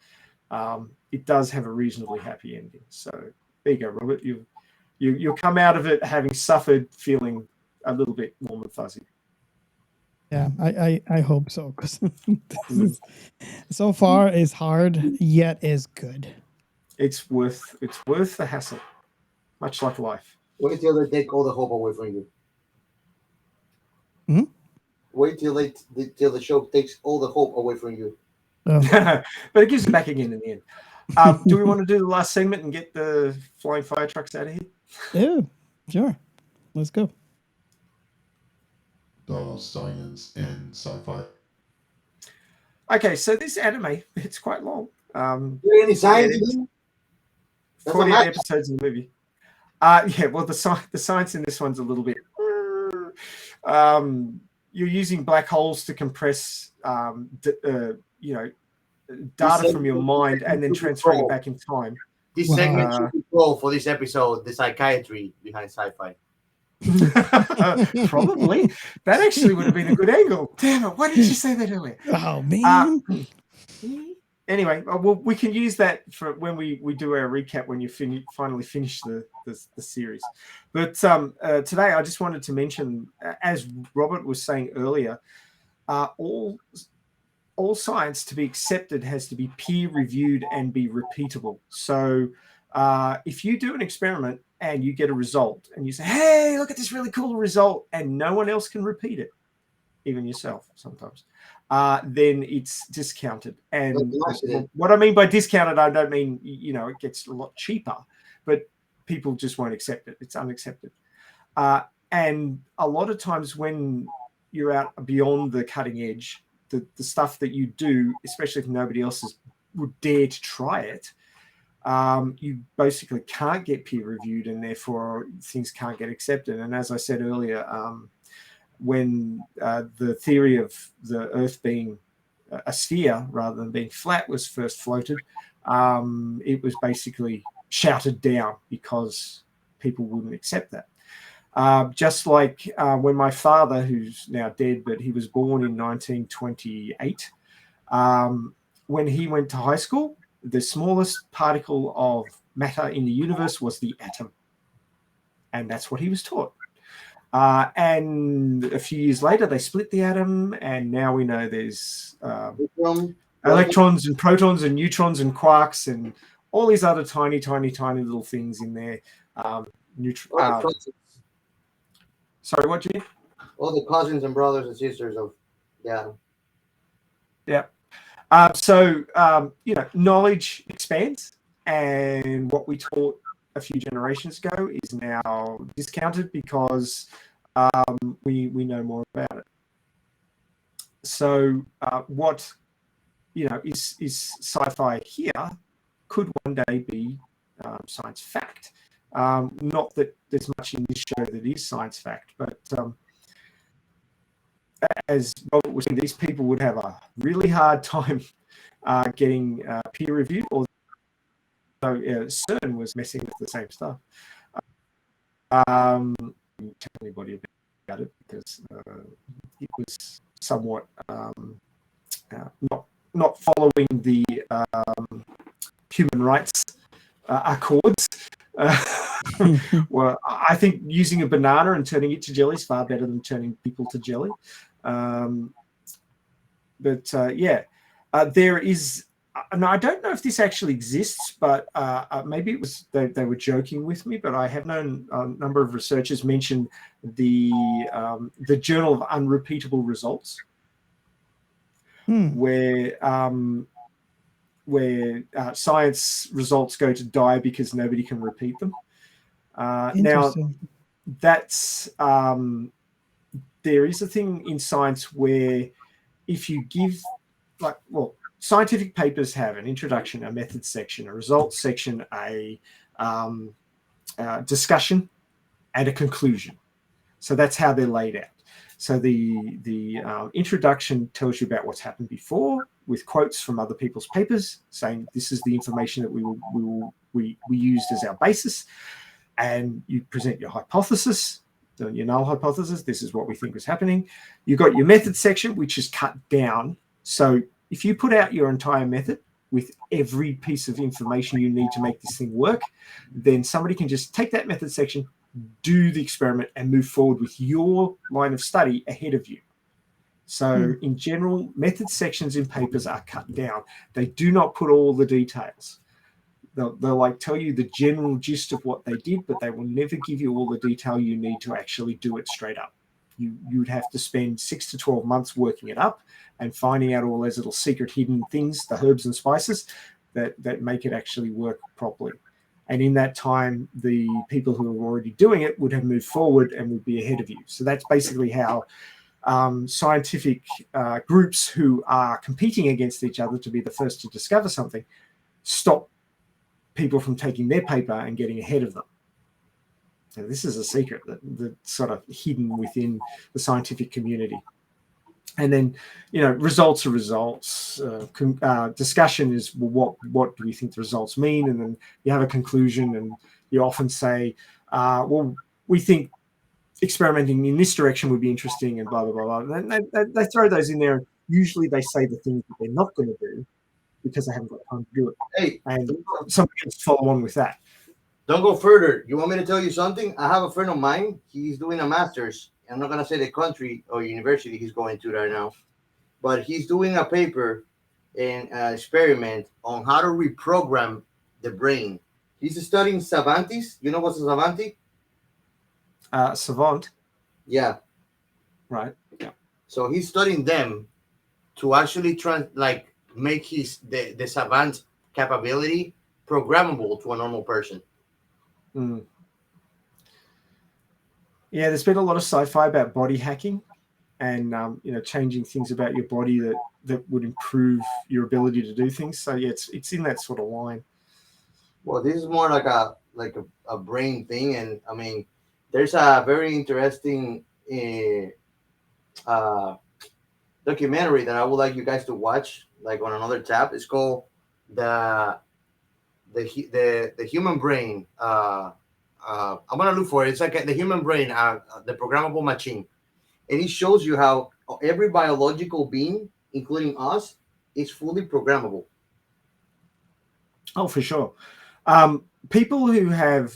it does have a reasonably happy ending. So there you go, Robert. You'll come out of it having suffered, feeling a little bit warm and fuzzy. Yeah, I hope so, because so far is hard, yet is good. It's worth the hassle, much like life. Wait till they take all the hope away from you. Wait till the show takes all the hope away from you. But it gives it back again in the end. Do we want to do the last segment and get the flying fire trucks out of here? Yeah, sure. Let's go. The science and sci-fi. Okay, so this anime, it's quite long. Any science? 48 episodes in the movie. Yeah, well, the science in this one's a little bit. You're using black holes to compress, data from your mind and then transferring it back in time. This segment should be called for this episode, the psychiatry behind sci-fi. Probably. That actually would have been a good angle. Damn it, why didn't you say that earlier? Oh, man. Anyway, we can use that for when we do our recap when you finally finish the series. But today I just wanted to mention, as Robert was saying earlier, all science to be accepted has to be peer-reviewed and be repeatable. So if you do an experiment and you get a result and you say, hey, look at this really cool result, and no one else can repeat it, even yourself sometimes, then it's discounted. And what I mean by discounted, I don't mean, it gets a lot cheaper, but people just won't accept it. It's unaccepted. And a lot of times when you're out beyond the cutting edge, the stuff that you do, especially if nobody else would dare to try it, you basically can't get peer reviewed, and therefore things can't get accepted. And as I said earlier, when the theory of the Earth being a sphere rather than being flat was first floated, it was basically shouted down because people wouldn't accept that. Just like when my father, who's now dead, but he was born in 1928, when he went to high school, the smallest particle of matter in the universe was the atom. And that's what he was taught. And a few years later, they split the atom, and now we know there's electrons and protons and neutrons and quarks and all these other tiny, tiny, tiny little things in there. Sorry, what do you mean? All the cousins and brothers and sisters of the atom. Yeah. So knowledge expands, and what we taught a few generations ago is now discounted because we know more about it. So what is sci-fi here could one day be science fact. Not that there's much in this show that is science fact, but as Robert was saying, these people would have a really hard time getting peer reviewed, although CERN was messing with the same stuff. I didn't tell anybody about it because it was somewhat not following the human rights accords. Well, I think using a banana and turning it to jelly is far better than turning people to jelly. There is. No, I don't know if this actually exists, but maybe it was they were joking with me. But I have known a number of researchers mention the Journal of Unrepeatable Results, where science results go to die because nobody can repeat them. Now, that's there is a thing in science where if you give, scientific papers have an introduction, a methods section, a results section, a discussion, and a conclusion. So that's how they're laid out. So the introduction tells you about what's happened before, with quotes from other people's papers saying this is the information that we used as our basis, and you present your hypothesis, your null hypothesis. This is what we think is happening. You've got your method section, which is cut down. So if you put out your entire method with every piece of information you need to make this thing work, then somebody can just take that method section, do the experiment, and move forward with your line of study ahead of you. So in general, method sections in papers are cut down. They do not put all the details. They'll tell you the general gist of what they did, but they will never give you all the detail you need to actually do it straight up. You'd have to spend 6 to 12 months working it up and finding out all those little secret hidden things, the herbs and spices that make it actually work properly. And in that time, the people who are already doing it would have moved forward and would be ahead of you. So that's basically how scientific groups who are competing against each other to be the first to discover something stop people from taking their paper and getting ahead of them. So this is a secret that's sort of hidden within the scientific community. And then, results are results. Discussion is, well, what do we think the results mean? And then you have a conclusion, and you often say, well, we think experimenting in this direction would be interesting, and blah, blah, blah, blah. And they throw those in there. And usually they say the things that they're not going to do because they haven't got time to do it. Hey, and somebody else follow on with that. Don't go further. You want me to tell you something? I have a friend of mine. He's doing a master's. I'm not going to say the country or university he's going to right now, but he's doing a paper and experiment on how to reprogram the brain. He's studying savantes. You know what's a savante? Savant. Yeah. Right. Yeah. So he's studying them to actually make the savant capability programmable to a normal person. Yeah, there's been a lot of sci-fi about body hacking and changing things about your body that would improve your ability to do things. So yeah, it's in that sort of line. Well, this is more like a brain thing, and I mean, there's a very interesting documentary that I would like you guys to watch, on another tab. It's called the human brain. I'm gonna look for it. It's like the human brain, the programmable machine, and it shows you how every biological being, including us, is fully programmable. Oh, for sure. People who have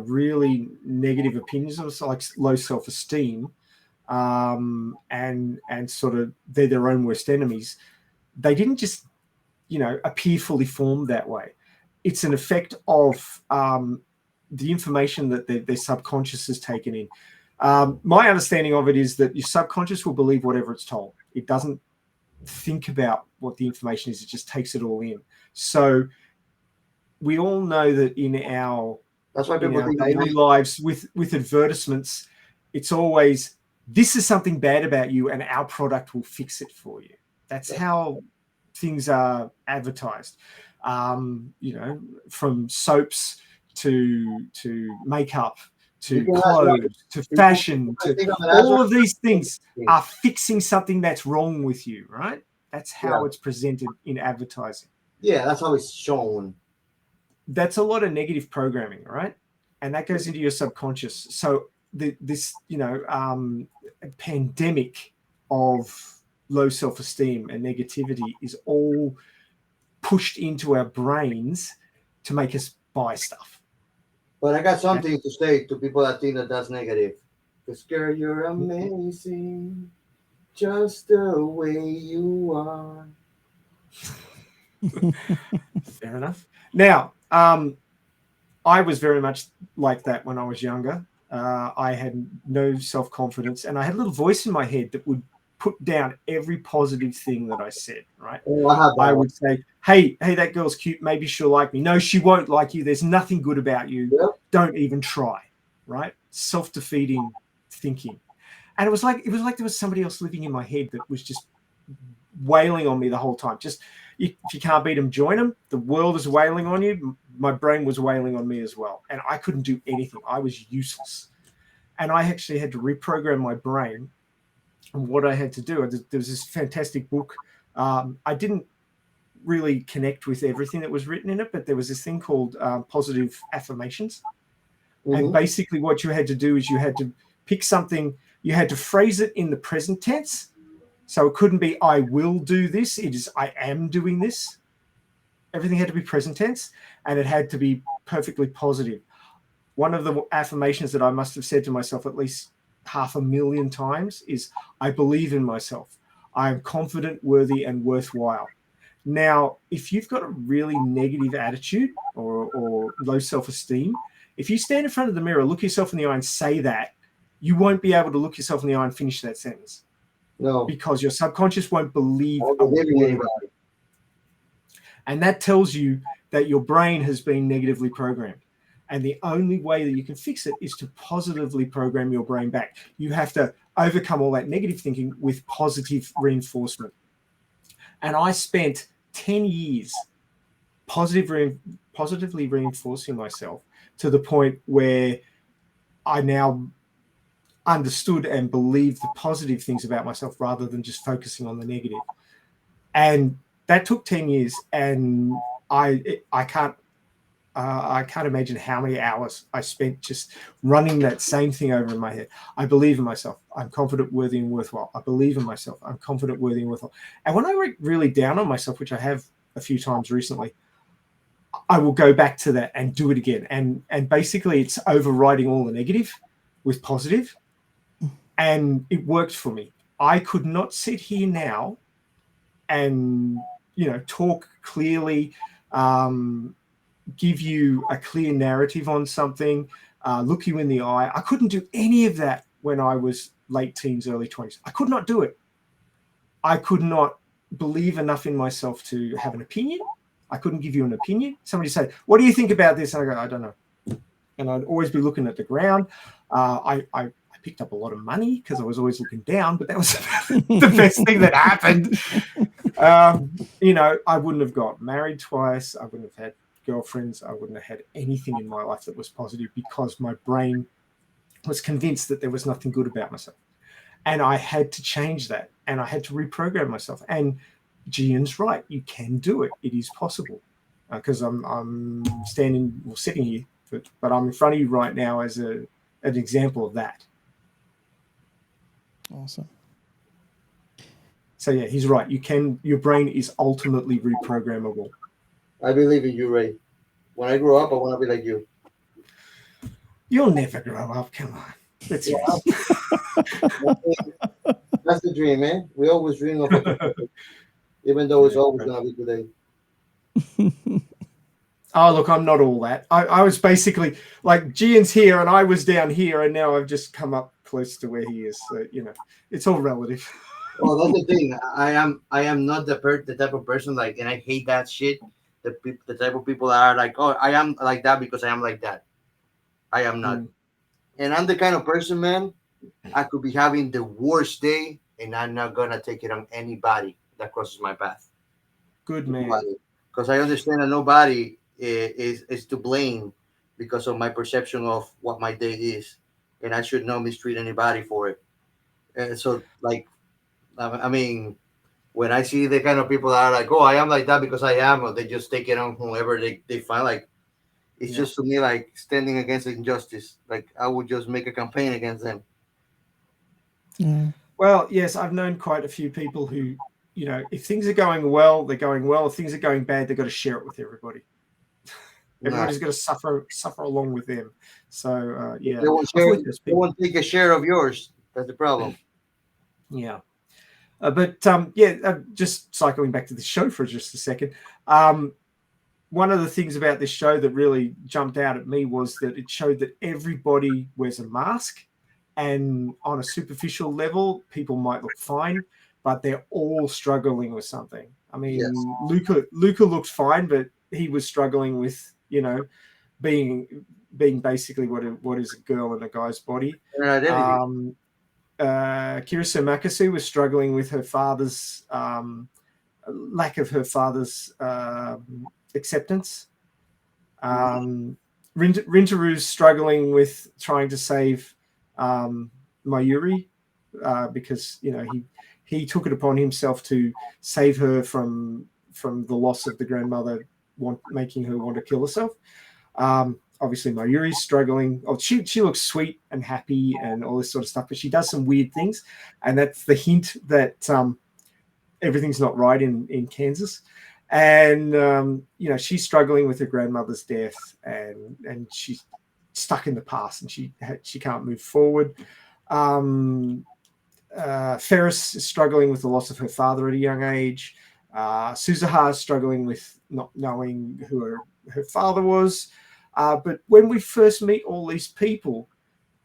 really negative opinions of like low self-esteem, and sort of they're their own worst enemies. They didn't just appear fully formed that way. It's an effect of the information that their subconscious has taken in. My understanding of it is that your subconscious will believe whatever it's told. It doesn't think about what the information is. It just takes it all in. So we all know that in our daily lives with advertisements, it's always, this is something bad about you and our product will fix it for you. That's how things are advertised. you know, from soaps to makeup to You can ask clothes to fashion I to think I'm an asshole. all of these things are fixing something that's wrong with you, right? That's how Yeah. it's presented in advertising. Yeah, that's how it's shown. That's a lot of negative programming, right? And that goes into your subconscious. So this, you know, pandemic of low self-esteem and negativity is all pushed into our brains to make us buy stuff. But I got something to say to people that think that that's negative. Because, girl, you're amazing, just the way you are. Fair enough. Now, I was very much like that when I was younger. I had no self-confidence, and I had a little voice in my head that would put down every positive thing that I said, right? Oh, I have that I one. would say, hey, that girl's cute. Maybe she'll like me. No, she won't like you. There's nothing good about you. Yep. Don't even try, right? Self-defeating thinking. And it was like there was somebody else living in my head that was just wailing on me the whole time. Just, if you can't beat them, join them. The world is wailing on you. My brain was wailing on me as well. And I couldn't do anything. I was useless. And I actually had to reprogram my brain. And what I had to do, there was this fantastic book. I didn't really connect with everything that was written in it, but there was this thing called positive affirmations. And basically what you had to do is you had to pick something, you had to phrase it in the present tense. So it couldn't be, I will do this. It is, I am doing this. Everything had to be present tense, and it had to be perfectly positive. One of the affirmations that I must have said to myself at least 500,000 times is, I believe in myself. I am confident, worthy, and worthwhile. Now, if you've got a really negative attitude or low self-esteem, if you stand in front of the mirror, look yourself in the eye and say that, you won't be able to look yourself in the eye and finish that sentence. No. Because your subconscious won't believe I a won't believe word. anybody. And that tells you that your brain has been negatively programmed. And the only way that you can fix it is to positively program your brain back. You have to overcome all that negative thinking with positive reinforcement. And I spent 10 years positively reinforcing myself to the point where I now understood and believed the positive things about myself rather than just focusing on the negative. And that took 10 years, and I can't imagine how many hours I spent just running that same thing over in my head. I believe in myself. I'm confident, worthy, and worthwhile. I believe in myself. I'm confident, worthy, and worthwhile. And when I went really down on myself, which I have a few times recently, I will go back to that and do it again. And basically it's overriding all the negative with positive. And it worked for me. I could not sit here now and, talk clearly, give you a clear narrative on something, look you in the eye. I couldn't do any of that when I was late teens, early 20s. I could not do it. I could not believe enough in myself to have an opinion. I couldn't give you an opinion. Somebody said, what do you think about this? And I go, I don't know. And I'd always be looking at the ground. I picked up a lot of money because I was always looking down, but that was the best thing that happened. I wouldn't have got married twice. I wouldn't have had girlfriends. I wouldn't have had anything in my life that was positive because my brain was convinced that there was nothing good about myself. And I had to change that, and I had to reprogram myself. And Gian's right. You can do it. It is possible. Because I'm sitting here, but I'm in front of you right now as an example of that. Awesome. So yeah, he's right. Your brain is ultimately reprogrammable. I believe in you, Ray. When I grow up, I want to be like you. You'll never grow up. Come on. That's That's the dream, man. We always dream of it, even though it's always going to be today. Oh, look, I'm not all that. I was basically like Gian's here and I was down here, and now I've just come up close to where he is. So, it's all relative. Well, that's the thing. I am not the type of person like, and I hate that shit. The type of people that are like, oh, I am like that because I am like that. I am not. And I'm the kind of person, man, I could be having the worst day and I'm not going to take it on anybody that crosses my path. Good man. because I understand that nobody is to blame because of my perception of what my day is, and I should not mistreat anybody for it. And so, like, I mean, when I see the kind of people that are like, "Oh, I am like that because I am," or they just take it on whoever they find, like, it's Yeah. just to me like standing against injustice. Like, I would just make a campaign against them. Yeah. Well, yes, I've known quite a few people who, if things are going well, they're going well. If things are going bad, they've got to share it with everybody. Nah, Everybody's got to suffer along with them. So yeah, they won't I've share. worked those They people. won't take a share of yours. That's the problem. Yeah. But yeah, just cycling back to the show for just a second. One of the things about this show that really jumped out at me was that it showed that everybody wears a mask, and on a superficial level, people might look fine, but they're all struggling with something. I Yes. mean, Luca looked fine, but he was struggling with being basically what is a girl in a guy's body. Their identity. Kirisa Makasu was struggling with her father's lack of her father's acceptance. Rintaru's struggling with trying to save Mayuri because he took it upon himself to save her from the loss of the grandmother, making her want to kill herself. Obviously, Mayuri's struggling. Oh, she looks sweet and happy and all this sort of stuff, but she does some weird things, and that's the hint that everything's not right in Kansas. And she's struggling with her grandmother's death, and she's stuck in the past, and she can't move forward. Ferris is struggling with the loss of her father at a young age. Suzuha is struggling with not knowing who her father was. But when we first meet all these people,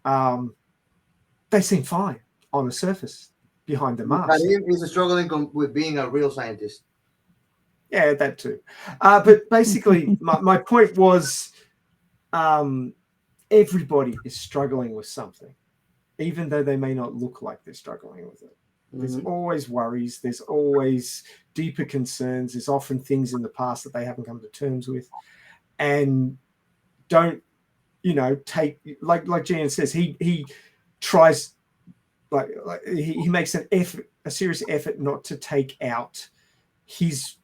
they seem fine on the surface behind the mask. Karim is struggling with being a real scientist. Yeah, that too. But basically, my point was everybody is struggling with something, even though they may not look like they're struggling with it. There's always worries. There's always deeper concerns. There's often things in the past that they haven't come to terms with. And don't, take, like Jan says, he tries, like he makes an effort, a serious effort not to take out his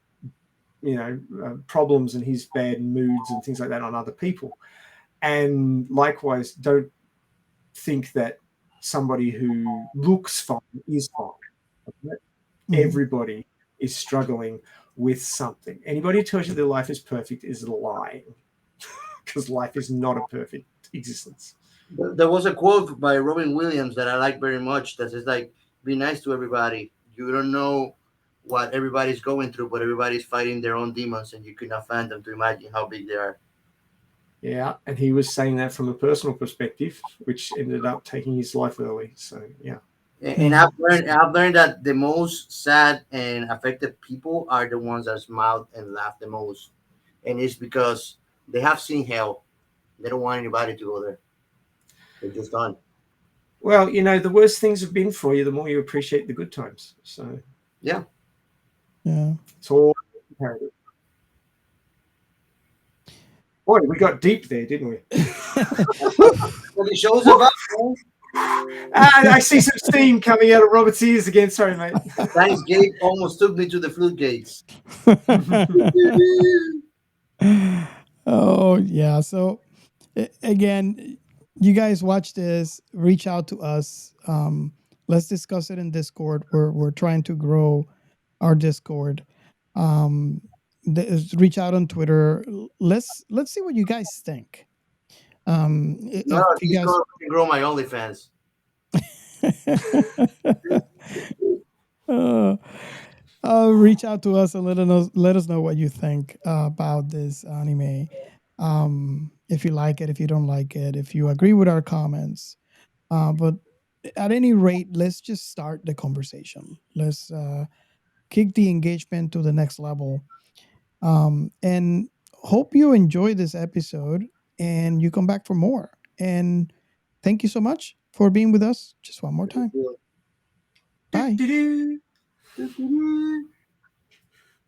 problems and his bad moods and things like that on other people. And likewise, don't think that somebody who looks fine is fine. Everybody is struggling with something. Anybody who tells you their life is perfect is lying, because life is not a perfect existence. There was a quote by Robin Williams that I like very much that says, like, be nice to everybody. You don't know what everybody's going through, but everybody's fighting their own demons, and you cannot find them to imagine how big they are. Yeah, and he was saying that from a personal perspective, which ended up taking his life early. So yeah. And I've learned that the most sad and affected people are the ones that smile and laugh the most, and it's because they have seen hell. They don't want anybody to go there. They're just done. Well, the worse things have been for you, the more you appreciate the good times. So yeah, it's all comparative. Boy, we got deep there, didn't we? What the show's about. I see some steam coming out of Robert's ears again. Sorry, mate. SteinsGate almost took me to the floodgates. Oh yeah. So again, you guys watch this, reach out to us. Let's discuss it in Discord. We're trying to grow our Discord. Reach out on Twitter. Let's see what you guys think. If you guys can grow my OnlyFans. Reach out to us and let us know what you think about this anime. If you like it, if you don't like it, if you agree with our comments. But at any rate, let's just start the conversation. Let's kick the engagement to the next level. And hope you enjoy this episode and you come back for more. And thank you so much for being with us just one more time. Bye.